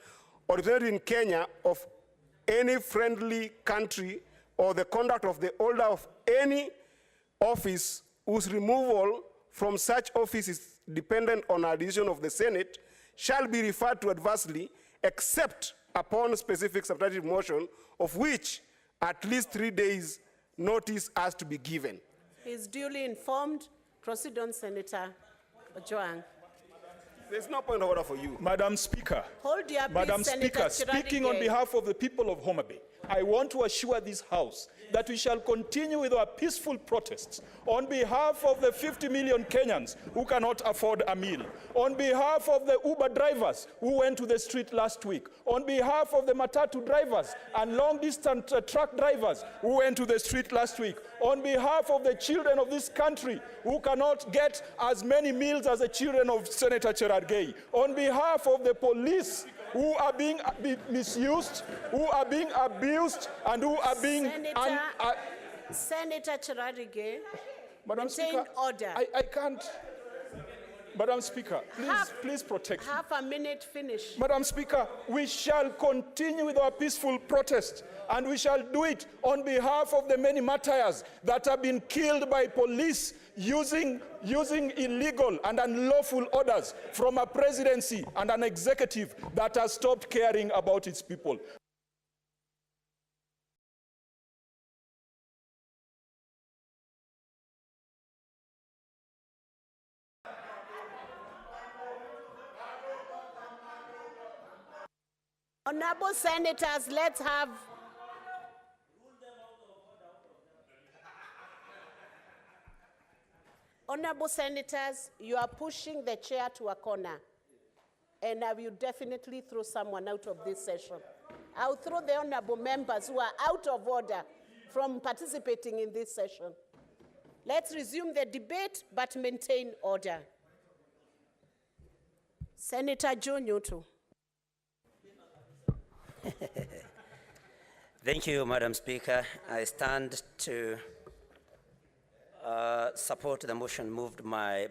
or represented in Kenya of any friendly country, or the conduct of the holder of any office whose removal from such office is dependent on a decision of the Senate, shall be referred to adversely, except upon specific substantive motion, of which at least 3 days notice has to be given. He is duly informed. Proceed on, Senator Ojwang. There's no point of order for you. Madam Speaker, Hold your Madam peace, Speaker, Senator speaking on Chiradi. behalf of the people of Homa Bay, I want to assure this House that we shall continue with our peaceful protests on behalf of the 50 million Kenyans who cannot afford a meal, on behalf of the Uber drivers who went to the street last week, on behalf of the Matatu drivers and long-distance truck drivers who went to the street last week, on behalf of the children of this country who cannot get as many meals as the children of Senator Cherargei, on behalf of the police who are being misused, who are being abused, and who are being... Senator Cherargei, Madam maintain Speaker, order. I can't... Madam Speaker, please protect me. Half a minute, finish. Madam Speaker, we shall continue with our peaceful protest, and we shall do it on behalf of the many martyrs that have been killed by police using illegal and unlawful orders from a presidency and an executive that has stopped caring about its people. Honorable senators, let's have... Honorable senators, you are pushing the chair to a corner, and I will definitely throw someone out of this session. I'll throw the honorable members who are out of order from participating in this session. Let's resume the debate, but maintain order. Senator Joe Nyoto. Thank you, Madam Speaker. I stand to support the motion moved by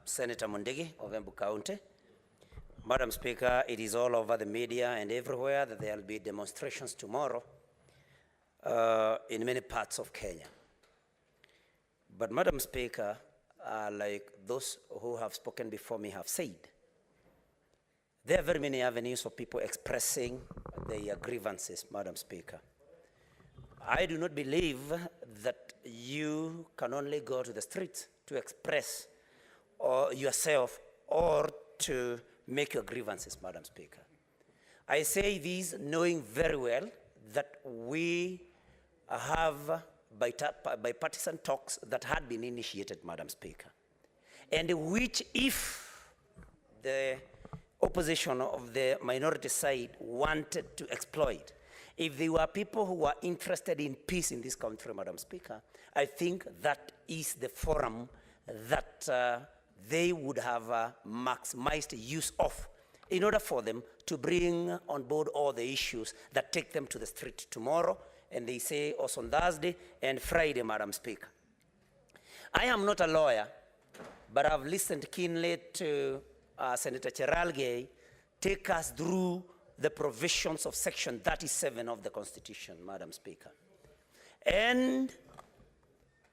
Senator Mundigi of Embu County. Madam Speaker, it is all over the media and everywhere that there will be demonstrations tomorrow in many parts of Kenya. But Madam Speaker, like those who have spoken before me have said, there are very many avenues for people expressing their grievances, Madam Speaker. I do not believe that you can only go to the streets to express yourself or to make your grievances, Madam Speaker. I say this knowing very well that we have bipartisan talks that had been initiated, Madam Speaker, and which, if the opposition of the minority side wanted to exploit, if there were people who were interested in peace in this country, Madam Speaker, I think that is the forum that they would have maximized use of in order for them to bring on board all the issues that take them to the street tomorrow, and they say also on Thursday and Friday, Madam Speaker. I am not a lawyer, but I've listened keenly to Senator Cherargei take us through the provisions of Section 37 of the Constitution, Madam Speaker. And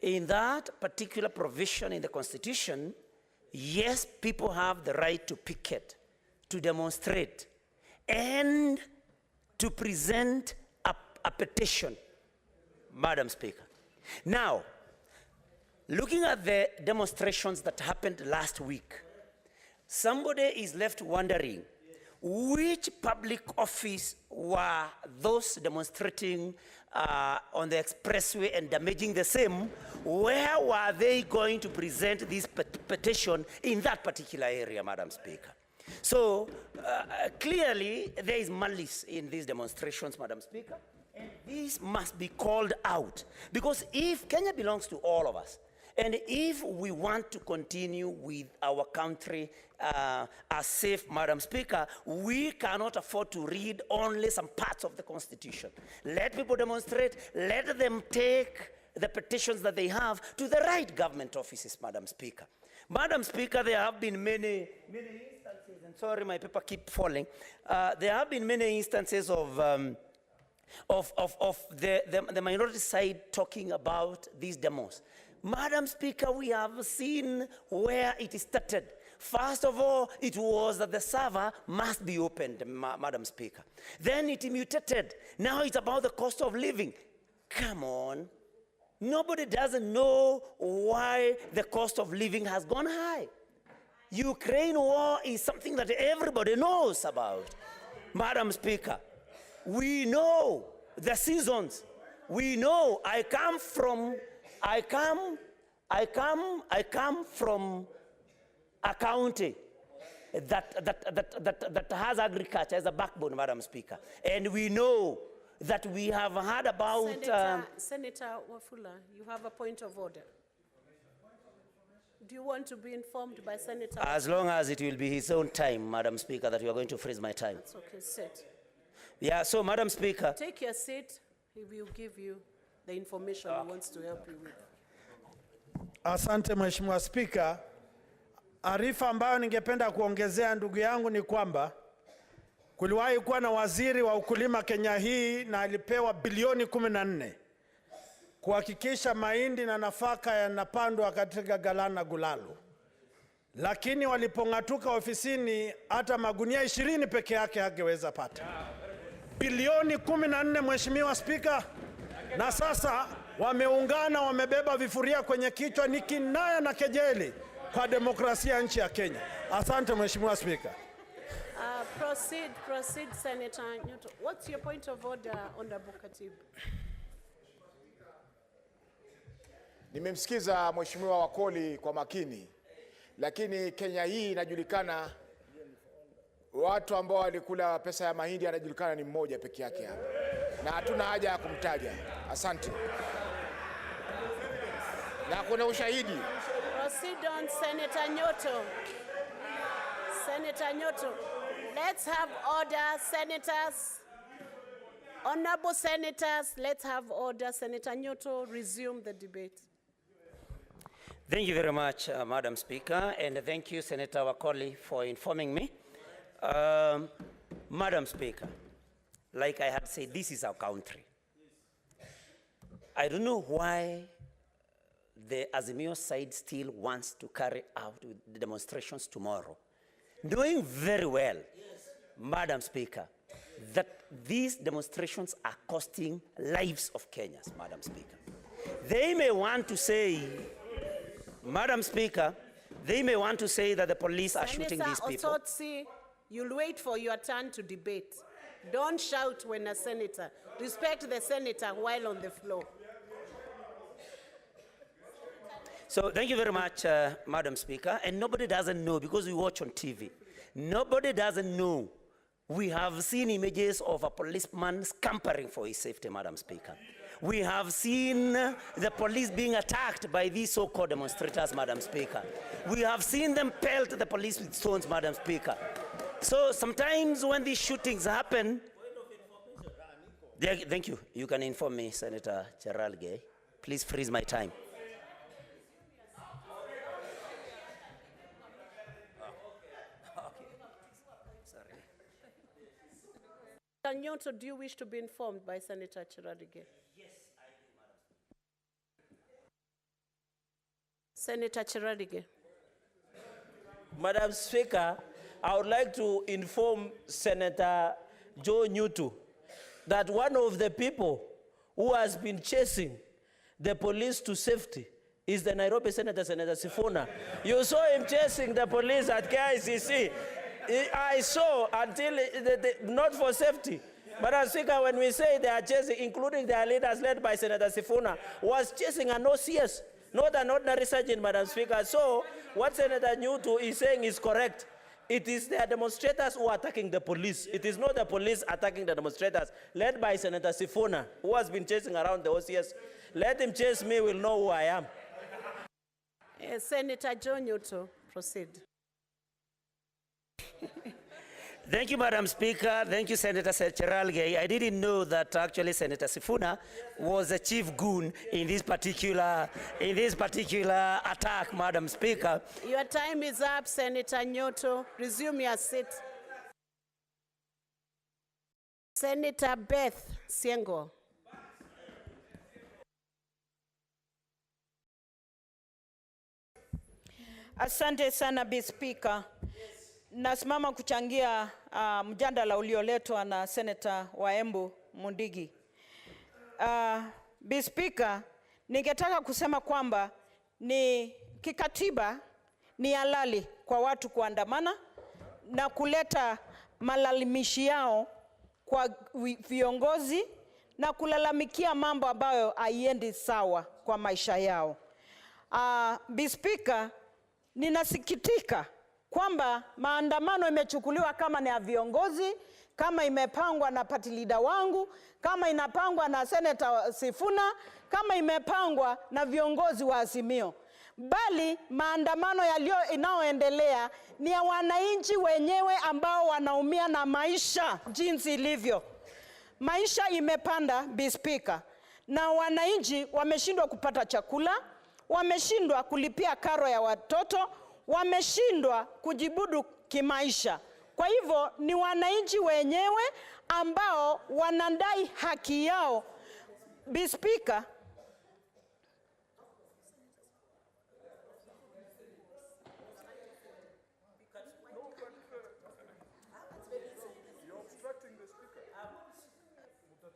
in that particular provision in the Constitution, yes, people have the right to picket, to demonstrate, and to present a petition, Madam Speaker. Now, looking at the demonstrations that happened last week, somebody is left wondering which public office were those demonstrating on the expressway and damaging the same. Where were they going to present this petition in that particular area, Madam Speaker? So clearly there is malice in these demonstrations, Madam Speaker, and this must be called out, because if Kenya belongs to all of us, and if we want to continue with our country as safe, Madam Speaker, we cannot afford to read only some parts of the Constitution. Let people demonstrate, let them take the petitions that they have to the right government offices, Madam Speaker. Madam Speaker, there have been many instances, and sorry, my paper keep falling. There have been many instances of the minority side talking about these demos. Madam Speaker, we have seen where it started. First of all, it was that the server must be opened, Madam Speaker. Then it mutated. Now it's about the cost of living. Come on. Nobody doesn't know why the cost of living has gone high. Ukraine war is something that everybody knows about. Madam Speaker, we know the seasons. We know I come from a county that has agriculture as a backbone, Madam Speaker. And we know that we have heard about... Senator Wafula, you have a point of order. Do you want to be informed by Senator? As long as it will be his own time, Madam Speaker, that you are going to freeze my time. That's okay, sit. Yeah, so Madam Speaker. Take your seat. He will give you the information he wants to help you with. Asante Mheshimiwa Spika. Arifa ambayo ningependa kuongezea ndugu yangu ni kwamba kuliwahi kuwa na waziri wa ukulima Kenya hii na alipewa bilioni 14 kuhakikisha mahindi na nafaka yanapandwa katika Galana Gulalu. Lakini walipong'atuka ofisini hata magunia 20 peke yake hangeweza pata. Bilioni 14, Mheshimiwa Spika, na sasa wameungana, wamebeba vifuria kwenye kichwa. Ni kinaya na kejeli kwa demokrasia nchi ya Kenya. Asante Mheshimiwa Spika. Proceed, Senator Nyoto. What's your point of order, Honorable Katibu? Nimemsikiza Mheshimiwa Wakoli kwa makini, lakini Kenya hii inajulikana, watu ambao walikula pesa ya mahindi anajulikana ni mmoja peke yake hapa, na hatuna haja ya kumtaja. Asante. Na kuna ushahidi. Proceed on, Senator Nyoto. Senator Nyoto, let's have order, senators. Honorable senators, let's have order. Senator Nyoto, resume the debate. Thank you very much, Madam Speaker, and thank you, Senator Wakoli, for informing me. Madam Speaker, like I had said, this is our country. I don't know why the Azimio side still wants to carry out the demonstrations tomorrow, knowing very well, Madam Speaker, that these demonstrations are costing lives of Kenyans, Madam Speaker. They may want to say, Madam Speaker, they may want to say that the police are shooting these people. Senator Osotsi, you'll wait for your turn to debate. Don't shout when a senator. Respect the senator while on the floor. So thank you very much, Madam Speaker. And nobody doesn't know, because we watch on TV, nobody doesn't know. We have seen images of a policeman scampering for his safety, Madam Speaker. We have seen the police being attacked by these so-called demonstrators, Madam Speaker. We have seen them pelt the police with stones, Madam Speaker. So sometimes when these shootings happen, thank you. You can inform me, Senator Cheralgei. Please freeze my time. Senator Nyoto, do you wish to be informed by Senator Cheralgei? Yes, I do, Madam. Senator Cheralgei. Madam Speaker, I would like to inform Senator Joe Nyoto that one of the people who has been chasing the police to safety is the Nairobi Senator, Senator Sifuna. You saw him chasing the police at KICC. I saw until, not for safety. Madam Speaker, when we say they are chasing, including their leaders led by Senator Sifuna, was chasing an OCS, not an ordinary sergeant, Madam Speaker. So what Senator Nyoto is saying is correct. It is the demonstrators who are attacking the police. It is not the police attacking the demonstrators, led by Senator Sifuna, who has been chasing around the OCS. Let him chase me, we'll know who I am. Senator Joe Nyoto, proceed. Thank you, Madam Speaker. Thank you, Senator Cheralgei. I didn't know that actually Senator Sifuna was the chief goon in this particular attack, Madam Speaker. Your time is up, Senator Nyoto. Resume your seat. Senator Beth Siengo. Asante sana, Bi Speaker. Nasimama kuchangia mjadala ulioletwa na Senator wa Embu Mundigi. Bi Speaker, ningetaka kusema kwamba ni kikatiba ni halali kwa watu kuandamana na kuleta malalamishi yao kwa viongozi na kulalamikia mambo ambayo haiendi sawa kwa maisha yao. Speaker, ninasikitika kwamba maandamano imechukuliwa kama ni ya viongozi, kama imepangwa na party leader wangu, kama inapangwa na Senator Sifuna, kama imepangwa na viongozi wa Azimio. Bali maandamano inayoendelea ni ya wananchi wenyewe ambao wanaumia na maisha jinsi ilivyo. Maisha imepanda, Speaker, na wananchi wameshindwa kupata chakula, wameshindwa kulipia karo ya watoto, wameshindwa kujibudu kimaisha. Kwa hivyo ni wananchi wenyewe ambao wanadai haki yao. Speaker,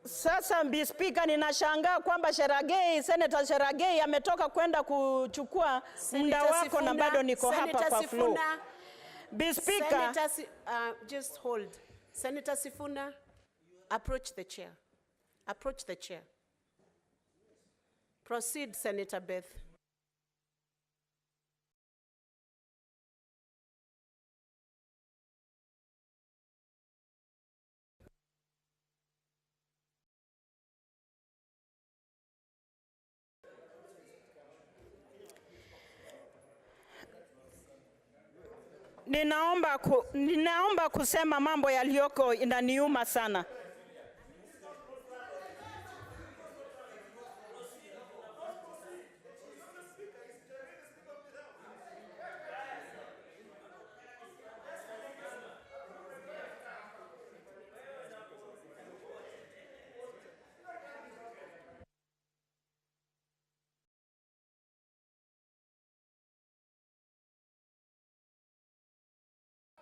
sasa Speaker, ninashangaa kwamba Senator Cherargei ametoka kwenda kuchukua muda wako na bado niko hapa kwa floor. Speaker, just hold. Senator Sifuna, approach the chair. Approach the chair. Proceed, Senator Beth. Ninaomba kusema mambo yaliyoko inaniuma sana.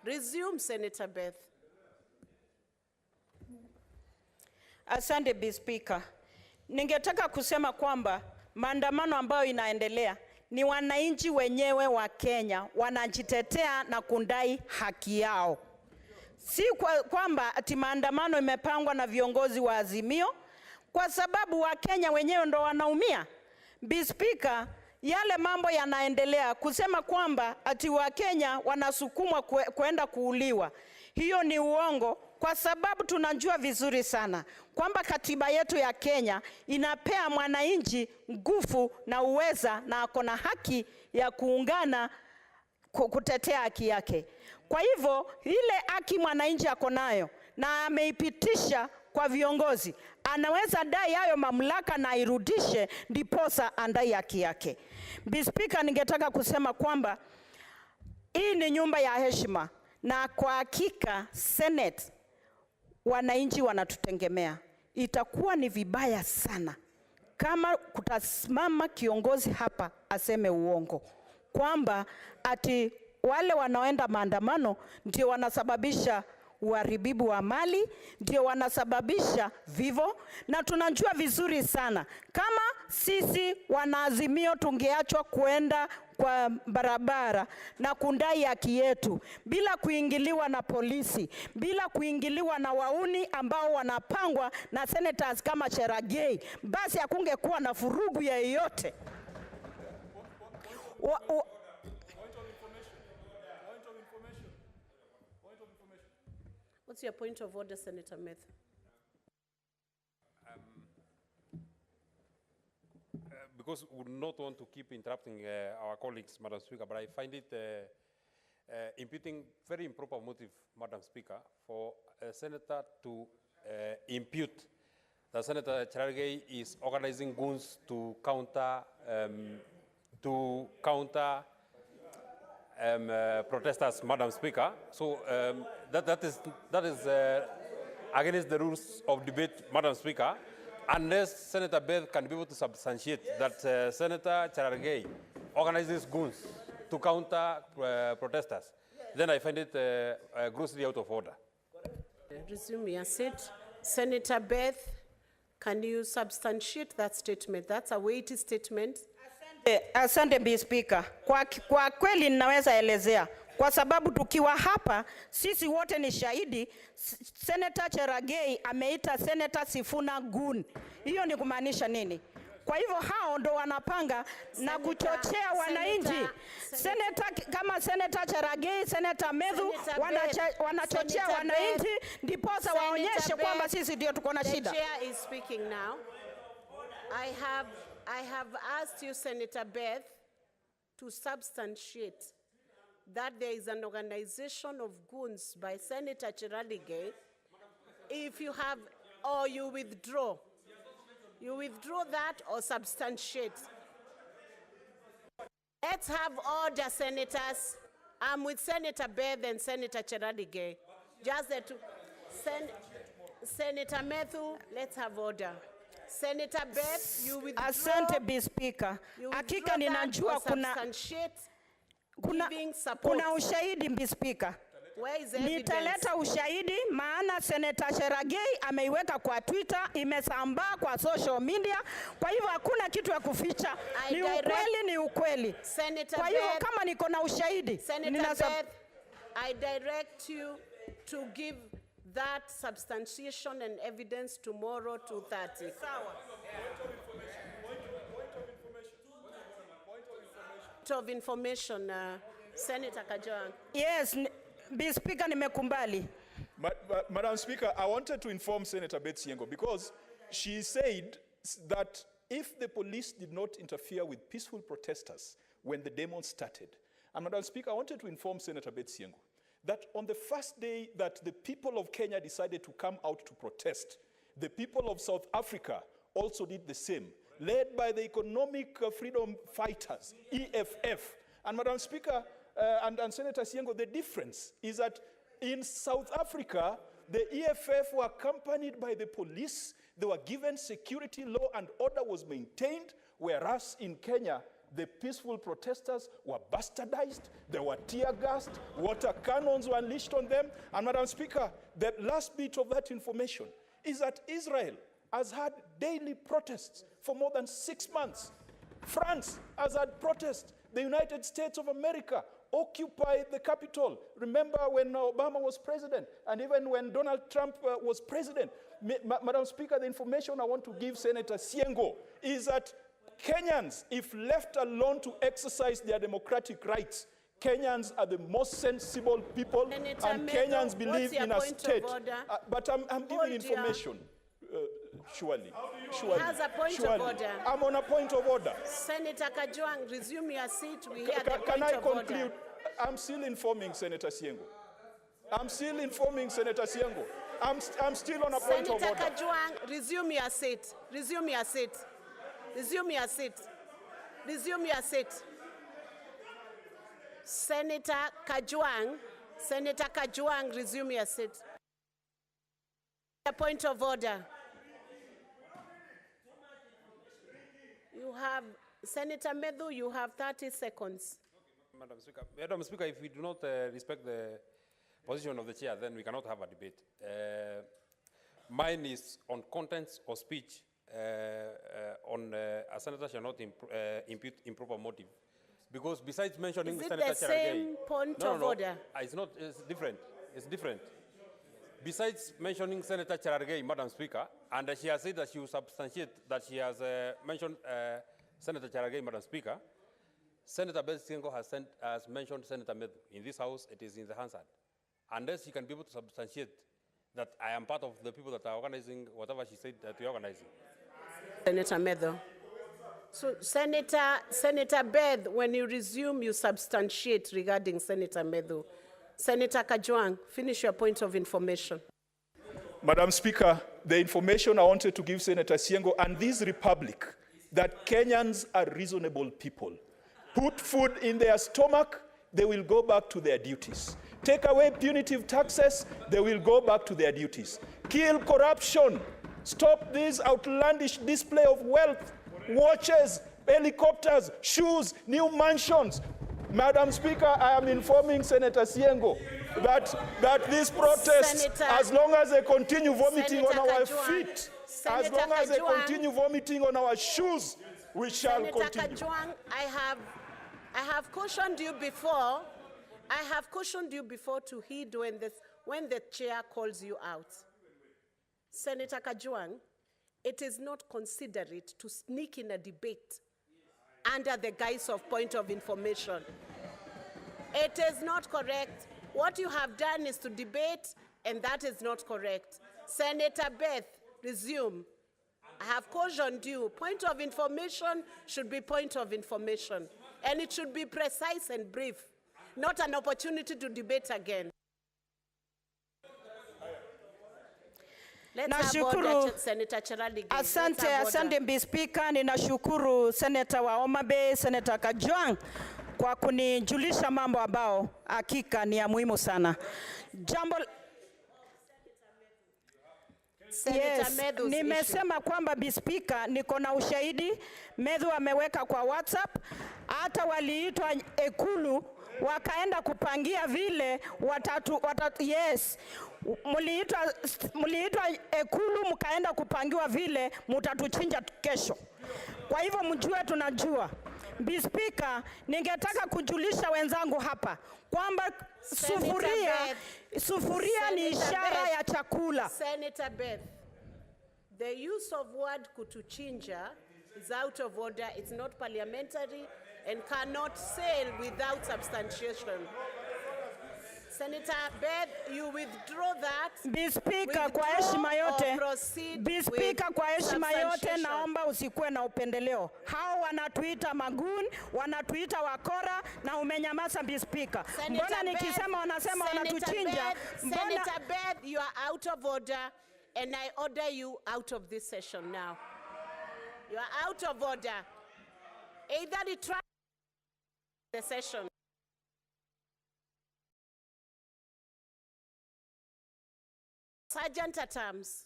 Resume, Senator Beth. Asante, Speaker. Ningetaka kusema kwamba maandamano ambayo inaendelea ni wananchi wenyewe wa Kenya wanajitetea na kudai haki yao. Si kwamba ati maandamano imepangwa na viongozi wa Azimio, kwa sababu wa Kenya wenyewe ndo wanaumia. Speaker, yale mambo yanaendelea kusema kwamba ati wa Kenya wanasukumwa kwenda kuuliwa, hiyo ni uongo, kwa sababu tunajua vizuri sana kwamba katiba yetu ya Kenya inapea mwananchi nguvu na uweza na akona haki ya kuungana kutetea haki yake. Kwa hivyo ile haki mwananchi akonayo na ameipitisha kwa viongozi, anaweza dai hayo mamlaka na irudishe ndiposa andai haki yake. Speaker, ningetaka kusema kwamba hii ni nyumba ya heshima na kwa hakika Senate wananchi wanatutegemea. Itakuwa ni vibaya sana kama kutasimama kiongozi hapa aseme uongo kwamba ati wale wanaoenda maandamano ndio wanasababisha uharibifu wa mali, ndio wanasababisha vifo. Na tunajua vizuri sana kama sisi wanaazimio tungeachwa kuenda kwa barabara na kudai haki yetu bila kuingiliwa na polisi, bila kuingiliwa na wauni ambao wanapangwa na senators kama Cherargei, basi hakungekuwa na furugu ya yoyote. What's your point of order, Senator Meth? Because we would not want to keep interrupting our colleagues, Madam Speaker, but I find it imputing very improper motive, Madam Speaker, for a senator to impute that Senator Cherargei is organizing goons to counter protesters, Madam Speaker. So that is against the rules of debate, Madam Speaker, unless Senator Beth can be able to substantiate that Senator Cherargei organizes goons to counter protesters. Then I find it grossly out of order. Resume your seat. Senator Beth, can you substantiate that statement? That's a weighty statement. Asante, Speaker. Kwa kweli ninaweza elezea kwa sababu tukiwa hapa sisi wote ni shahidi. Senator Cherargei ameita Senator Sifuna goon. Hiyo ni kumaanisha nini? Kwa hivyo hao ndo wanapanga na kuchochea wananchi. Kama Senator Cherargei, Senator Medhu wanachochea wananchi ndiposa waonyeshe kwamba sisi ndio tuko na shida. The chair is speaking now. I have asked you, Senator Beth, to substantiate that there is an organization of goons by Senator Cherargei. If you have, or you withdraw. You withdraw that or substantiate. Let's have order, senators. I'm with Senator Beth and Senator Cherargei. Just the two. Senator Methu, let's have order. Senator Beth, you withdraw. Asante Bi Speaker. Hakika ninajua kuna ushahidi Bi Speaker. Nitaleta ushahidi maana Senator Cherargei ameiweka kwa Twitter, imesambaa kwa social media. Kwa hivyo hakuna kitu ya kuficha. Ni ukweli, ni ukweli. Kwa hivyo kama niko na ushahidi, Senator Beth, I direct you to give that substantiation and evidence tomorrow 2:30. Point of information, Senator Kajwang. Yes, Bi Speaker, nimekumbali. Madam Speaker, I wanted to inform Senator Beth Siengo because she said that if the police did not interfere with peaceful protesters when the demo started, and Madam Speaker, I wanted to inform Senator Beth Siengo that on the first day that the people of Kenya decided to come out to protest, the people of South Africa also did the same, led by the Economic Freedom Fighters, EFF. And Madam Speaker, and Senator Siengo, the difference is that in South Africa, the EFF were accompanied by the police. They were given security, law and order was maintained, whereas in Kenya, the peaceful protesters were bastardized, they were tear gassed, water cannons were unleashed on them. And Madam Speaker, the last bit of that information is that Israel has had daily protests for more than 6 months. France has had protests. The United States of America occupied the Capitol. Remember when Obama was president, and even when Donald Trump was president. Madam Speaker, the information I want to give Senator Siengo is that Kenyans, if left alone to exercise their democratic rights, Kenyans are the most sensible people, Senator and Medo, Kenyans believe in a state. But I'm giving information. Surely. He has a point of order. I'm on a point of order. Senator Kajwang, resume your seat. We hear the Can point I of conclude? order. I'm still informing Senator Siengo. I'm still informing Senator Siengo. I'm still on a point of order. Senator Kajwang, resume your seat. Resume your seat. Resume your seat. Resume your seat. Senator Kajwang, resume your seat. A point of order. You have, Senator Medhu, you have 30 seconds. Madam Speaker, if we do not respect the position of the chair, then we cannot have a debate. Mine is on contents or speech on a senator shall not impute improper motive. Because besides mentioning Is it Senator the same point of order? It's not, it's different. It's different. Besides mentioning Senator Cherargei, Madam Speaker, and she has said that she will substantiate that she has mentioned Senator Cherargei, Madam Speaker, Senator Beth Siengo has mentioned Senator Medhu. In this House, it is in the Hansard. Unless she can be able to substantiate that I am part of the people that are organizing whatever she said that we are organizing. Senator Medhu. So, Senator Beth, when you resume, you substantiate regarding Senator Medhu. Senator Kajwang, finish your point of information. Madam Speaker, the information I wanted to give Senator Siengo and this republic, that Kenyans are reasonable people. Put food in their stomach, they will go back to their duties. Take away punitive taxes, they will go back to their duties. Kill corruption. Stop this outlandish display of wealth, watches, helicopters, shoes, new mansions. Madam Speaker, I am informing Senator Siengo that these protests, as long as they continue vomiting on our feet, as long as they continue vomiting on our shoes, we shall continue. Senator Kajwang, I have cautioned you before, I have cautioned you before to heed when the chair calls you out. Senator Kajwang, it is not considerate to sneak in a debate under the guise of point of information. It is not correct. What you have done is to debate, and that is not correct. Senator Beth, resume. I have cautioned you. Point of information should be point of information, and it should be precise and brief, not an opportunity to debate again. Let's have order, Senator Cherargei. Asante Mbi Speaker, ninashukuru Senator wa Homa Bay, Senator Kajwang kwa kunijulisha mambo ambao hakika ni ya muhimu sana. Jambo Yes, nimesema kwamba Mbi Speaker niko na ushahidi. Medhu ameweka kwa WhatsApp, hata waliitwa Ekulu wakaenda kupangia vile yes. Muliitwa Ekulu mkaenda kupangiwa vile mutatuchinja kesho. Kwa hivyo mjue tunajua. Mbi Speaker, ningetaka kujulisha wenzangu hapa kwamba sufuria ni ishara ya chakula. Senator Beth, the use of word kutuchinja is out of order. It's not parliamentary and cannot sail without substantiation. Senator Beth, you withdraw that. Mbi Speaker, kwa heshima yote, Mbi Speaker, kwa heshima yote naomba usikuwe na upendeleo. Hao wanatuita magoon, wanatuita wakora na umenyamaza Mbi Speaker. Mbona nikisema wanasema wanatuchinja? Senator Beth, you are out of order and I order you out of this session now. You are out of order. Either retract the session. Sergeant at arms,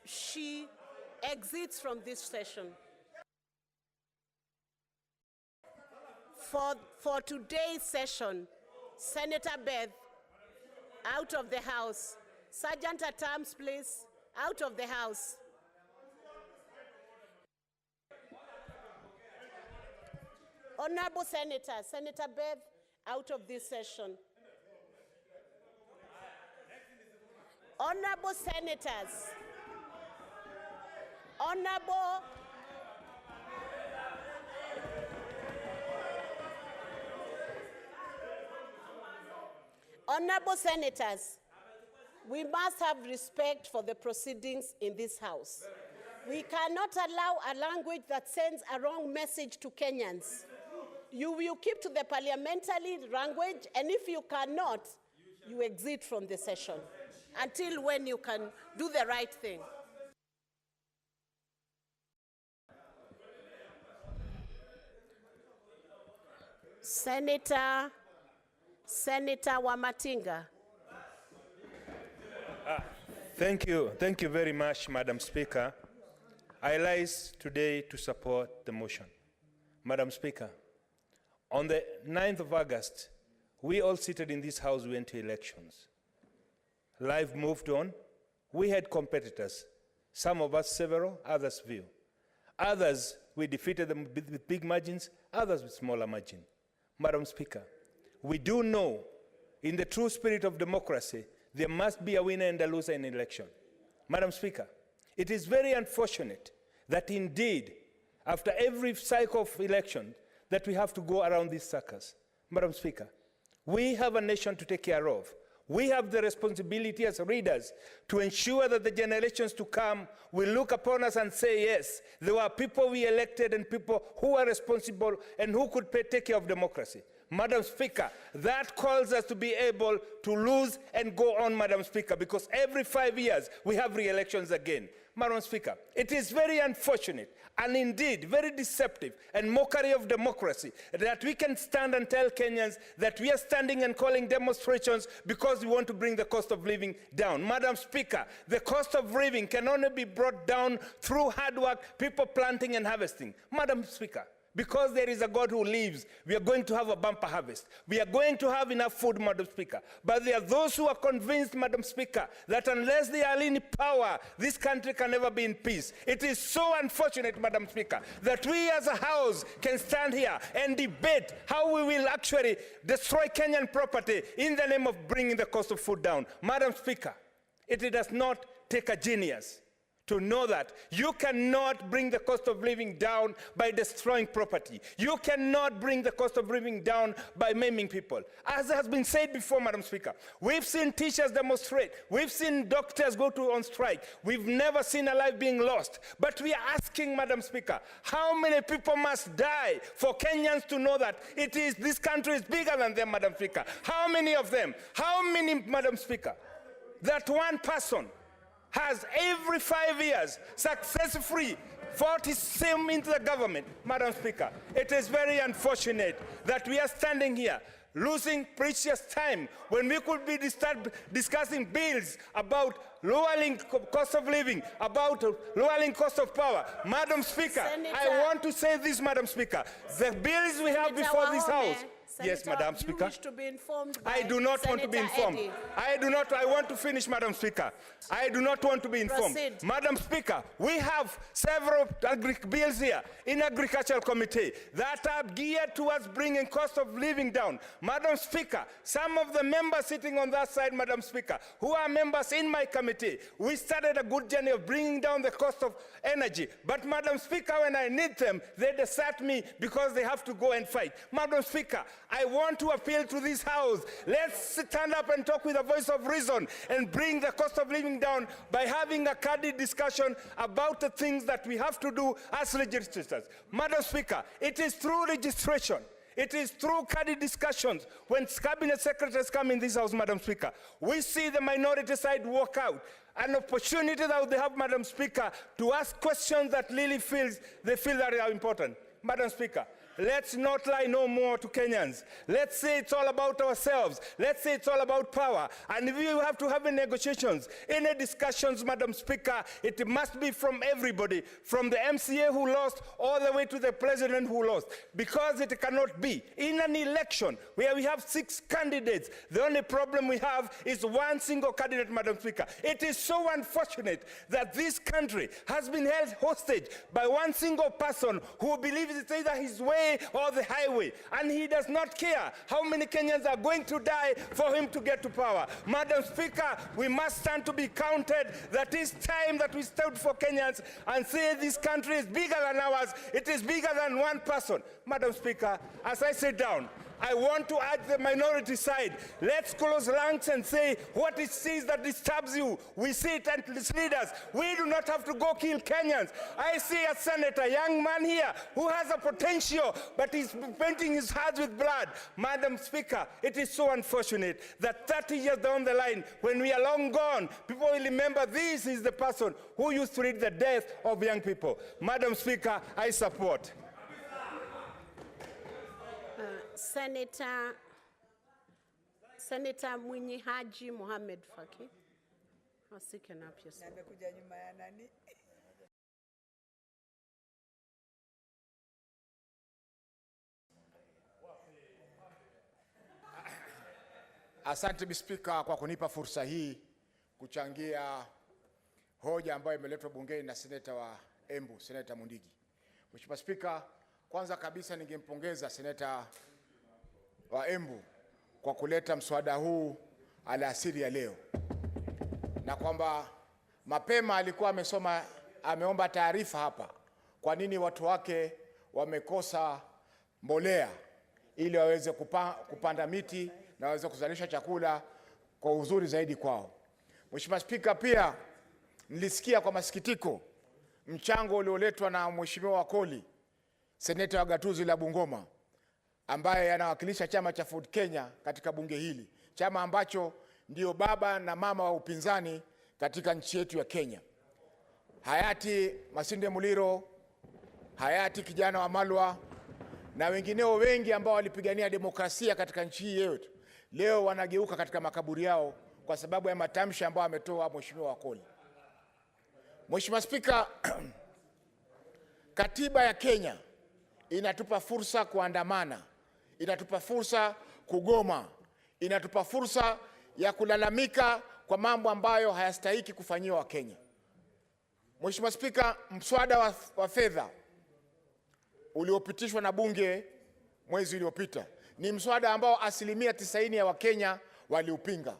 she exits from this session. For today's session, Senator Beth, out of the House. Sergeant at arms, please, out of the House. Honorable Senator, Senator Beth, out of this session. Honorable senators, honorable senators, we must have respect for the proceedings in this House. We cannot allow a language that sends a wrong message to Kenyans. You will keep to the parliamentary language, and if you cannot, you exit from the session until when you can do the right thing. Senator Wamatinga. Thank you very much, Madam Speaker. I rise today to support the motion. Madam Speaker, on the 9th of August, we all seated in this House went to elections. Life moved on. We had competitors. Some of us several, others few. Others, we defeated them with big margins, others with smaller margin. Madam Speaker, we do know in the true spirit of democracy, there must be a winner and a loser in an election. Madam Speaker, it is very unfortunate that indeed, after every cycle of election, that we have to go around these circles. Madam Speaker, we have a nation to take care of. We have the responsibility as readers to ensure that the generations to come will look upon us and say, yes, there were people we elected and people who are responsible and who could take care of democracy. Madam Speaker, that calls us to be able to lose and go on, Madam Speaker, because every 5 years we have re-elections again. Madam Speaker, it is very unfortunate and indeed very deceptive and mockery of democracy that we can stand and tell Kenyans that we are standing and calling demonstrations because we want to bring the cost of living down. Madam Speaker, the cost of living can only be brought down through hard work, people planting and harvesting. Madam Speaker, Because there is a God who lives, we are going to have a bumper harvest. We are going to have enough food, Madam Speaker. But there are those who are convinced, Madam Speaker, that unless they are in power, this country can never be in peace. It is so unfortunate, Madam Speaker, that we as a House can stand here and debate how we will actually destroy Kenyan property in the name of bringing the cost of food down. Madam Speaker, it does not take a genius to know that you cannot bring the cost of living down by destroying property. You cannot bring the cost of living down by maiming people. As has been said before, Madam Speaker, we've seen teachers demonstrate. We've seen doctors go on strike. We've never seen a life being lost. But we are asking, Madam Speaker, how many people must die for Kenyans to know that this country is bigger than them, Madam Speaker? How many of them? How many, Madam Speaker, that one person has every 5 years successfully fought his same into the government? Madam Speaker, it is very unfortunate that we are standing here losing precious time when we could be discussing bills about lowering cost of living, about lowering cost of power. Madam Speaker, I want to say this, Madam Speaker. The bills we have before this House. Yes, Madam Speaker. You wish to be informed by I do not want to be informed. Eddie. I do not. I want to finish, Madam Speaker. I do not want to be informed. Proceed. Madam Speaker, we have several bills here in Agricultural Committee that are geared towards bringing cost of living down. Madam Speaker, some of the members sitting on that side, Madam Speaker, who are members in my committee, we started a good journey of bringing down the cost of energy. But Madam Speaker, when I need them, they desert me because they have to go and fight. Madam Speaker, I want to appeal to this House. Let's stand up and talk with a voice of reason and bring the cost of living down by having a candid discussion about the things that we have to do as legislators. Madam Speaker, it is through registration, it is through candid discussions when cabinet secretaries come in this House, Madam Speaker, we see the minority side walk out. An opportunity that they have, Madam Speaker, to ask questions that really they feel that are important. Madam Speaker, let's not lie no more to Kenyans. Let's say it's all about ourselves. Let's say it's all about power. And if we have to have negotiations, any discussions, Madam Speaker, it must be from everybody, from the MCA who lost all the way to the president who lost. Because it cannot be. In an election where we have 6 candidates, the only problem we have is one single candidate, Madam Speaker. It is so unfortunate that this country has been held hostage by one single person who believes it's either his way or the highway, and he does not care how many Kenyans are going to die for him to get to power. Madam Speaker, we must stand to be counted. That is time that we stood for Kenyans and say this country is bigger than ours. It is bigger than one person. Madam Speaker, as I sit down, I want to urge the minority side, let's close ranks and say what it is that disturbs you. We see it and its leaders. We do not have to go kill Kenyans. I see a senator, a young man here, who has a potential, but he's painting his hands with blood. Madam Speaker, it is so unfortunate that 30 years down the line, when we are long gone, people will remember this is the person who used to lead the death of young people. Madam Speaker, I support. Senator Mwinyi Haji Mohamed Faki. Asante Spika kwa kunipa fursa hii kuchangia hoja ambayo imeletwa bungeni na seneta wa Embu, Seneta Mundigi. Mheshimiwa Spika, kwanza kabisa ningempongeza seneta wa Embu kwa kuleta mswada huu alasiri ya leo, na kwamba mapema alikuwa ameomba taarifa hapa kwa nini watu wake wamekosa mbolea ili waweze kupanda miti na waweze kuzalisha chakula kwa uzuri zaidi kwao. Mheshimiwa Spika, pia nilisikia kwa masikitiko mchango ulioletwa na Mheshimiwa Wakoli, seneta wa Gatuzi la Bungoma, ambaye anawakilisha chama cha Ford Kenya katika bunge hili, chama ambacho ndio baba na mama wa upinzani katika nchi yetu ya Kenya. Hayati Masinde Muliro, hayati kijana wa Malwa na wengineo wengi ambao walipigania demokrasia katika nchi hii yetu, leo wanageuka katika makaburi yao kwa sababu ya matamshi ambayo ametoa Mheshimiwa Wakoli. Mheshimiwa Spika, katiba ya Kenya inatupa fursa kuandamana, inatupa fursa kugoma, inatupa fursa ya kulalamika kwa mambo ambayo hayastahiki kufanyiwa Wakenya. Mheshimiwa Spika, mswada wa fedha uliopitishwa na bunge mwezi uliopita ni mswada ambao 90% ya Wakenya waliupinga.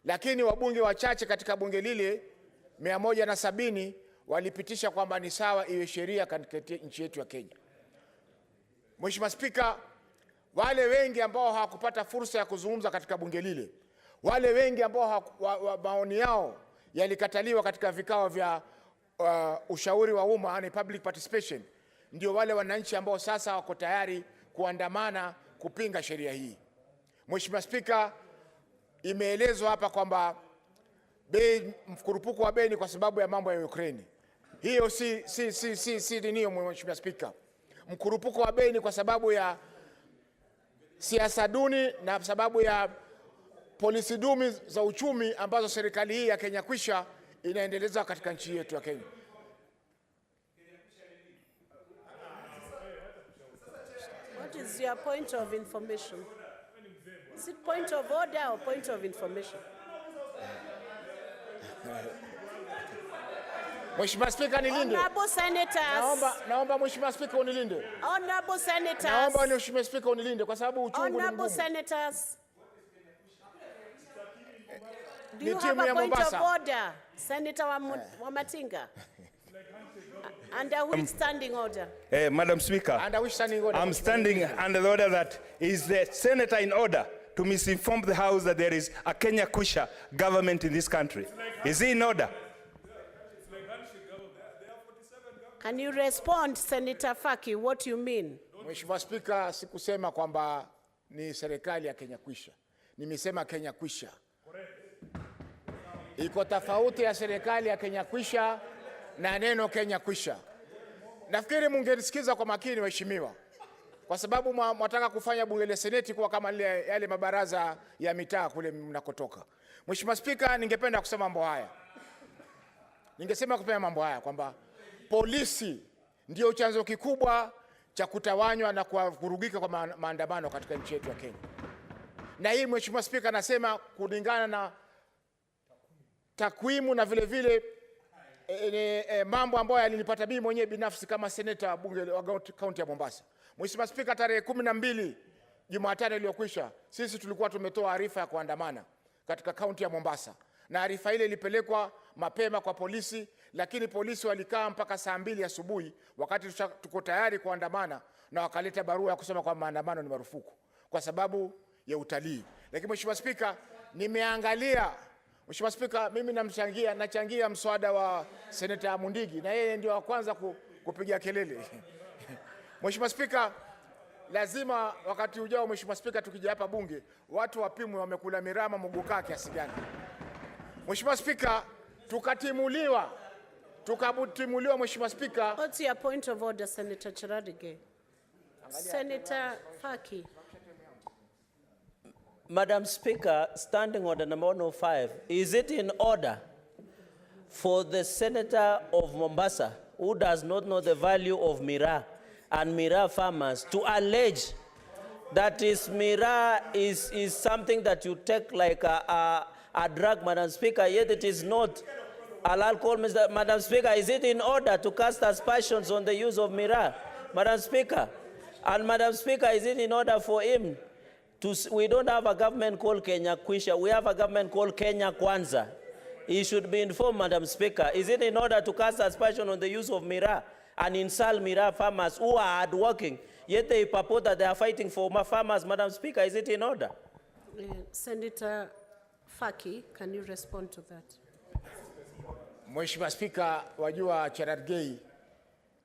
Lakini wabunge wachache katika bunge lile 170 walipitisha kwamba ni sawa iwe sheria katika nchi yetu ya Kenya. Mheshimiwa Spika, wale wengi ambao hawakupata fursa ya kuzungumza katika bunge lile, wale wengi ambao maoni yao yalikataliwa katika vikao vya ushauri wa umma, yani public participation, ndio wale wananchi ambao sasa wako tayari kuandamana kupinga sheria hii. Mheshimiwa Spika, imeelezwa hapa kwamba mkurupuko wa bei ni kwa sababu ya mambo ya Ukraine. Hiyo si ndio, Mheshimiwa Spika. Mkurupuko wa bei ni kwa sababu ya siasa duni na sababu ya polisi dumi za uchumi ambazo serikali hii ya Kenya Kwisha inaendeleza katika nchi yetu ya Kenya. What is your point of information? Is it point of order or point of information? Mheshimiwa Spika, nilinde. Honorable Senators. Naomba Mheshimiwa Spika unilinde. Honorable Senators. Naomba Mheshimiwa Spika unilinde kwa sababu uchungu ni Honorable mgumu. Senators. Do Ni you timu have ya a point of Mombasa. order? Senator Wamatinga. Under which standing order? Madam Speaker, Under which standing order? I'm standing under the order that is the senator in order to misinform the House that there is a Kenya Kwisha government in this country. Is he in order? Can you respond, Senator Faki, what you mean? Mheshimiwa Spika, sikusema kwamba ni serikali ya Kenya Kwisha. Nimesema Kenya Kwisha. Iko tofauti ya serikali ya Kenya Kwisha na neno Kenya Kwisha. Nafikiri mungenisikiza kwa makini waheshimiwa, kwa sababu mwataka kufanya bunge la seneti kuwa kama yale mabaraza ya mitaa kule mnakotoka. Mheshimiwa Spika, ningependa kusema mambo haya. Ningesema kupenda mambo haya kwamba polisi ndio chanzo kikubwa cha kutawanywa na kuvurugika kwa maandamano katika nchi yetu ya Kenya. Na hii Mheshimiwa Spika, nasema kulingana na takwimu na vile vile mambo ambayo yalinipata mimi mwenyewe binafsi kama seneta bunge wa kaunti ya Mombasa. Mheshimiwa Spika, tarehe 12 Jumatano iliyokwisha, sisi tulikuwa tumetoa arifa ya kuandamana katika kaunti ya Mombasa. Na arifa ile ilipelekwa mapema kwa polisi, lakini polisi walikaa mpaka saa 2 asubuhi wakati tuko tayari kuandamana, na wakaleta barua ya kusema kwamba maandamano ni marufuku kwa sababu ya utalii. Lakini Mheshimiwa Spika, nimeangalia Mheshimiwa Spika, mimi nachangia mswada wa Seneta Mundigi na yeye ndio wa kwanza kupiga kelele. Mheshimiwa Spika, lazima wakati ujao Mheshimiwa Spika, tukija hapa bunge watu wapimwe wamekula mirama mugukaa kiasi gani. Mheshimiwa Spika, tukatimuliwa Mheshimiwa Spika. What's your point of order, Senator Chiradige? Senator Faki. Madam Speaker, standing order number 105, is it in order for the senator of Mombasa, who does not know the value of miraa and miraa farmers, to allege that miraa is something that you take like a drug, Madam Speaker, yet it is not an alcohol? Madam Speaker, is it in order to cast aspersions on the use of miraa, Madam Speaker? And Madam Speaker, is it in order for him we don't have a government called Kenya Kwisha, we have a government called Kenya Kwanza. He should be informed, Madam Speaker. Is it in order to cast aspersion on the use of miraa and insult miraa farmers who are hardworking, yet they purport that they are fighting for farmers, Madam Speaker? Is it in order? Senator Faki, can you respond to that? Mheshimiwa Spika, wajua Cherargei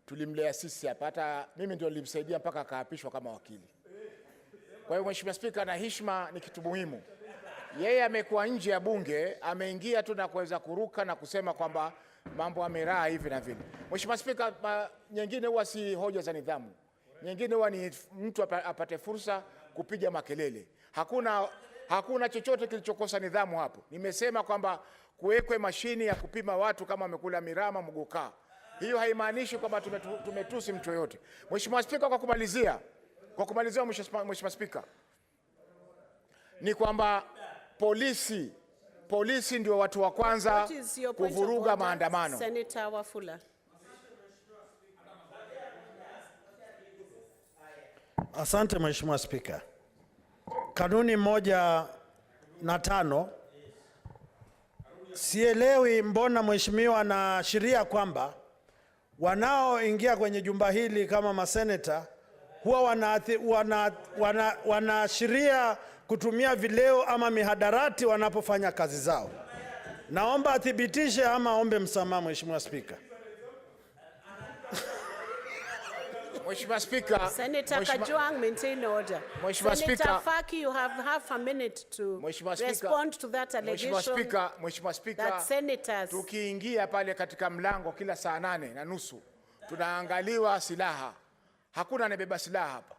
tulimlea sisi hapa, hata mimi ndio nilimsaidia mpaka akaapishwa kama wakili. Kwa hiyo Mheshimiwa Spika, na heshima ni kitu muhimu. Yeye amekuwa nje ya bunge, ameingia tu na kuweza kuruka na kusema kwamba mambo ya miraa hivi na vile. Mheshimiwa Spika, nyingine huwa si hoja za nidhamu. Nyingine huwa ni mtu apate fursa kupiga makelele. Hakuna chochote kilichokosa nidhamu hapo. Nimesema kwamba kuwekwe mashini ya kupima watu kama wamekula mirama mgukaa. Hiyo haimaanishi kwamba tumetusi mtu yoyote. Mheshimiwa Spika, kwa kumalizia Mheshimiwa Spika, ni kwamba polisi ndio watu wa kwanza kuvuruga maandamano. Senator Wafula. Asante Mheshimiwa Spika. Kanuni 105, sielewi mbona mheshimiwa anaashiria kwamba wanaoingia kwenye jumba hili kama maseneta huwa wanaashiria kutumia vileo ama mihadarati wanapofanya kazi zao. Naomba athibitishe ama aombe msamaha Mheshimiwa Spika. Mheshimiwa Spika, Senator Kajwang, maintain order. Mheshimiwa Senator Spika, Faki, you have half a minute to respond to that allegation. Mheshimiwa Spika, that senators, tukiingia pale katika mlango kila saa 8:30 tunaangaliwa silaha. Hakuna anabeba silaha hapa,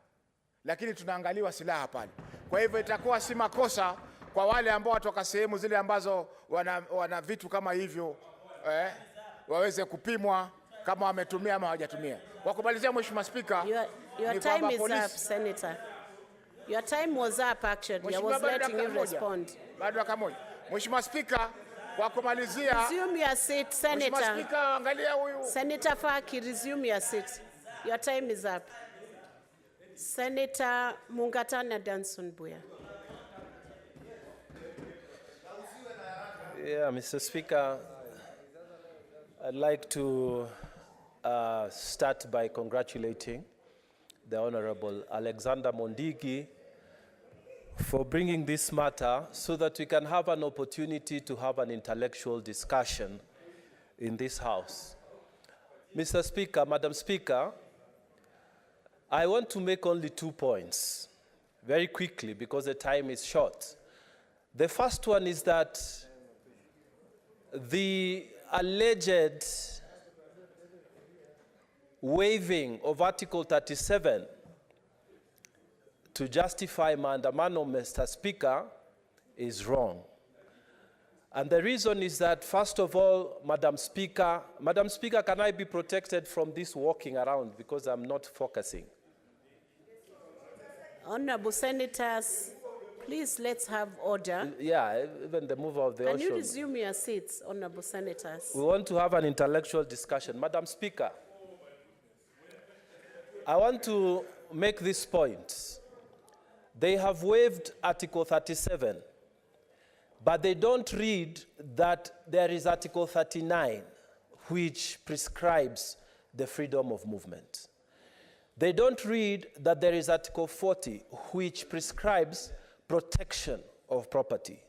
lakini tunaangaliwa silaha pale. Kwa hivyo itakuwa si makosa kwa wale ambao watoka sehemu zile ambazo wana vitu kama hivyo waweze kupimwa kama wametumia ama hawajatumia. Kwa kumalizia Mheshimiwa Spika, your time is up, Senator. Your time was up actually. I was letting you respond. Bado dakika moja. Mheshimiwa Spika, kwa kumalizia, resume your seat, Senator. Mheshimiwa Spika, angalia huyu. Senator Faki, resume your seat. Your time is up. Senator Mungatana Danson Buya. Yeah, Mr. Speaker, I'd like to start by congratulating the Honorable Alexander Mondigi for bringing this matter so that we can have an opportunity to have an intellectual discussion in this House. Mr. Speaker, Madam Speaker, I want to make only 2 points very quickly because the time is short. The first one is that the alleged waiving of Article 37 to justify maandamano, Mr. Speaker, is wrong. And the reason is that, first of all, Madam Speaker, can I be protected from this walking around because I'm not focusing? Honorable Senators, please let's have order. Yeah, even the mover of the Can ocean. you resume your seats, Honorable Senators? We want to have an intellectual discussion. Madam Speaker, I want to make this point. They have waived Article 37, but they don't read that there is Article 39, which prescribes the freedom of movement. They don't read that there is Article 40, which prescribes protection of property.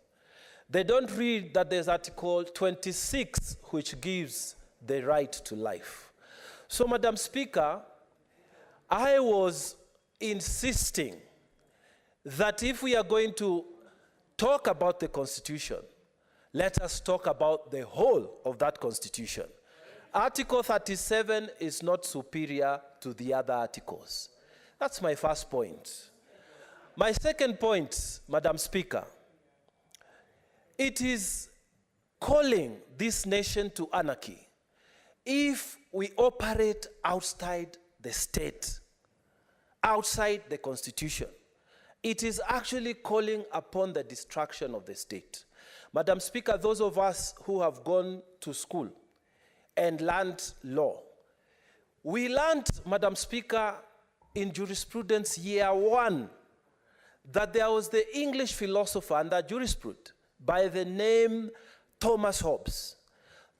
They don't read that there's Article 26, which gives the right to life. So, Madam Speaker, I was insisting that if we are going to talk about the Constitution, let us talk about the whole of that Constitution. Article 37 is not superior to the other articles. That's my first point. My second point, Madam Speaker, it is calling this nation to anarchy if we operate outside the state, outside the Constitution. It is actually calling upon the destruction of the state. Madam Speaker, those of us who have gone to school and learned law, we learned, Madam Speaker, in jurisprudence year 1, that there was the English philosopher and a jurisprudent by the name Thomas Hobbes.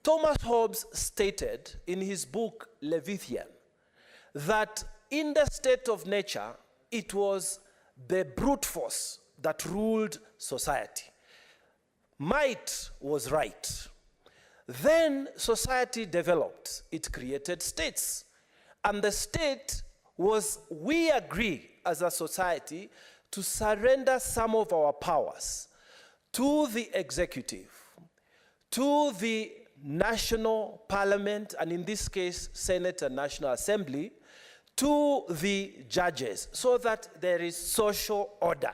Thomas Hobbes stated in his book Leviathan that in the state of nature, it was the brute force that ruled society. Might was right. Then society developed. It created states. And the state was, we agree as a society, to surrender some of our powers to the executive, to the national parliament, and in this case, Senate and National Assembly, to the judges, so that there is social order.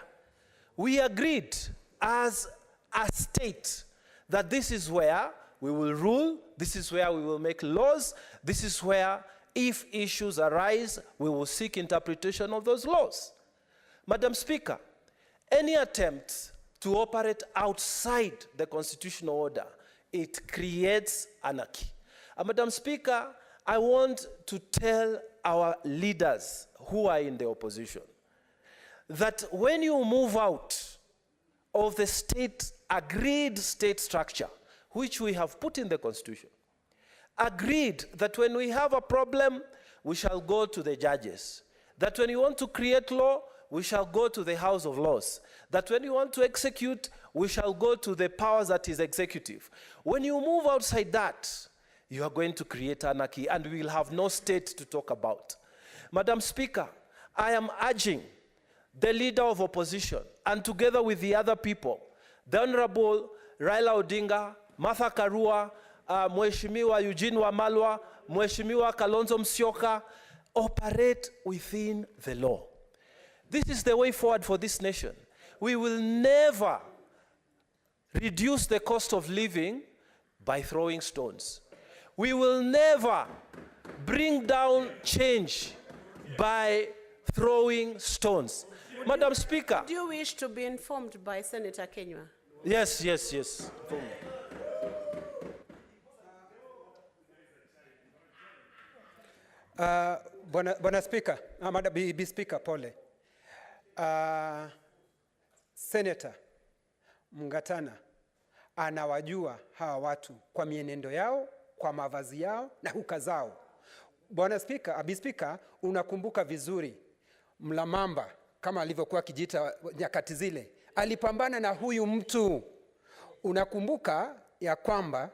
We agreed as a state that this is where we will rule. This is where we will make laws. This is where, if issues arise, we will seek interpretation of those laws. Madam Speaker, any attempt to operate outside the constitutional order, it creates anarchy. Madam Speaker, I want to tell our leaders who are in the opposition that when you move out of the agreed state structure, which we have put in the Constitution, agreed that when we have a problem, we shall go to the judges, that when you want to create law, we shall go to the House of Laws, that when you want to execute, we shall go to the powers that is executive. When you move outside that, you are going to create anarchy, and we will have no state to talk about. Madam Speaker, I am urging the leader of opposition, and together with the other people, the Honorable Raila Odinga, Martha Karua, Mheshimiwa Eugene Wamalwa, Mheshimiwa Kalonzo Musyoka, operate within the law. This is the way forward for this nation. We will never reduce the cost of living by throwing stones. We will never bring down change by throwing stones. Madam Speaker. Do you wish to be informed by Senator Kenywa? Yes, yes, yes. Bwana Speaker, Bi Speaker, pole. Senator Mungatana anawajua hawa watu kwa mienendo yao, kwa mavazi yao na huka zao. Bwana Speaker, Bi Speaker, unakumbuka vizuri Mlamamba kama alivyokuwa kijita nyakati zile, alipambana na huyu mtu. Unakumbuka ya kwamba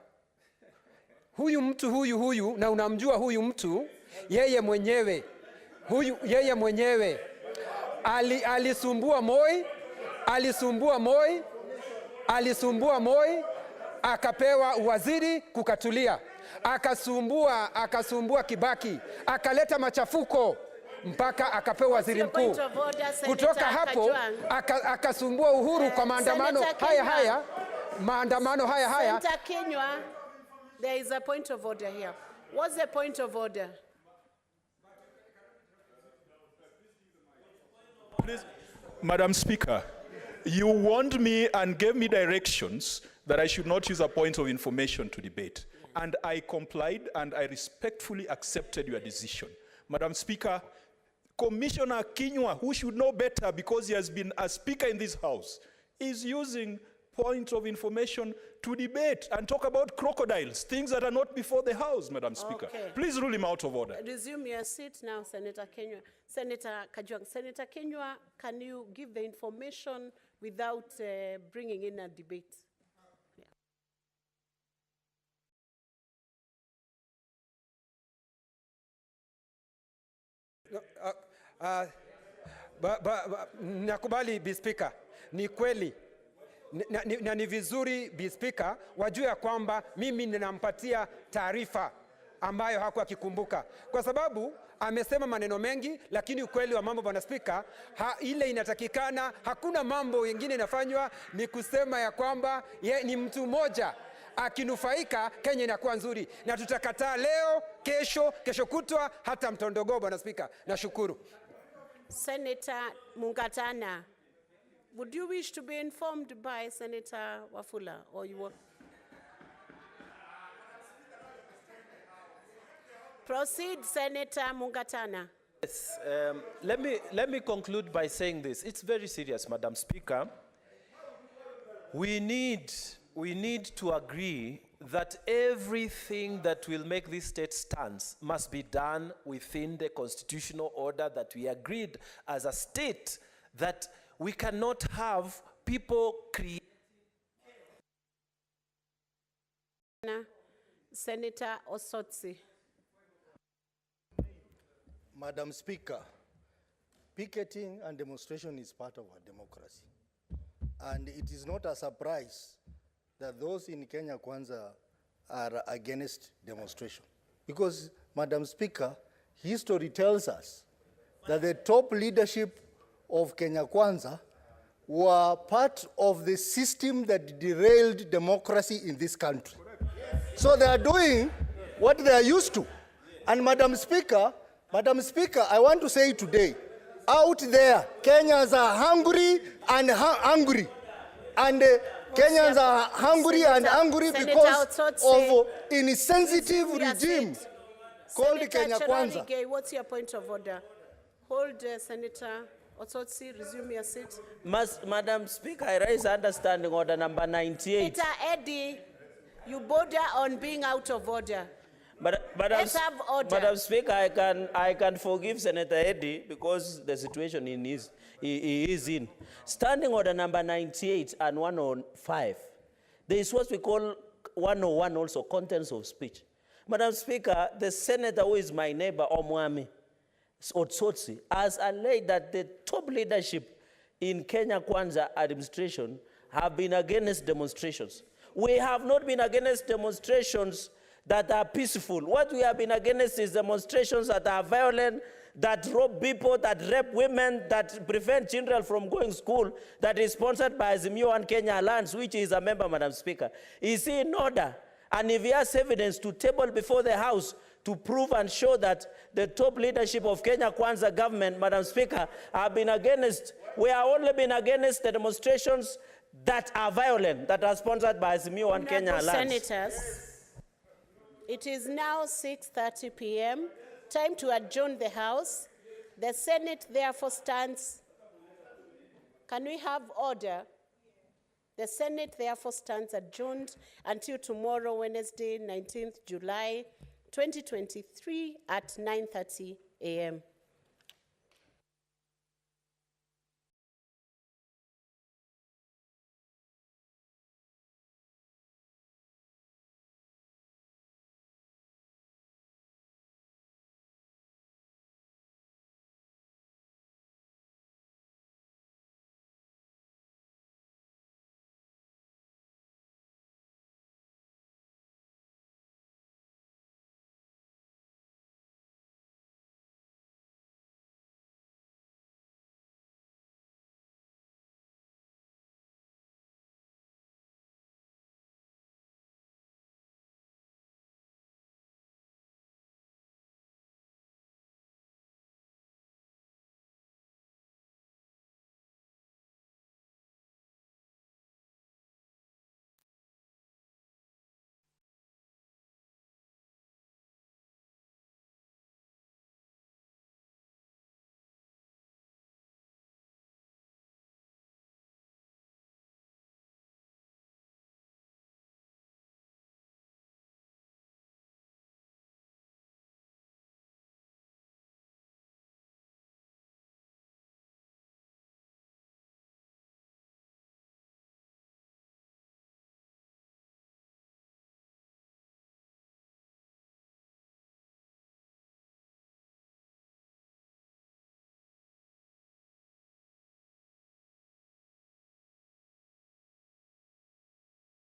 huyu mtu huyu na unamjua huyu mtu, yeye mwenyewe alisumbua Moi, akapewa waziri kukatulia, akasumbua Kibaki, akaleta machafuko mpaka akapewa waziri mkuu. Kutoka hapo akasumbua Uhuru kwa maandamano haya. Senator Kenywa, there is a point of order here. What's the point of order? Please, Madam Speaker, you warned me and gave me directions that I should not use a point of information to debate. And I complied and I respectfully accepted your decision. Madam Speaker, Commissioner Kenywa, who should know better because he has been a speaker in this house, is using point of information to debate and talk about crocodiles, things that are not before the house, Madam Speaker. Okay. Please rule him out of order. Resume your seat now, Senator Kenywa. Senator Kajwang. Senator Kenywa, can you give the information without bringing in a debate? Nakubali Bi Speaker, ni kweli na ni vizuri Bi Speaker wajue ya kwamba mimi ninampatia taarifa ambayo hakuwa akikumbuka, kwa sababu amesema maneno mengi, lakini ukweli wa mambo Bwana Speaker, ile inatakikana, hakuna mambo mengine inafanywa, ni kusema ya kwamba ye ni mtu mmoja akinufaika, Kenya inakuwa nzuri, na tutakataa leo, kesho kutwa, hata mtondogo Bwana Speaker. Nashukuru. Senator Mungatana, would you wish to be informed by Senator Wafula, or you will? Proceed, Senator Mungatana. Yes, let me conclude by saying this. It's very serious, Madam Speaker. We need to agree that everything that will make this state stand must be done within the constitutional order that we agreed as a state, that we cannot have people create. Senator Osotsi. Madam Speaker, picketing and demonstration is part of our democracy. And it is not a surprise that those in Kenya Kwanza are against demonstration. Because, Madam Speaker, history tells us that the top leadership of Kenya Kwanza were part of the system that derailed democracy in this country. So they are doing what they are used to. And Madam Speaker, I want to say today, out there, Kenyans are hungry and angry. And Kenyans are hungry and angry because of insensitive regime called Kenya Kwanza. Cherargei, what's your point of order? Hold, Senator Otsotsi, resume your seat. Madam Speaker, I raise understanding order number 98. Senator Eddie, you border on being out of order. Let's have order. Madam Speaker, I can forgive Senator Eddy because the situation he is in. Standing order number 98 and 105, there is what we call 101 also, contents of speech. Madam Speaker, the senator who is my neighbor, Omwami Otsotsi, has alleged that the top leadership in Kenya Kwanza administration have been against demonstrations. We have not been against demonstrations that are peaceful. What we have been against is demonstrations that are violent, that rob people, that rape women, that prevent children from going to school, that is sponsored by Azimio and Kenya Alliance, which is a member, Madam Speaker. Is he in order? And if he has evidence to table before the House to prove and show that the top leadership of Kenya Kwanza government, Madam Speaker, have been against, we have only been against the demonstrations that are violent, that are sponsored by Azimio and Kenya Alliance. Senators, it is now 6:30 p.m. Time to adjourn the House. The Senate therefore stands. Can we have order? The Senate therefore stands adjourned until tomorrow, Wednesday, 19th July, 2023 at 9:30 a.m.